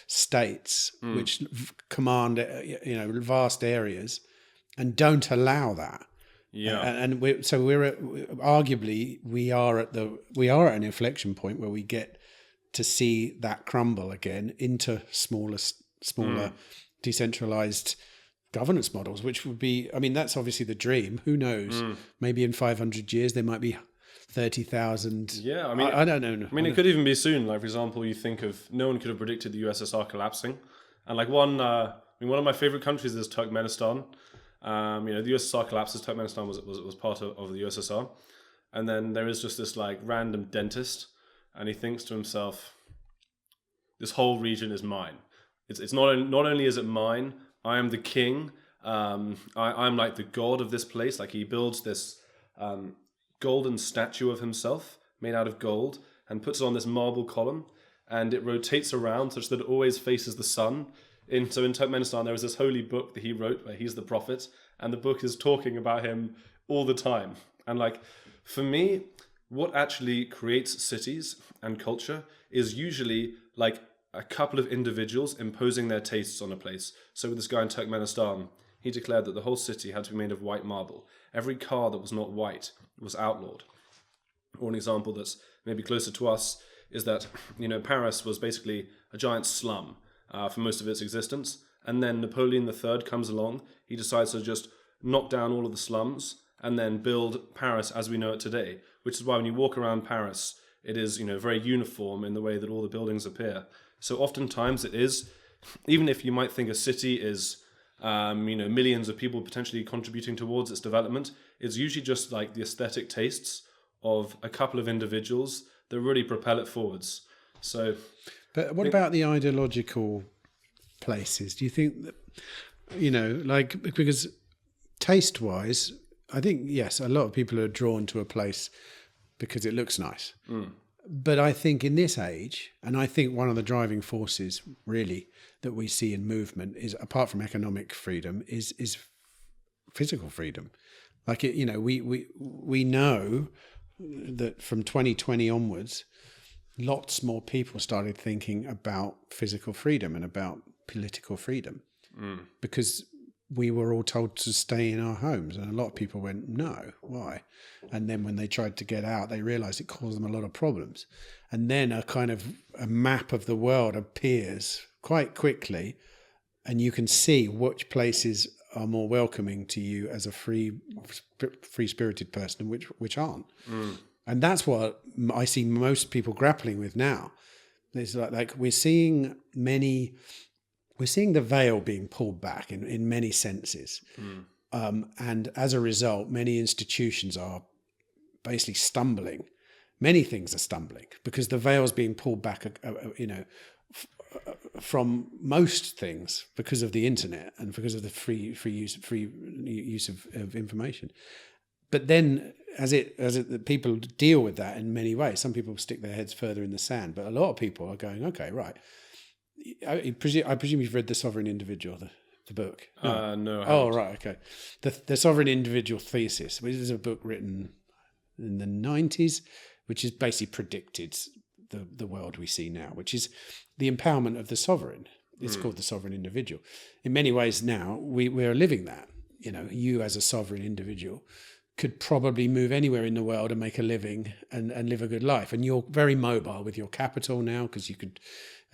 states which command, you know, vast areas and don't allow that. Yeah. And arguably we are at an inflection point where we get to see that crumble again into smaller decentralized governance models, which would be, I mean, that's obviously the dream. Who knows? Maybe in 500 years there might be 30,000. Yeah, I mean, I don't know. I mean, it could even be soon. Like, for example, you think of, no one could have predicted the USSR collapsing. And like one of my favorite countries is Turkmenistan. You know, the USSR collapses. Turkmenistan was part of the USSR. And then there is just this like random dentist, and he thinks to himself, this whole region is mine. It's not only is it mine, I am the king. I'm like the god of this place. Like he builds this golden statue of himself made out of gold and puts it on this marble column, and it rotates around such that it always faces the sun. So in Turkmenistan, there is this holy book that he wrote where he's the prophet, and the book is talking about him all the time. And like, for me, what actually creates cities and culture is usually like a couple of individuals imposing their tastes on a place. So with this guy in Turkmenistan, he declared that the whole city had to be made of white marble. Every car that was not white was outlawed. Or an example that's maybe closer to us is that, Paris was basically a giant slum for most of its existence. And then Napoleon III comes along. He decides to just knock down all of the slums and then build Paris as we know it today, which is why when you walk around Paris, it is, very uniform in the way that all the buildings appear. So oftentimes it is, even if you might think a city is, millions of people potentially contributing towards its development, it's usually just like the aesthetic tastes of a couple of individuals that really propel it forwards. So, but what about the ideological places? Do you think that, because taste-wise, I think, yes, a lot of people are drawn to a place because it looks nice. But I think in this age, and I think one of the driving forces really that we see in movement is, apart from economic freedom, is physical freedom. Like, we know that from 2020 onwards, lots more people started thinking about physical freedom and about political freedom because we were all told to stay in our homes, and a lot of people went, no, why? And then when they tried to get out, they realized it caused them a lot of problems. And then a kind of a map of the world appears quite quickly, and you can see which places are more welcoming to you as a free-spirited person, and which aren't. And that's what I see most people grappling with now. It's like we're seeing the veil being pulled back in many senses. And as a result, many institutions are basically stumbling. Many things are stumbling because the veil's being pulled back, from most things because of the internet and because of the free use of information. But then as people deal with that in many ways, some people stick their heads further in the sand, but a lot of people are going, okay, right. I presume you've read The Sovereign Individual, the book. No. Oh, right, okay. The Sovereign Individual Thesis, which is a book written in the 90s, which has basically predicted the world we see now, which is the empowerment of the sovereign. It's called The Sovereign Individual. In many ways now, we're living that. You as a sovereign individual could probably move anywhere in the world and make a living and live a good life. And you're very mobile with your capital now, because you could,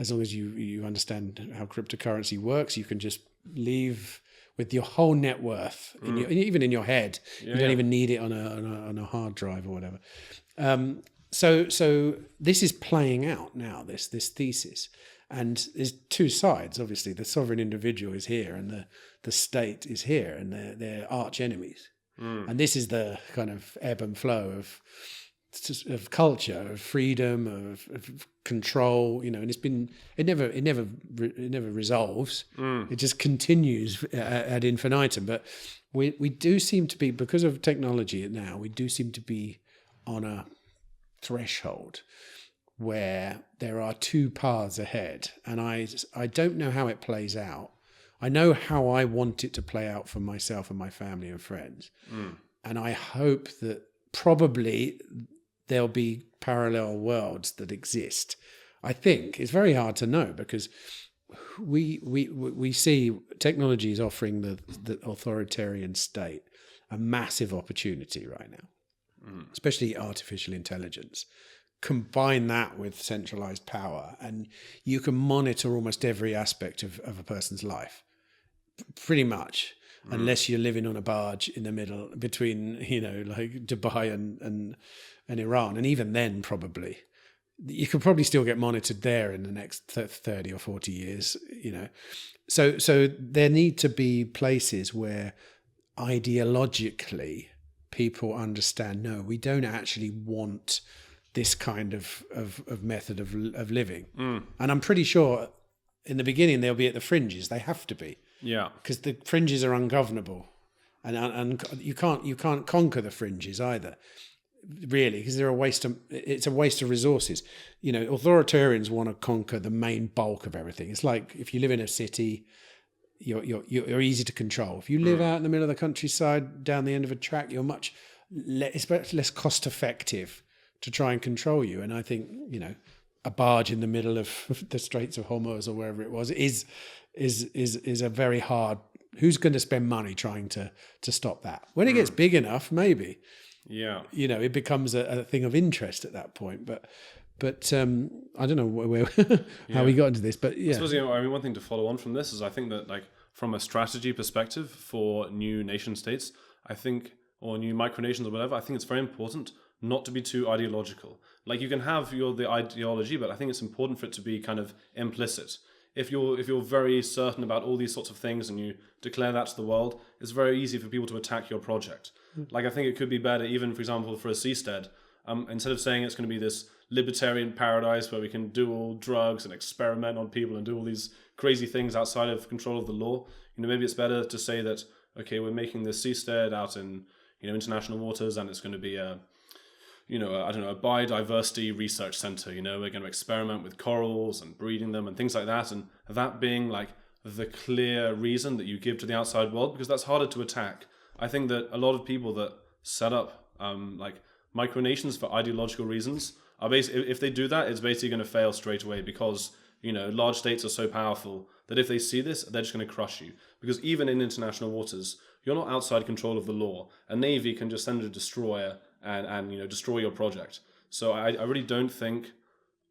as long as you understand how cryptocurrency works, you can just leave with your whole net worth, even in your head. You don't even need it on a hard drive or whatever. So this is playing out now, this thesis. And there's two sides, obviously. The sovereign individual is here and the state is here, and they're arch enemies. And this is the kind of ebb and flow of culture, of freedom, of control, and it never resolves. It just continues ad infinitum. But we do seem to be, because of technology now, we do seem to be on a threshold where there are two paths ahead, and I don't know how it plays out. I know how I want it to play out for myself and my family and friends. And I hope that probably there'll be parallel worlds that exist. I think it's very hard to know, because we see technology is offering the authoritarian state a massive opportunity right now, especially artificial intelligence. Combine that with centralized power, and you can monitor almost every aspect of a person's life, pretty much, unless you're living on a barge in the middle between, like Dubai and Iran. And even then, probably, you could probably still get monitored there in the next 30 or 40 years, So there need to be places where ideologically people understand, no, we don't actually want this kind of method of living. And I'm pretty sure in the beginning they'll be at the fringes. They have to be. Yeah. Because the fringes are ungovernable. And you can't conquer the fringes either, really, because it's a waste of resources. Authoritarians want to conquer the main bulk of everything. It's like if you live in a city, you're easy to control. If you live out in the middle of the countryside, down the end of a track, you're much less cost effective to try and control you. And I think, a barge in the middle of the Straits of Hormuz or wherever it was is a very hard. Who's going to spend money trying to stop that? When it gets big enough, maybe. Yeah. It becomes a thing of interest at that point. But I don't know where how we got into this. But yeah, I suppose, one thing to follow on from this is I think that, like, from a strategy perspective for new nation states, I think, or new micronations or whatever, I think it's very important not to be too ideological. Like, you can have the ideology, but I think it's important for it to be kind of implicit. If you're very certain about all these sorts of things and you declare that to the world, it's very easy for people to attack your project. Like, I think it could be better, even, for example, for a seastead, instead of saying it's going to be this libertarian paradise where we can do all drugs and experiment on people and do all these crazy things outside of control of the law, maybe it's better to say that, okay, we're making this seastead out in, international waters, and it's going to be a biodiversity research center. We're going to experiment with corals and breeding them and things like that, and that being like the clear reason that you give to the outside world, because that's harder to attack. I think that a lot of people that set up like micronations for ideological reasons are basically, if they do that, it's basically going to fail straight away, because large states are so powerful that if they see this, they're just going to crush you. Because even in international waters, you're not outside control of the law. A navy can just send a destroyer and destroy your project. So I really don't think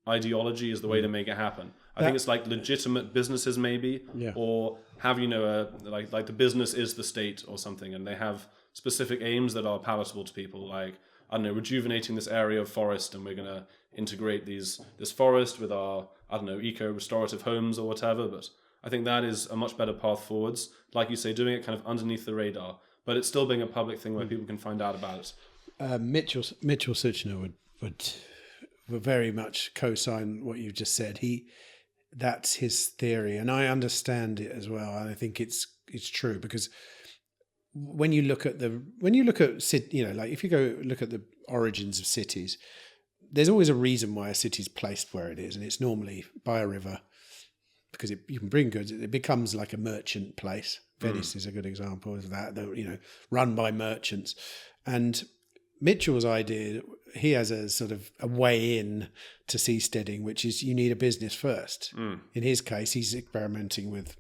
ideology is the way to make it happen. I think it's like legitimate businesses maybe, or have like the business is the state or something, and they have specific aims that are palatable to people, like, I don't know, rejuvenating this area of forest, and we're going to integrate this forest with our, I don't know, eco-restorative homes or whatever. But I think that is a much better path forwards. Like you say, doing it kind of underneath the radar, but it's still being a public thing where people can find out about it. Mitchell Suchner would very much co-sign what you just said. That's his theory, and I understand it as well. And I think it's true, because when you look at like if you go look at the origins of cities, there's always a reason why a city's placed where it is, and it's normally by a river, because you can bring goods. It becomes like a merchant place. Venice is a good example of that. Run by merchants. And Mitchell's idea, he has a sort of a way in to seasteading, which is you need a business first. In his case, he's experimenting with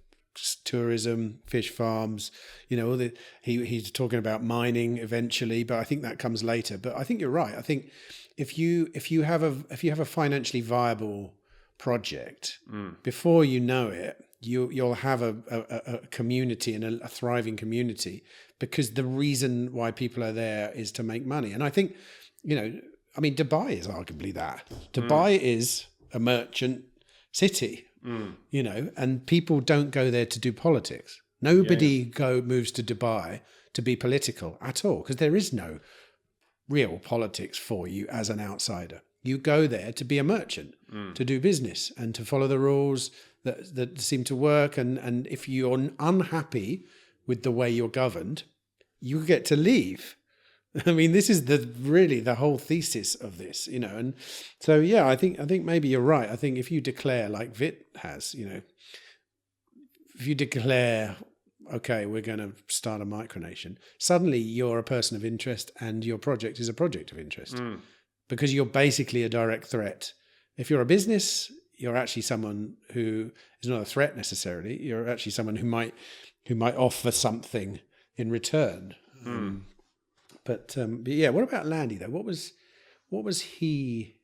tourism, fish farms, he's talking about mining eventually, but I think that comes later. But I think you're right. I think if you have a financially viable project, before you know it, you'll have a community and a thriving community, because the reason why people are there is to make money. And I think, Dubai is arguably that. Dubai is a merchant city, and people don't go there to do politics. Nobody moves to Dubai to be political at all, because there is no real politics for you as an outsider. You go there to be a merchant, to do business and to follow the rules that seem to work. And if you're unhappy with the way you're governed, you get to leave. I mean, this is the whole thesis of this, And so, I think maybe you're right. I think if you declare, like Vít has, if you declare, okay, we're going to start a micronation, suddenly you're a person of interest, and your project is a project of interest, because you're basically a direct threat. If you're a business, you're actually someone who is not a threat necessarily. You're actually someone who might offer something in return. But what about Landi though? What was he?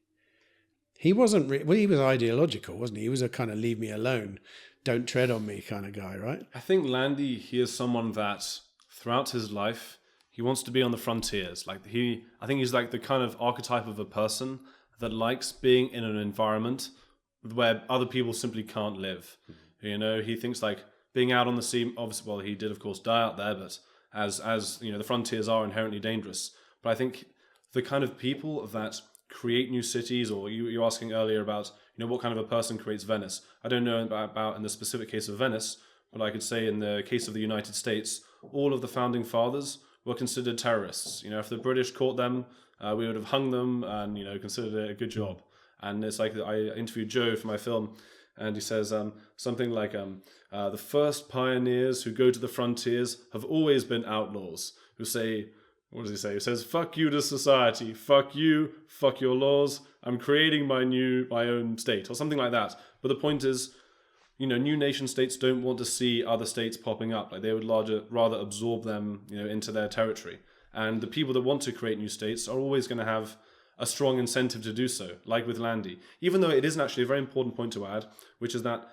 He wasn't. He was ideological, wasn't he? He was a kind of leave me alone, don't tread on me kind of guy, right? I think Landi, he is someone that throughout his life he wants to be on the frontiers. I think he's like the kind of archetype of a person that likes being in an environment where other people simply can't live. He thinks like being out on the sea. Obviously, well, he did of course die out there, but as the frontiers are inherently dangerous. But I think the kind of people that create new cities, or you were asking earlier about what kind of a person creates Venice. I don't know about in the specific case of Venice, but I could say in the case of the United States, all of the founding fathers were considered terrorists. If the British caught them, we would have hung them and considered it a good job. And it's like, I interviewed Joe for my film, and he says something like, the first pioneers who go to the frontiers have always been outlaws, who say, what does he say? He says, "Fuck you to society, fuck you, fuck your laws. I'm creating my own state," or something like that. But the point is, new nation states don't want to see other states popping up. Like they would rather absorb them, into their territory. And the people that want to create new states are always going to have a strong incentive to do so, like with Landi. Even though it isn't actually a very important point to add, which is that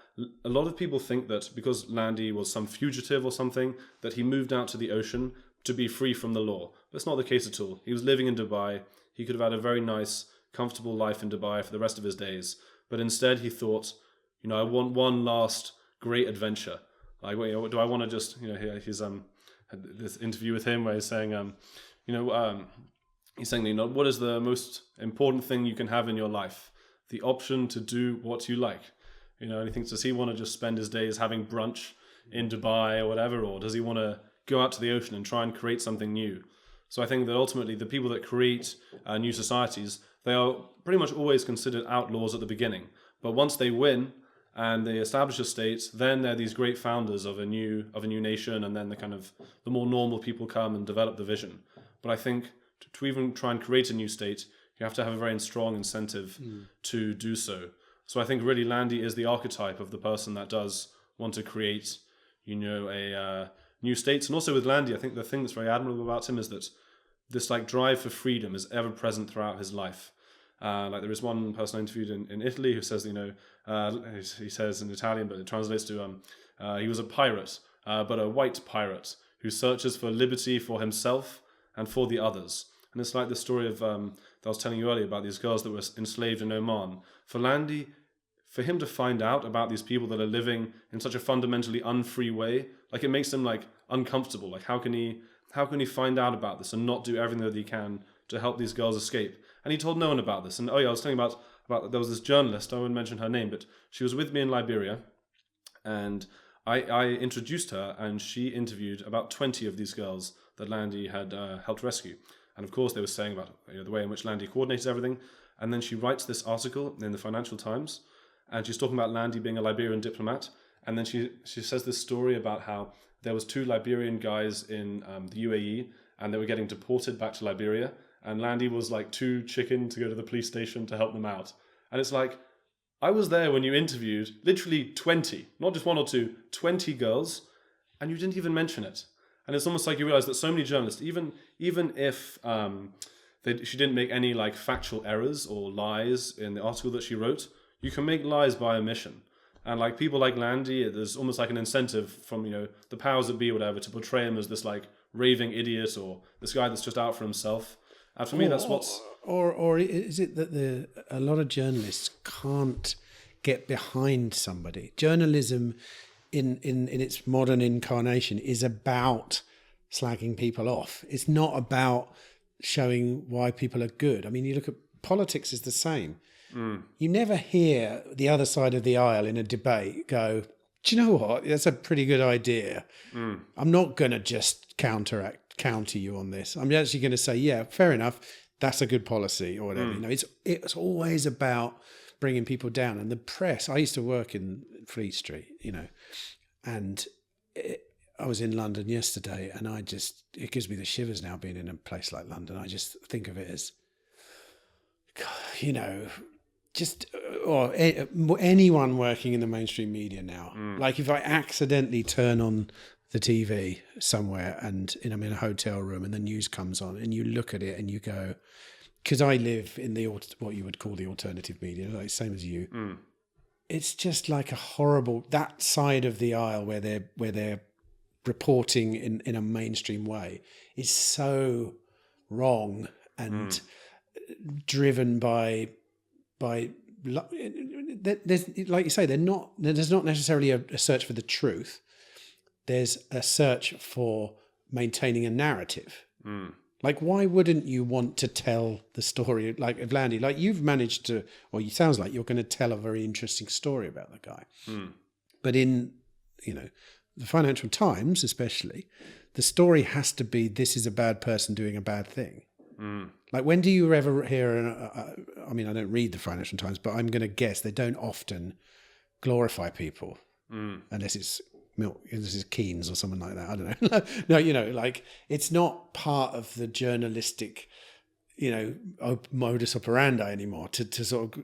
a lot of people think that because Landi was some fugitive or something, that he moved out to the ocean to be free from the law. That's not the case at all. He was living in Dubai. He could have had a very nice, comfortable life in Dubai for the rest of his days. But instead he thought, I want one last great adventure. Like, do I want to just, he's had this interview with him where he's saying, he's saying, what is the most important thing you can have in your life? The option to do what you like. And he thinks, does he want to just spend his days having brunch in Dubai or whatever, or does he want to go out to the ocean and try and create something new? So I think that ultimately the people that create new societies, they are pretty much always considered outlaws at the beginning. But once they win and they establish a state, then they're these great founders of a new nation, and then the more normal people come and develop the vision. But I think to even try and create a new state, you have to have a very strong incentive to do so. So I think really Landi is the archetype of the person that does want to create, a new states. And also with Landi, I think the thing that's very admirable about him is that this drive for freedom is ever present throughout his life. There is one person I interviewed in Italy who says, he says in Italian, but it translates to, he was a pirate, but a white pirate who searches for liberty for himself and for the others. And it's like the story of, that I was telling you earlier about these girls that were enslaved in Oman. For Landi, for him to find out about these people that are living in such a fundamentally unfree way, it makes him uncomfortable. How can he find out about this and not do everything that he can to help these girls escape? And he told no one about this. And I was telling about there was this journalist, I won't mention her name, but she was with me in Liberia, and I introduced her, and she interviewed about 20 of these girls that Landi had helped rescue. And of course they were saying about the way in which Landi coordinated everything. And then she writes this article in the Financial Times, and she's talking about Landi being a Liberian diplomat. And then she says this story about how there was 2 Liberian guys in the UAE, and they were getting deported back to Liberia. And Landi was too chicken to go to the police station to help them out. And it's I was there when you interviewed literally 20, not just 1 or 2, 20 girls, and you didn't even mention it. And it's almost like you realize that so many journalists, even if she didn't make any factual errors or lies in the article that she wrote, you can make lies by omission. And people like Landi, there's almost an incentive from the powers that be or whatever to portray him as this raving idiot or this guy that's just out for himself. And for me, that's what's... Or is it that a lot of journalists can't get behind somebody? Journalism in its modern incarnation is about slagging people off. It's not about showing why people are good. I mean, you look at politics is the same. You never hear the other side of the aisle in a debate go, do you know what? That's a pretty good idea. I'm not going to just counter you on this. I'm actually going to say, yeah, fair enough. That's a good policy or whatever. It's always about bringing people down. And the press, I used to work in Fleet Street, and I was in London yesterday, and it gives me the shivers now being in a place like London. I just think of it as, or anyone working in the mainstream media now. If I accidentally turn on the TV somewhere and I'm in a hotel room and the news comes on and you look at it and you go, because I live in what you would call the alternative media, same as you. It's just a horrible, that side of the aisle where they're reporting in a mainstream way is so wrong and driven by there's, like you say, there's not necessarily a search for the truth. There's a search for maintaining a narrative. Why wouldn't you want to tell the story of Landi? You've managed to, or it sounds like you're going to tell a very interesting story about the guy. But in, the Financial Times especially, the story has to be, this is a bad person doing a bad thing. When do you ever hear, I don't read the Financial Times, but I'm going to guess they don't often glorify people unless it's milk. This is Keynes or someone like that. I don't know. No, you know, like it's not part of the journalistic, you know, modus operandi anymore to sort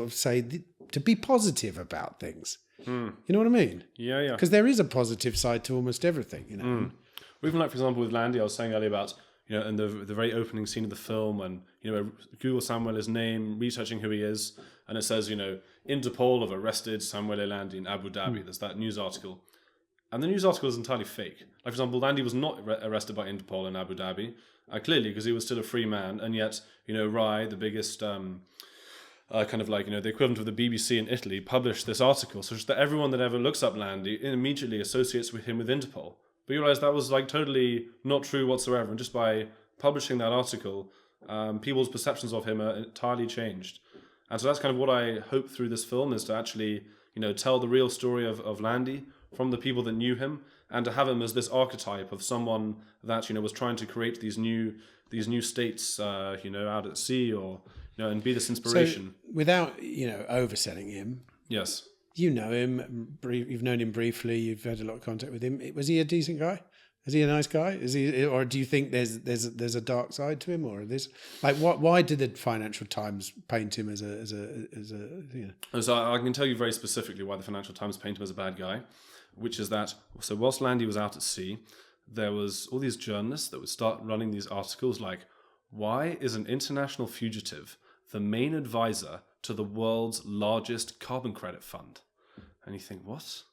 of say to be positive about things. You know what I mean? Yeah. Because there is a positive side to almost everything, you know. Even like, for example, with Landi, I was saying earlier about, you know, in the very opening scene of the film, and, you know, Google Samuel his name, researching who he is, and it says, you know, Interpol have arrested Samuel Landi in Abu Dhabi. There's that news article. And the news article is entirely fake. Like, for example, Landi was not arrested by Interpol in Abu Dhabi, clearly, because he was still a free man, and yet, you know, Rai, the biggest... kind of like, you know, the equivalent of the BBC in Italy, published this article such that everyone that ever looks up Landi immediately associates with him with Interpol. But you realise that was like totally not true whatsoever, and just by publishing that article, people's perceptions of him are entirely changed. And so that's kind of what I hope through this film, is to actually, you know, tell the real story of Landi from the people that knew him, and to have him as this archetype of someone that, you know, was trying to create these new states, you know, out at sea, or, you know, and be this inspiration. So, without, you know, overselling him. Yes. You know him. You've known him briefly. You've had a lot of contact with him. Was he a decent guy? Is he a nice guy? Is he, or do you think there's a dark side to him, or this? Like, why did the Financial Times paint him as a you know? So I can tell you very specifically why the Financial Times paint him as a bad guy, which is that, so whilst Landi was out at sea, there was all these journalists that would start running these articles like, why is an international fugitive the main advisor to the world's largest carbon credit fund? And you think, what?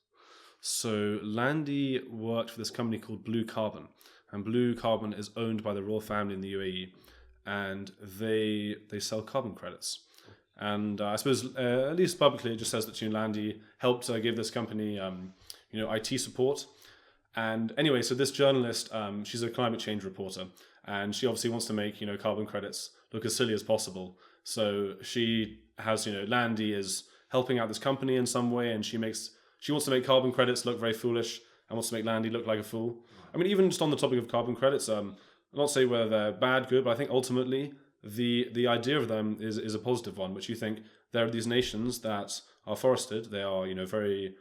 So Landi worked for this company called Blue Carbon, and Blue Carbon is owned by the royal family in the UAE, and they sell carbon credits. And I suppose, at least publicly, it just says that, you know, Landi helped give this company, you know, IT support. And anyway, so this journalist, she's a climate change reporter, and she obviously wants to make, you know, carbon credits look as silly as possible. So she has, you know, Landi is helping out this company in some way, and she wants to make carbon credits look very foolish and wants to make Landi look like a fool. I mean, even just on the topic of carbon credits, I'm not saying whether they're bad, good, but I think ultimately the idea of them is a positive one, which you think there are these nations that are forested, they are, you know, very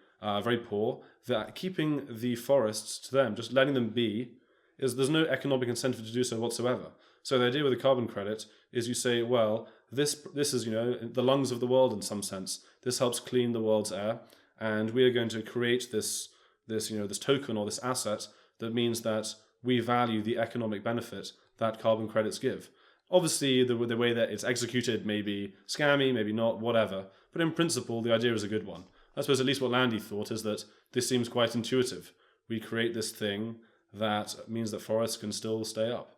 poor, that keeping the forests to them, just letting them be, there's no economic incentive to do so whatsoever. So the idea with a carbon credit is you say, well, this is, you know, the lungs of the world in some sense. This helps clean the world's air, and we are going to create this you know, this token or this asset that means that we value the economic benefit that carbon credits give. Obviously, the way that it's executed may be scammy, maybe not, whatever. But in principle, the idea is a good one. I suppose at least what Landi thought is that this seems quite intuitive. We create this thing that means that forests can still stay up.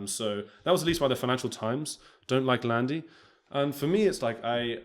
So that was at least why the Financial Times don't like Landi. And for me, it's like I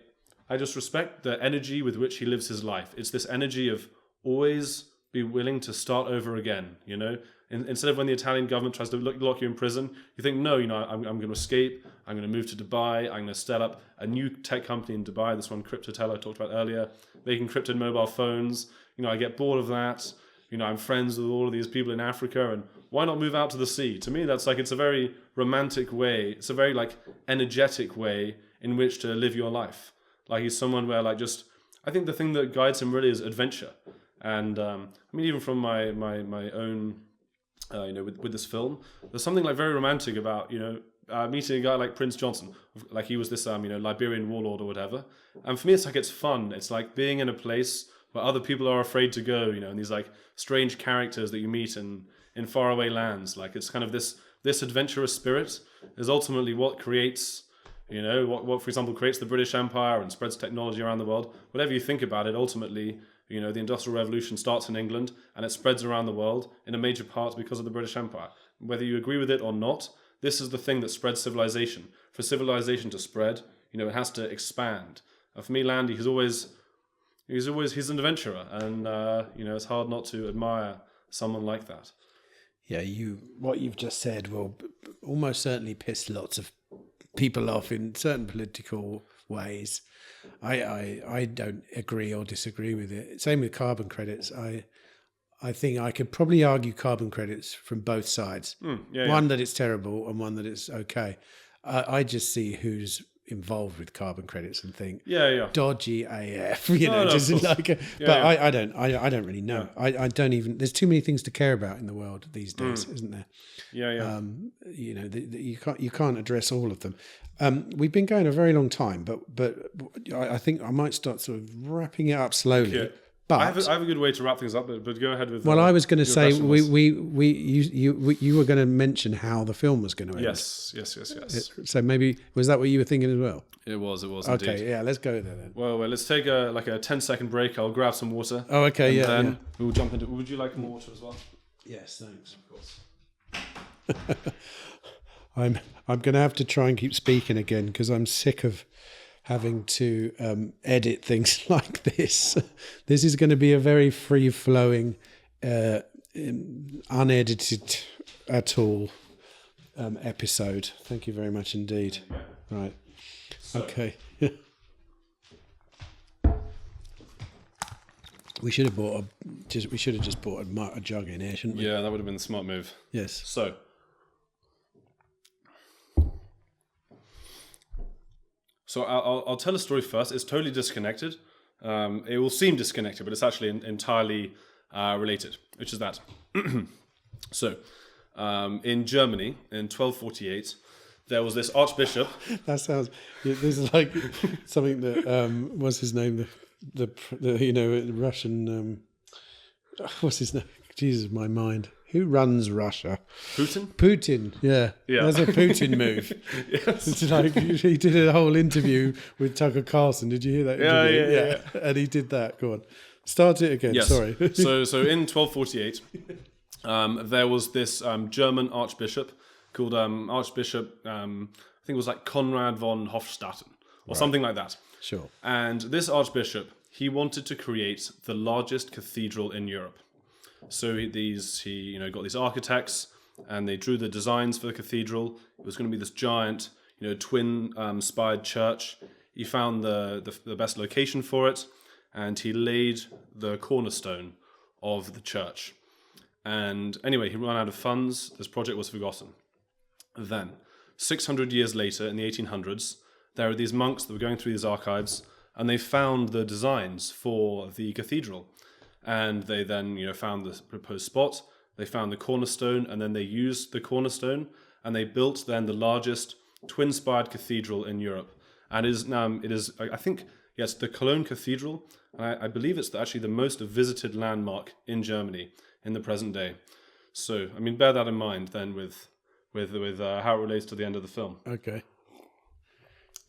just respect the energy with which he lives his life. It's this energy of always be willing to start over again, you know? Instead of when the Italian government tries to lock you in prison, you think, no, you know, I'm going to escape, I'm going to move to Dubai, I'm going to set up a new tech company in Dubai, this one Cryptotel I talked about earlier, making encrypted mobile phones. You know, I get bored of that. You know, I'm friends with all of these people in Africa, and why not move out to the sea? To me, that's like, it's a very romantic way, it's a very like energetic way in which to live your life. Like, he's someone where, like, just, I think the thing that guides him really is adventure. And I mean, even from my own, you know, with this film, there's something like very romantic about, you know, meeting a guy like Prince Johnson. Like, he was this, you know, Liberian warlord or whatever. And for me, it's like, it's fun. It's like being in a place where other people are afraid to go, you know, and these like strange characters that you meet in faraway lands. Like, it's kind of this adventurous spirit is ultimately what creates, you know, what for example creates the British Empire and spreads technology around the world. Whatever you think about it, ultimately, you know, the Industrial Revolution starts in England and it spreads around the world in a major part because of the British Empire. Whether you agree with it or not, this is the thing that spreads civilization. For civilization to spread, you know, it has to expand. And for me, Landi, he's an adventurer, and you know, it's hard not to admire someone like that. Yeah, what you've just said will almost certainly piss lots of people off in certain political ways. I don't agree or disagree with it. Same with carbon credits. I think I could probably argue carbon credits from both sides. One that it's terrible and one that it's okay. I just see who's involved with carbon credits and think, Yeah. dodgy AF, you know, no, just of course. like. But I don't really know. I don't even. There's too many things to care about in the world these days, isn't there? Yeah. You know, you can't address all of them. We've been going a very long time, but I think I might start sort of wrapping it up slowly. Okay. But I have a good way to wrap things up, but go ahead with. Well, I was going to your say question was- you were going to mention how the film was going to end. Yes. So maybe was that what you were thinking as well? It was Okay, indeed. yeah, let's go there then. Well, let's take a 10-second break. I'll grab some water. Oh, okay, and yeah. then we'll jump into. Would you like more water as well? Yes, thanks. Of course. I'm going to have to try and keep speaking again because I'm sick of having to edit things like this. This is going to be a very free-flowing, unedited at all episode. Thank you very much indeed. Right. Okay. We should have just bought a jug in here, shouldn't we? Yeah, that would have been the smart move. Yes. So I'll tell a story first. It's totally disconnected. It will seem disconnected, but it's actually entirely related, which is that. So, in Germany, in 1248, there was this archbishop. That sounds. This is like something that what's his name? The Russian. What's his name? Jesus, my mind. Who runs Russia? Putin. Yeah. That's a Putin move. Yes. It's like he did a whole interview with Tucker Carlson. Did you hear that interview? Yeah. And he did that. Go on. Start it again. Yes. Sorry. So in 1248, there was this German archbishop called Archbishop. I think it was like Konrad von Hofstadten or something like that. Sure. And this archbishop, he wanted to create the largest cathedral in Europe. So he got these architects, and they drew the designs for the cathedral. It was going to be this giant, twin spired church. He found the best location for it, and he laid the cornerstone of the church. And anyway, he ran out of funds. This project was forgotten. Then, 600 years later, in the 1800s, there are these monks that were going through these archives, and they found the designs for the cathedral. And they then, found the proposed spot. They found the cornerstone, and then they used the cornerstone, and they built then the largest twin-spired cathedral in Europe. And it is I think, yes, the Cologne Cathedral. And I believe it's actually the most visited landmark in Germany in the present day. So, bear that in mind then with how it relates to the end of the film. Okay.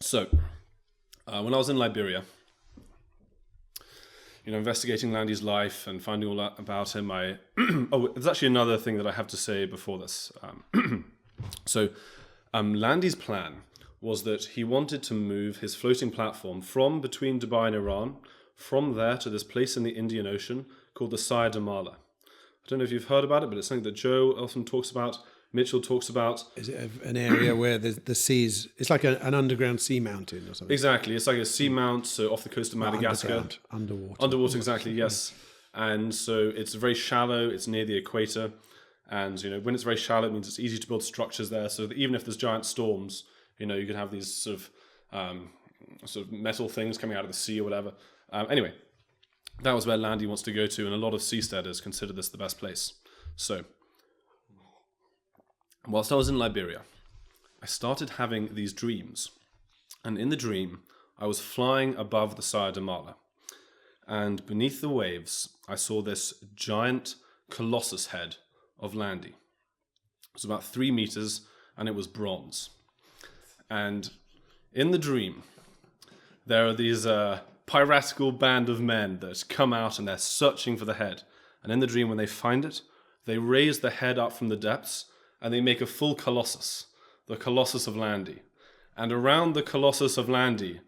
So, when I was in Liberia, investigating Landi's life and finding all that about him, there's actually another thing that I have to say before this. So, Landi's plan was that he wanted to move his floating platform from between Dubai and Iran, from there to this place in the Indian Ocean called the Sire de Mala. I don't know if you've heard about it, but it's something that Joe often talks about, Mitchell talks about. Is it an area where the seas? It's like an underground sea mountain or something. Exactly, it's like a sea mount, so off the coast of Madagascar. Underwater, exactly. Yes, and so it's very shallow. It's near the equator, and when it's very shallow, it means it's easy to build structures there. So that even if there's giant storms, you can have these sort of metal things coming out of the sea or whatever. Anyway, that was where Landi wants to go to, and a lot of seasteaders consider this the best place. So, whilst I was in Liberia, I started having these dreams. And in the dream, I was flying above the Sire de Mala. And beneath the waves, I saw this giant Colossus head of Landi. It was about 3 meters, and it was bronze. And in the dream, there are these piratical band of men that come out, and they're searching for the head. And in the dream, when they find it, they raise the head up from the depths, and they make a full Colossus, the Colossus of Landi. And around the Colossus of Landi,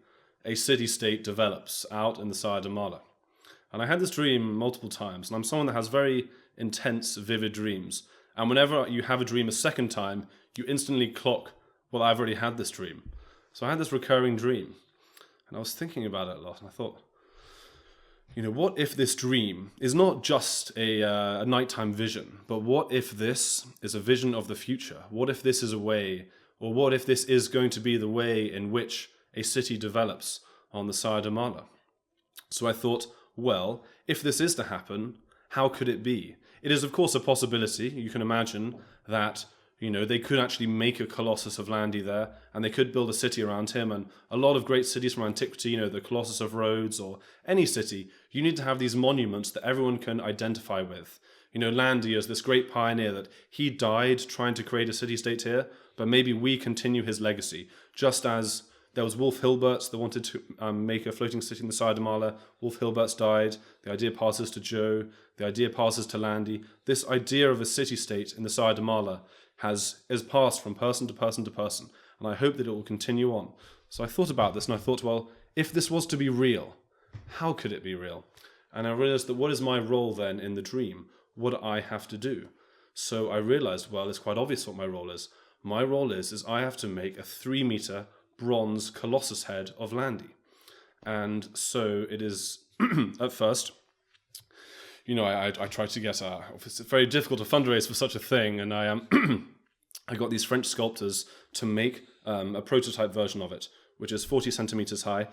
a city-state develops out in the Sire de Mala. And I had this dream multiple times, and I'm someone that has very intense, vivid dreams. And whenever you have a dream a second time, you instantly clock, well, I've already had this dream. So I had this recurring dream, and I was thinking about it a lot, and I thought, what if this dream is not just a nighttime vision, but what if this is a vision of the future? What if this is a way, or what if this is going to be the way in which a city develops on the Side of Mala. So I thought, well, if this is to happen, how could it be? It is, of course, a possibility. You can imagine that, they could actually make a Colossus of Landi there, and they could build a city around him. And a lot of great cities from antiquity, the Colossus of Rhodes or any city, you need to have these monuments that everyone can identify with. Landi is this great pioneer that he died trying to create a city-state here, but maybe we continue his legacy. Just as there was Wolf Hilberts that wanted to make a floating city in the Side of Mala. Wolf Hilberts died. The idea passes to Joe. The idea passes to Landi. This idea of a city-state in the Side of Mala has passed from person to person to person, and I hope that it will continue on. So I thought about this, and I thought, well, if this was to be real, how could it be real? And I realized that what is my role then in the dream? What do I have to do? So I realized, well, it's quite obvious what my role is. My role is I have to make a 3-meter bronze Colossus head of Landi. And so it is, at first, I tried to get it's very difficult to fundraise for such a thing, and I I got these French sculptors to make a prototype version of it, which is 40 centimeters high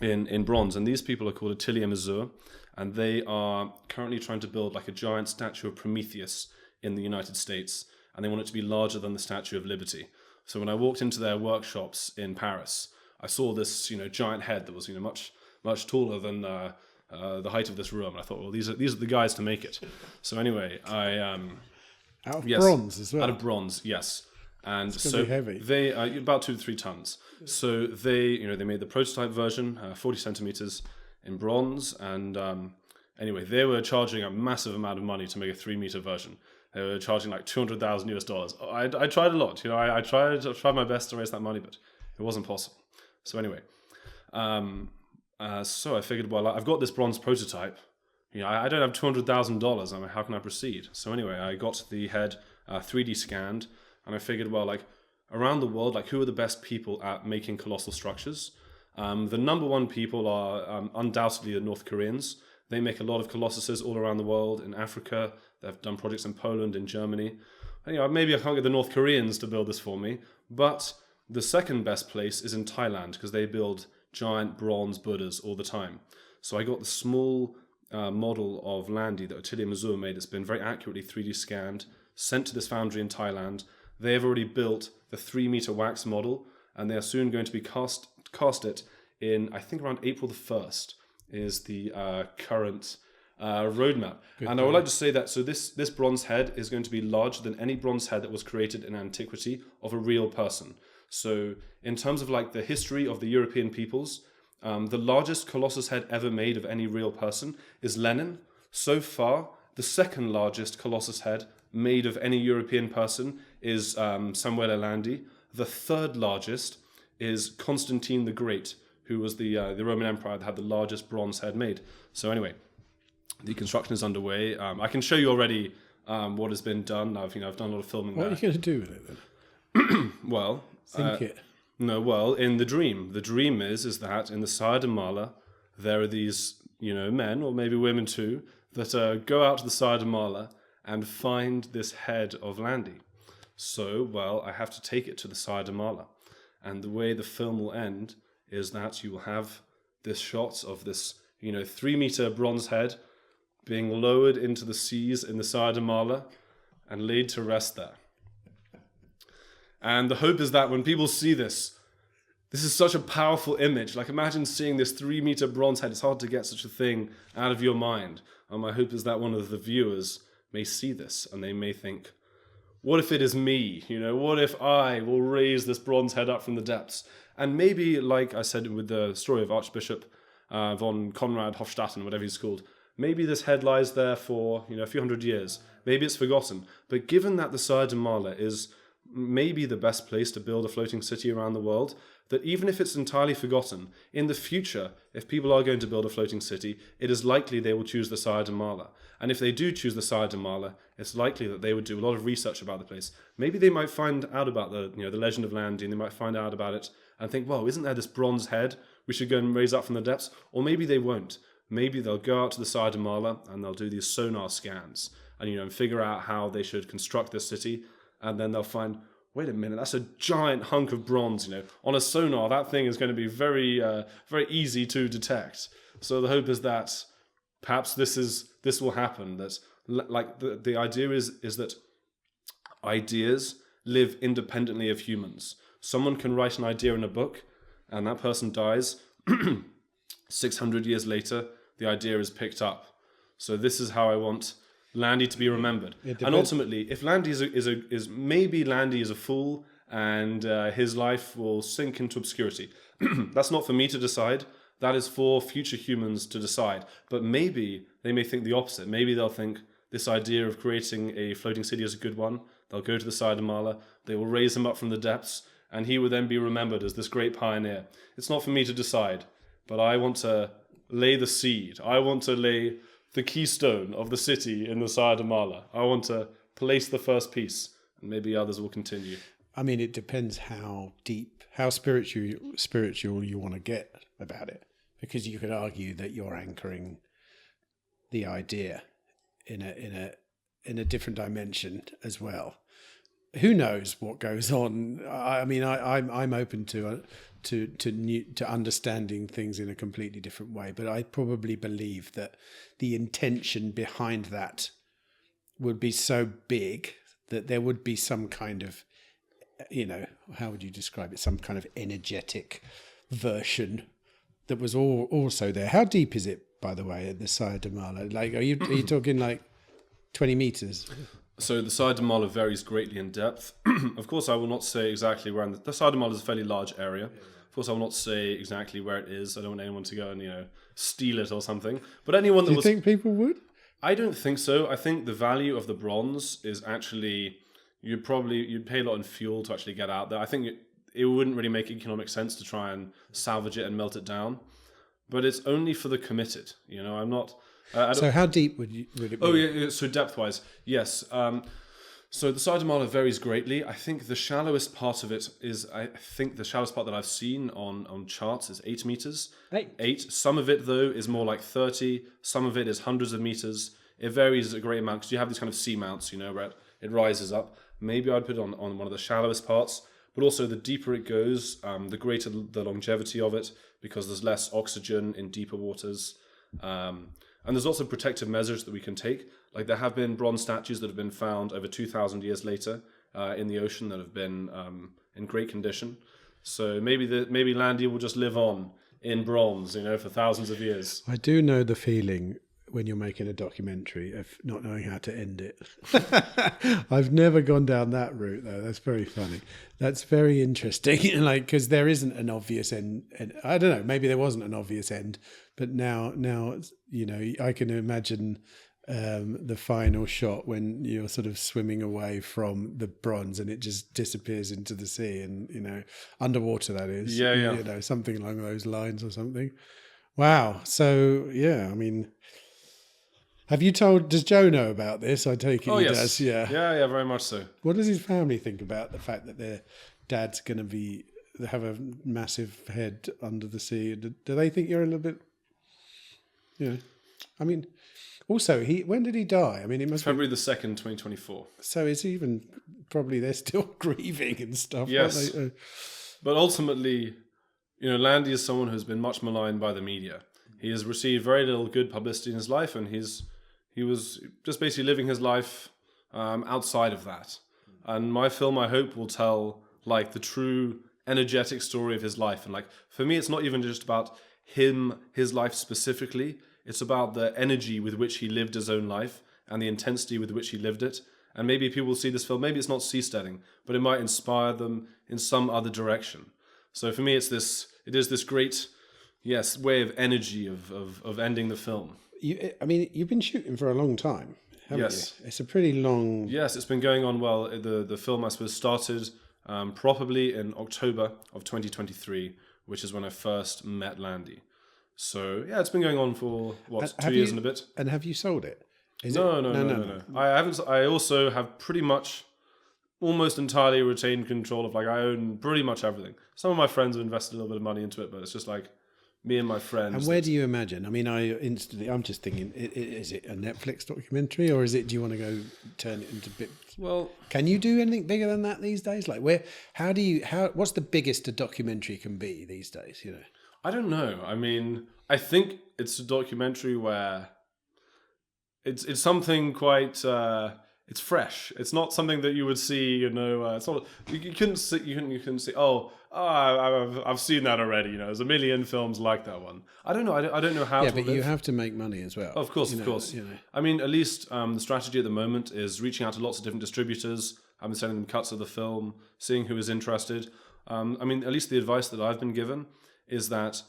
in bronze. And these people are called Atelier Mazur, and they are currently trying to build like a giant statue of Prometheus in the United States, and they want it to be larger than the Statue of Liberty. So when I walked into their workshops in Paris, I saw this, giant head that was, much taller than the height of this room. And I thought, well, these are the guys to make it. So anyway, out of bronze as well. Out of bronze, yes. And it's so heavy. They about 2 to 3 tons. So they made the prototype version, 40 centimeters in bronze, and anyway, they were charging a massive amount of money to make a 3-meter version. They were charging like $200,000. I tried a lot, I tried my best to raise that money, but it wasn't possible. So anyway, so I figured, well, I've got this bronze prototype. I don't have $200,000. I mean, how can I proceed? So anyway, I got the head 3D scanned, and I figured, well, like around the world, like who are the best people at making colossal structures? The number one people are undoubtedly the North Koreans. They make a lot of colossuses all around the world. In Africa, they've done projects in Poland, in Germany. Maybe I can't get the North Koreans to build this for me, but the second best place is in Thailand, because they build giant bronze Buddhas all the time. So I got the small model of Landi that Atelier Mazur made. It's been very accurately 3D scanned, sent to this foundry in Thailand. They have already built the 3-meter wax model, and they are soon going to be cast it in, I think, around April the 1st is the current roadmap. And I would like to say that, so this bronze head is going to be larger than any bronze head that was created in antiquity of a real person. So in terms of like the history of the European peoples, the largest Colossus head ever made of any real person is Lenin. So far, the second largest Colossus head made of any European person is Samuel Landi. The third largest is Constantine the Great, who was the Roman Empire that had the largest bronze head made. So anyway, the construction is underway. I can show you already what has been done. I've done a lot of filming. What are you going to do with it then? Well, sink it. No, well, in the dream is that in the Side of Mala there are these men, or maybe women too, that go out to the Side of Mala and find this head of Landi. So, well, I have to take it to the Side of Mala, and the way the film will end is that you will have this shot of this 3-meter bronze head being lowered into the seas in the Side of Mala and laid to rest there. And the hope is that when people see this is such a powerful image. Like, imagine seeing this 3-meter bronze head. It's hard to get such a thing out of your mind. And my hope is that one of the viewers may see this and they may think, what if it is me? What if I will raise this bronze head up from the depths? And maybe, like I said with the story of Archbishop von Konrad Hofstatten, whatever he's called, maybe this head lies there for a few hundred years. Maybe it's forgotten. But given that the Side of Mala is maybe the best place to build a floating city around the world, that even if it's entirely forgotten, in the future, if people are going to build a floating city, it is likely they will choose the Side of Mala. And if they do choose the Side of Mala, it's likely that they would do a lot of research about the place. Maybe they might find out about the Legend of Landi, and they might find out about it and think, well, isn't there this bronze head we should go and raise up from the depths? Or maybe they won't. Maybe they'll go out to the Side of Mala and they'll do these sonar scans and figure out how they should construct this city. And then they'll find, wait a minute, that's a giant hunk of bronze, on a sonar, that thing is going to be very, very easy to detect. So the hope is that perhaps this will happen, that like the idea is that ideas live independently of humans. Someone can write an idea in a book and that person dies. 600 years later, the idea is picked up. So this is how I want Landi to be remembered. And ultimately, if Landi maybe Landi is a fool and his life will sink into obscurity. That's not for me to decide. That is for future humans to decide. But maybe they may think the opposite. Maybe they'll think this idea of creating a floating city is a good one. They'll go to the side of Mala. They will raise him up from the depths, and he will then be remembered as this great pioneer. It's not for me to decide, but I want to lay the seed. I want to lay the keystone of the city in the side of Mala. I want to place the first piece, and maybe others will continue. I mean, it depends how deep, how spiritual you want to get about it, because you could argue that you're anchoring the idea in a different dimension as well. Who knows what goes on? I mean, I'm open to understanding things in a completely different way, but I probably believe that the intention behind that would be so big that there would be some kind of, how would you describe it? Some kind of energetic version that was also there. How deep is it, by the way, at the side of Mala? Like, are you talking like 20 meters? So the side of Mala varies greatly in depth. Of course, I will not say exactly where. The side of Mala is a fairly large area. Of course, I will not say exactly where it is. I don't want anyone to go and steal it or something. But anyone that Do you think people would? I don't think so. I think the value of the bronze is actually you'd pay a lot in fuel to actually get out there. I think it wouldn't really make economic sense to try and salvage it and melt it down. But it's only for the committed. I'm not. So how deep would it be? Oh, yeah, so depth-wise, yes. So the side of Mala varies greatly. I think the shallowest part of it the shallowest part that I've seen on charts is 8 meters. 8. Some of it, though, is more like 30. Some of it is hundreds of meters. It varies a great amount because you have these kind of seamounts, where it rises up. Maybe I'd put it on one of the shallowest parts. But also the deeper it goes, the greater the longevity of it because there's less oxygen in deeper waters. And there's also protective measures that we can take. Like there have been bronze statues that have been found over 2,000 years later in the ocean that have been in great condition. So maybe Landi will just live on in bronze, for thousands of years. I do know the feeling when you're making a documentary of not knowing how to end it. I've never gone down that route though. That's very funny. That's very interesting. Because there isn't an obvious end. I don't know. Maybe there wasn't an obvious end, but now I can imagine the final shot when you're sort of swimming away from the bronze and it just disappears into the sea and underwater that is. Yeah. Something along those lines or something. Wow. So yeah, I mean. Does Joe know about this? I take it he does, yeah. Yeah, very much so. What does his family think about the fact that their dad's going to have a massive head under the sea? Do they think you're a little bit, I mean, also, when did he die? I mean, it must be February the 2nd, 2024. So it's even, probably they're still grieving and stuff. Yes. Aren't they? But ultimately, Landi is someone who's been much maligned by the media. He has received very little good publicity in his life, and he was just basically living his life outside of that. And my film, I hope, will tell the true energetic story of his life. And for me, it's not even just about his life specifically. It's about the energy with which he lived his own life and the intensity with which he lived it. And maybe people will see this film. Maybe it's not seasteading, but it might inspire them in some other direction. So for me, it is this great, way of energy of ending the film. You've been shooting for a long time, haven't you? It's a pretty long... Yes, it's been going on well. The film, I suppose, started probably in October of 2023, which is when I first met Landi. So, yeah, it's been going on for, 2 years and a bit. And have you sold it? No. I haven't. I also have pretty much almost entirely retained control of, I own pretty much everything. Some of my friends have invested a little bit of money into it, but it's just me and my friends. And where do you imagine? I mean, I'm just thinking, is it a Netflix documentary, or do you want to go turn it into bits? Well, can you do anything bigger than that these days? Like, what's the biggest a documentary can be these days? You know, I don't know. I mean, I think it's a documentary where it's something quite. It's fresh. It's not something that you would see. You know, it's not. You couldn't see. You couldn't see. I've seen that already. You know, there's a million films like that one. I don't know. I don't know how. Yeah, but you have to make money as well. Of course. You know. I mean, at least the strategy at the moment is reaching out to lots of different distributors. I've been sending them cuts of the film, seeing who is interested. I mean, at least the advice that I've been given is that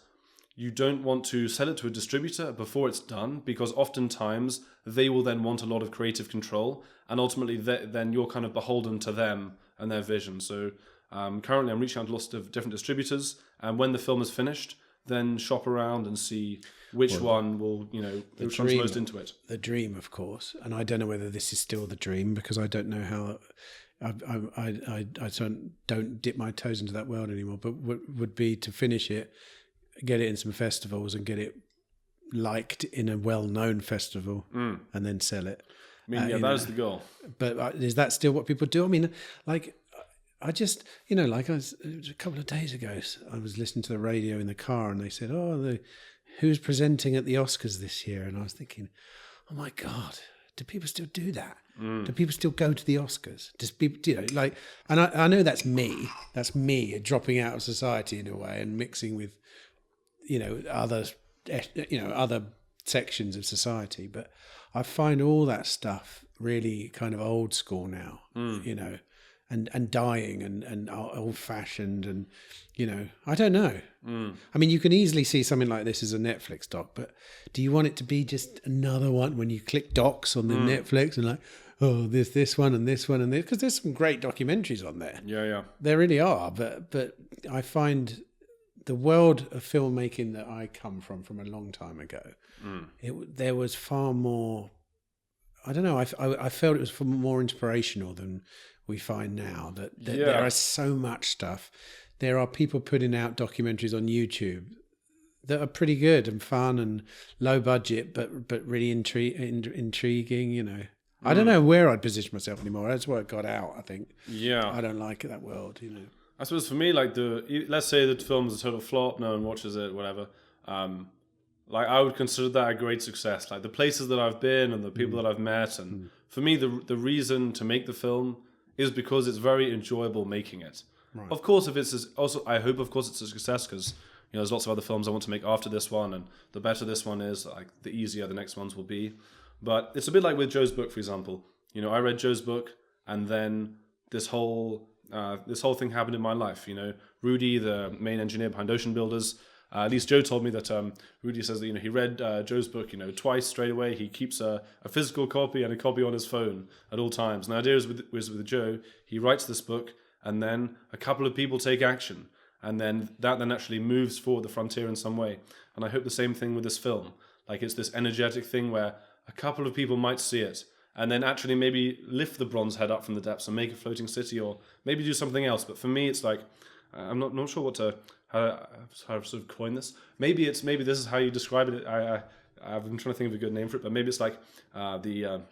you don't want to sell it to a distributor before it's done, because oftentimes they will then want a lot of creative control, and ultimately then you're kind of beholden to them and their vision. So currently I'm reaching out to lots of different distributors, and when the film is finished, then shop around and see which one will, which one's most into it. The dream, of course, and I don't know whether this is still the dream, because I don't know how. I don't dip my toes into that world anymore, but would be to finish it, get it in some festivals and get it liked in a well-known festival and then sell it. I mean, that is the goal. But is that still what people do? I mean, like, I just, it was a couple of days ago, I was listening to the radio in the car and they said, who's presenting at the Oscars this year? And I was thinking, oh my God, do people still do that? Do people still go to the Oscars? Just people, and I know that's me dropping out of society in a way and mixing with, other sections of society. But I find all that stuff really kind of old school now, and dying and old fashioned, and, I don't know. I mean, you can easily see something like this as a Netflix doc, but do you want it to be just another one when you click docs on the Netflix and like, this one and this one and this? Because there's some great documentaries on there. Yeah. There really are, but I find the world of filmmaking that I come from a long time ago, there was far more. I don't know. I felt it was more inspirational than we find now. That there is so much stuff. There are people putting out documentaries on YouTube that are pretty good and fun and low budget, but really intriguing. I don't know where I'd position myself anymore. That's why I got out, I think. Yeah. I don't like that world, I suppose for me, like let's say the film is a total flop, no one watches it, whatever. I would consider that a great success. Like the places that I've been and the people that I've met, and for me, the reason to make the film is because it's very enjoyable making it. Right. Of course, I hope, of course, it's a success, because there's lots of other films I want to make after this one, and the better this one is, like the easier the next ones will be. But it's a bit like with Joe's book, for example. I read Joe's book, and then this whole thing happened in my life. Rudy, the main engineer behind Ocean Builders, at least Joe told me that Rudy says that he read Joe's book twice straight away. He keeps a physical copy and a copy on his phone at all times. And the idea was with Joe, he writes this book, and then a couple of people take action, and then that actually moves forward the frontier in some way. And I hope the same thing with this film. Like, it's this energetic thing where a couple of people might see it, and then actually maybe lift the bronze head up from the depths and make a floating city, or maybe do something else. But for me, it's like, I'm not sure how to sort of coin this. Maybe this is how you describe it. I've been trying to think of a good name for it, but maybe it's like the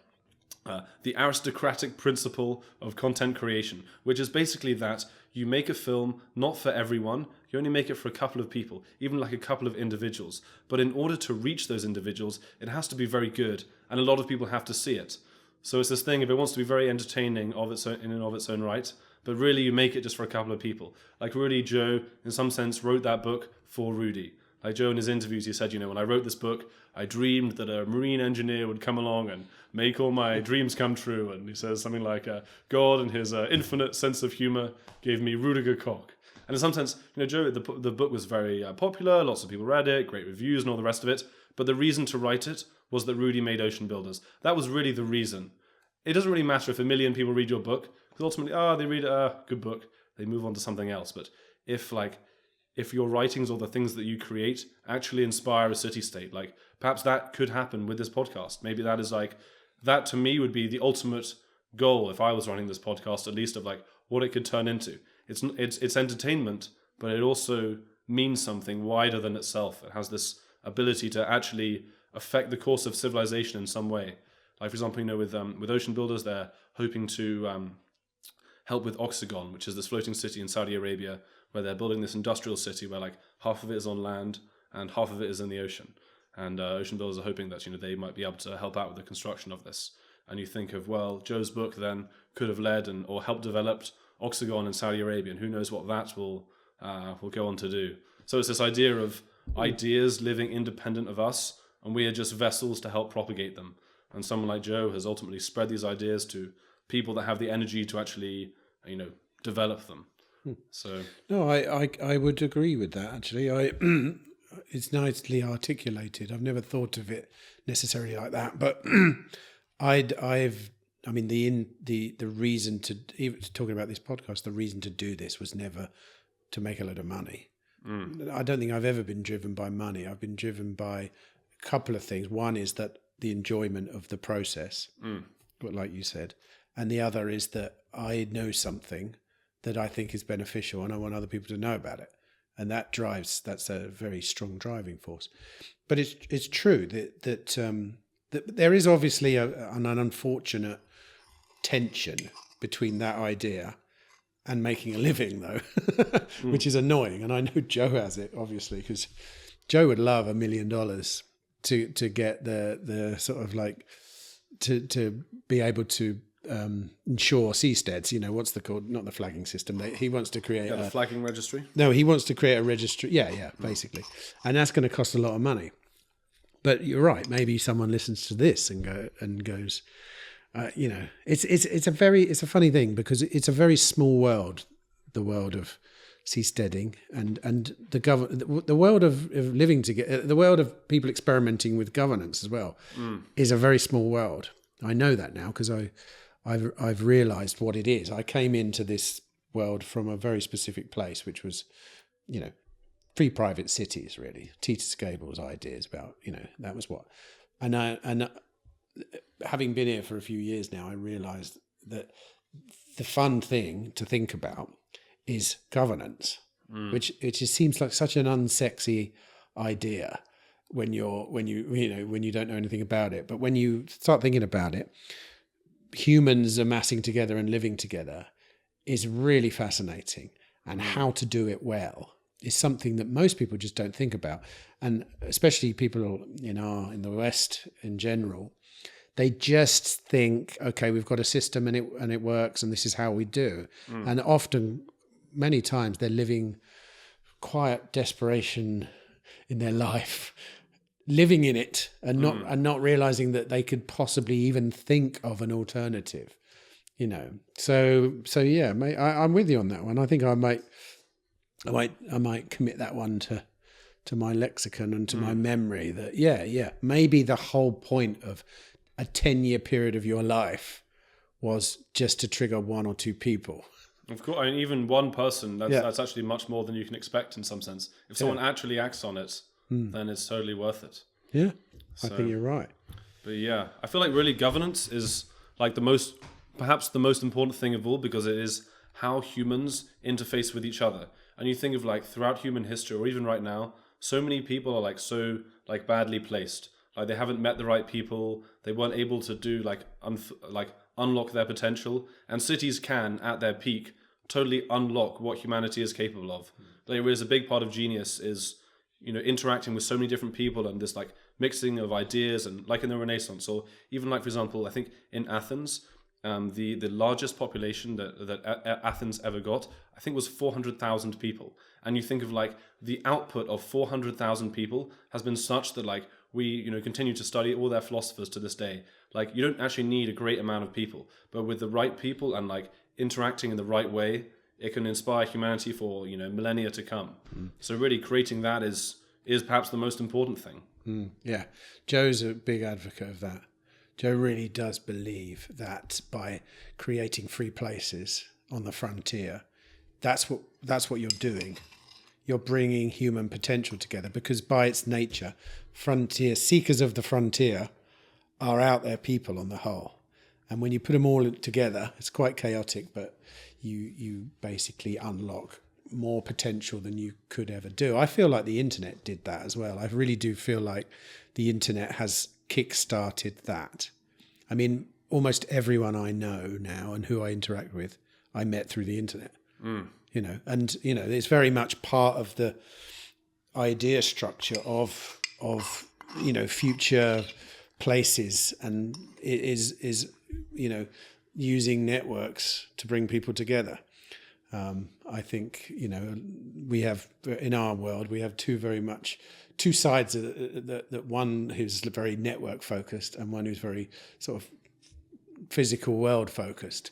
aristocratic principle of content creation, which is basically that you make a film not for everyone. You only make it for a couple of people, even like a couple of individuals. But in order to reach those individuals, it has to be very good, and a lot of people have to see it. So it's this thing, if it wants to be very entertaining in and of its own right, but really you make it just for a couple of people. Like Rudy, Joe, in some sense, wrote that book for Rudy. Like Joe in his interviews, he said, when I wrote this book, I dreamed that a marine engineer would come along and make all my dreams come true. And he says something like, God and his infinite sense of humor gave me Rudiger Koch. And in some sense, Joe, the book was very popular, lots of people read it, great reviews and all the rest of it. But the reason to write it was that Rudy made Ocean Builders. That was really the reason. It doesn't really matter if 1 million people read your book, because ultimately, they read a good book, they move on to something else. But if your writings or the things that you create actually inspire a city-state, like perhaps that could happen with this podcast. Maybe that is that to me would be the ultimate goal if I was running this podcast, at least, of what it could turn into. It's entertainment, but it also means something wider than itself. It has this ability to actually affect the course of civilization in some way. Like, for example, with Ocean Builders, they're hoping to help with Oxagon, which is this floating city in Saudi Arabia, where they're building this industrial city where like half of it is on land and half of it is in the ocean. And Ocean Builders are hoping that they might be able to help out with the construction of this. And you think of, well, Joe's book then could have led or helped develop Oxagon in Saudi Arabia, and who knows what that will go on to do. So it's this idea of ideas living independent of us, and we are just vessels to help propagate them. And someone like Joe has ultimately spread these ideas to people that have the energy to actually, develop them. So no, I would agree with that. Actually, it's nicely articulated. I've never thought of it necessarily like that, but the reason to even talking about this podcast, the reason to do this was never to make a lot of money. I don't think I've ever been driven by money. I've been driven by a couple of things. One is that the enjoyment of the process, but like you said, and the other is that I know something that I think is beneficial and I want other people to know about it. And that's a very strong driving force. But it's true that there is obviously an unfortunate tension between that idea and making a living, though, which is annoying. And I know Joe has it, obviously, because Joe would love $1 million to get the sort of like to be able to insure seasteads. What's the called? Not the flagging system. He wants to create the flagging registry. No, he wants to create a registry. Yeah, basically, and that's going to cost a lot of money. But you're right. Maybe someone listens to this and goes, it's a funny thing because it's a very small world, the world of seasteading and the world of living together, the world of people experimenting with governance as well, is a very small world. I know that now because I've realised what it is. I came into this world from a very specific place, which was, free private cities, really. Titus Gable's ideas about, that was what. And having been here for a few years now, I realised that the fun thing to think about is governance, which just seems like such an unsexy idea when you don't know anything about it. But when you start thinking about it, humans amassing together and living together is really fascinating, and how to do it well is something that most people just don't think about, and especially people in the West in general. They just think, okay, we've got a system and it works, and this is how we do. And often, many times, they're living quiet desperation in their life, living in it, and not realizing that they could possibly even think of an alternative. So yeah, mate, I'm with you on that one. I think I might commit that one to my lexicon and to my memory. That yeah, maybe the whole point of a 10-year period of your life was just to trigger one or two people. Of course, I mean, even one person, that's actually much more than you can expect in some sense. If someone actually acts on it, then it's totally worth it. Yeah, I think you're right. But yeah, I feel like really governance is like perhaps the most important thing of all, because it is how humans interface with each other. And you think of like throughout human history, or even right now, so many people are like so like badly placed. Like they haven't met the right people. They weren't able to do unlock their potential. And cities can, at their peak, totally unlock what humanity is capable of. There is a big part of genius is, interacting with so many different people and this like mixing of ideas, and like in the Renaissance, or even like, for example, I think in Athens, the largest population that Athens ever got, I think was 400,000 people. And you think of like the output of 400,000 people has been such that like we continue to study all their philosophers to this day. Like you don't actually need a great amount of people, but with the right people and like interacting in the right way, it can inspire humanity for millennia to come. So really creating that is perhaps the most important thing. Yeah, Joe's a big advocate of that. Joe really does believe that by creating free places on the frontier, that's what you're doing. You're bringing human potential together, because by its nature, frontier seekers of the frontier are out there people on the whole. And when you put them all together, it's quite chaotic, but you basically unlock more potential than you could ever do. I feel like the internet did that as well. I really do feel like the internet has kick-started that. I mean, almost everyone I know now and who I interact with, I met through the internet. You know, and you know, it's very much part of the idea structure of you know, future places, and it is you know, using networks to bring people together. I think, you know, we have in our world, we have two sides that one who's very network focused and one who's very sort of physical world focused.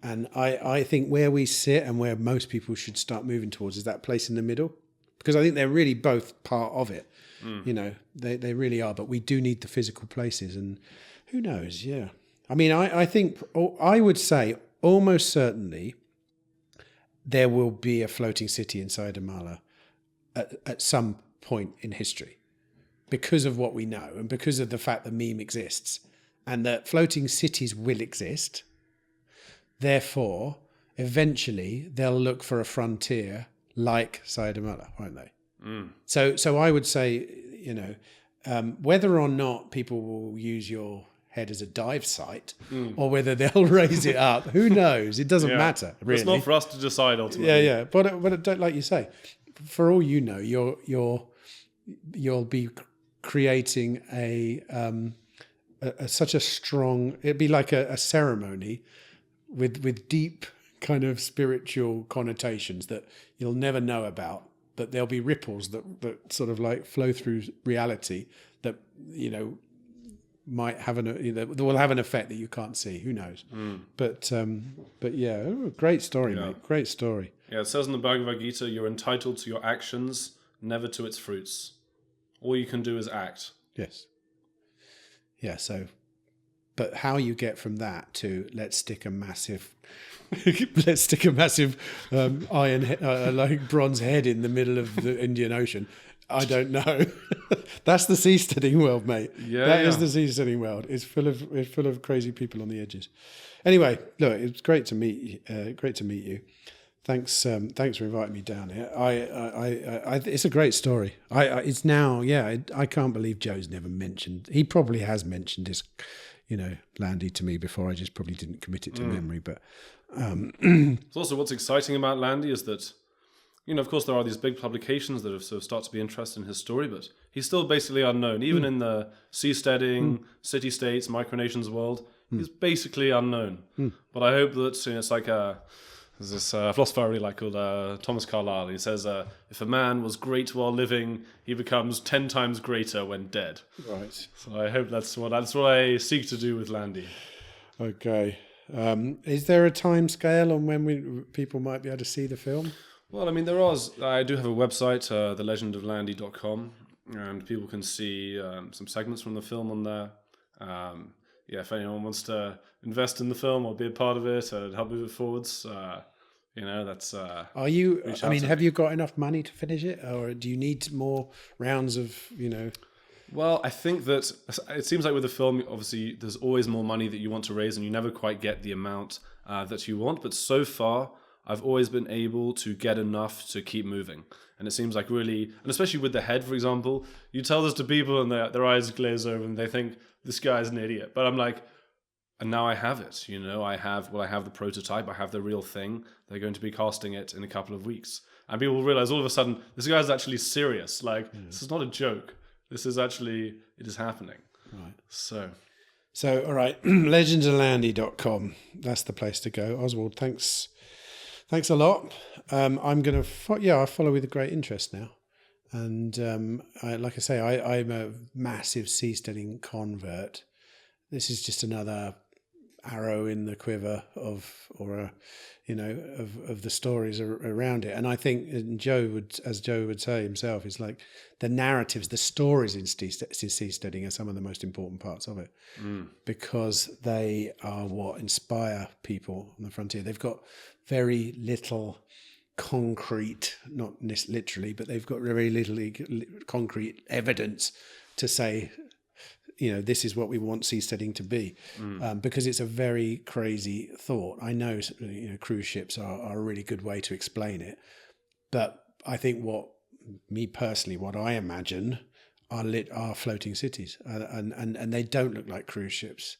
And I think where we sit and where most people should start moving towards is that place in the middle, because I think they're really both part of it. You know, they really are, but we do need the physical places, and who knows? Yeah. I mean, I think, I would say almost certainly there will be a floating city in Saidamala at some point in history, because of what we know and because of the fact that meme exists and that floating cities will exist. Therefore, eventually they'll look for a frontier like Saidamala, won't they? So I would say, you know, whether or not people will use your head as a dive site or whether they'll raise it up, who knows? It doesn't matter, really. It's not for us to decide ultimately. Yeah. But don't, like you say, for all you know, you'll be creating such a strong. It'd be like a ceremony with deep kind of spiritual connotations that you'll never know about. But there'll be ripples that sort of like flow through reality that, you know, might have that will have an effect that you can't see. Who knows? But yeah, great story, mate. Great story. Yeah, it says in the Bhagavad Gita, you're entitled to your actions, never to its fruits. All you can do is act. Yes. Yeah. So, but how you get from that to let's stick a massive iron, like bronze head in the middle of the Indian Ocean, I don't know. That's the seasteading world, mate. That is the seasteading world. It's full of crazy people on the edges. Anyway, look, it's great to meet you. Thanks for inviting me down here. It's a great story. It's now, I can't believe Joe's never mentioned. He probably has mentioned this, you know, Landi to me before. I just probably didn't commit it to memory. But it's also what's exciting about Landi is that, you know, of course there are these big publications that have sort of started to be interested in his story, but he's still basically unknown. Even in the seasteading, city-states, micronations world, he's basically unknown. But I hope that, you know, it's like there's this philosopher I really like called Thomas Carlyle. He says, if a man was great while living, he becomes 10 times greater when dead. Right. So I hope that's what I seek to do with Landi. Okay. Is there a time scale on when people might be able to see the film? Well, I mean, I do have a website, thelegendoflandi.com, and people can see some segments from the film on there. If anyone wants to invest in the film or be a part of it or help move it forwards, you know, that's... Are you... I mean, have you got enough money to finish it? Or do you need more rounds of, you know... Well, I think that it seems like with a film, obviously, there's always more money that you want to raise and you never quite get the amount that you want. But so far, I've always been able to get enough to keep moving. And it seems like really... And especially with the head, for example, you tell this to people and their eyes glaze over and they think, this guy's an idiot. But I'm like... And now I have it, you know, I have the prototype, I have the real thing. They're going to be casting it in a couple of weeks. And people will realize all of a sudden, this guy's actually serious. Like, this is not a joke. This is actually, it is happening. Right. So, all right, legendsoflandi.com. That's the place to go. Oswald, thanks a lot. I'm going to, I'll follow with a great interest now. And like I say, I'm a massive seasteading convert. This is just another arrow in the quiver of the stories around it. And I think as Joe would say himself, it's like the narratives, the stories in seasteading are some of the most important parts of it, because they are what inspire people on the frontier. They've got very little concrete, not literally, but they've got very little concrete evidence to say, you know, this is what we want seasteading to be, because it's a very crazy thought. I know, you know, cruise ships are a really good way to explain it, But I think what I imagine are floating cities, and they don't look like cruise ships.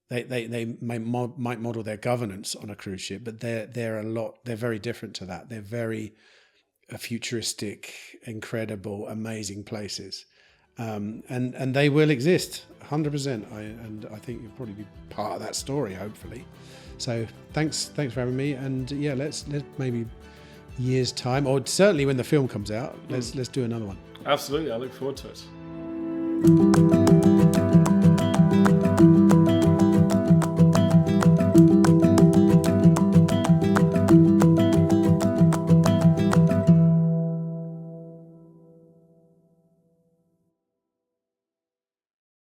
They might model their governance on a cruise ship, but they're very different to that. They're very futuristic, incredible, amazing places, and they will exist 100%. I think you'll probably be part of that story, hopefully. So thanks for having me, and yeah, let's maybe years time, or certainly when the film comes out, let's do another one. Absolutely, I look forward to it.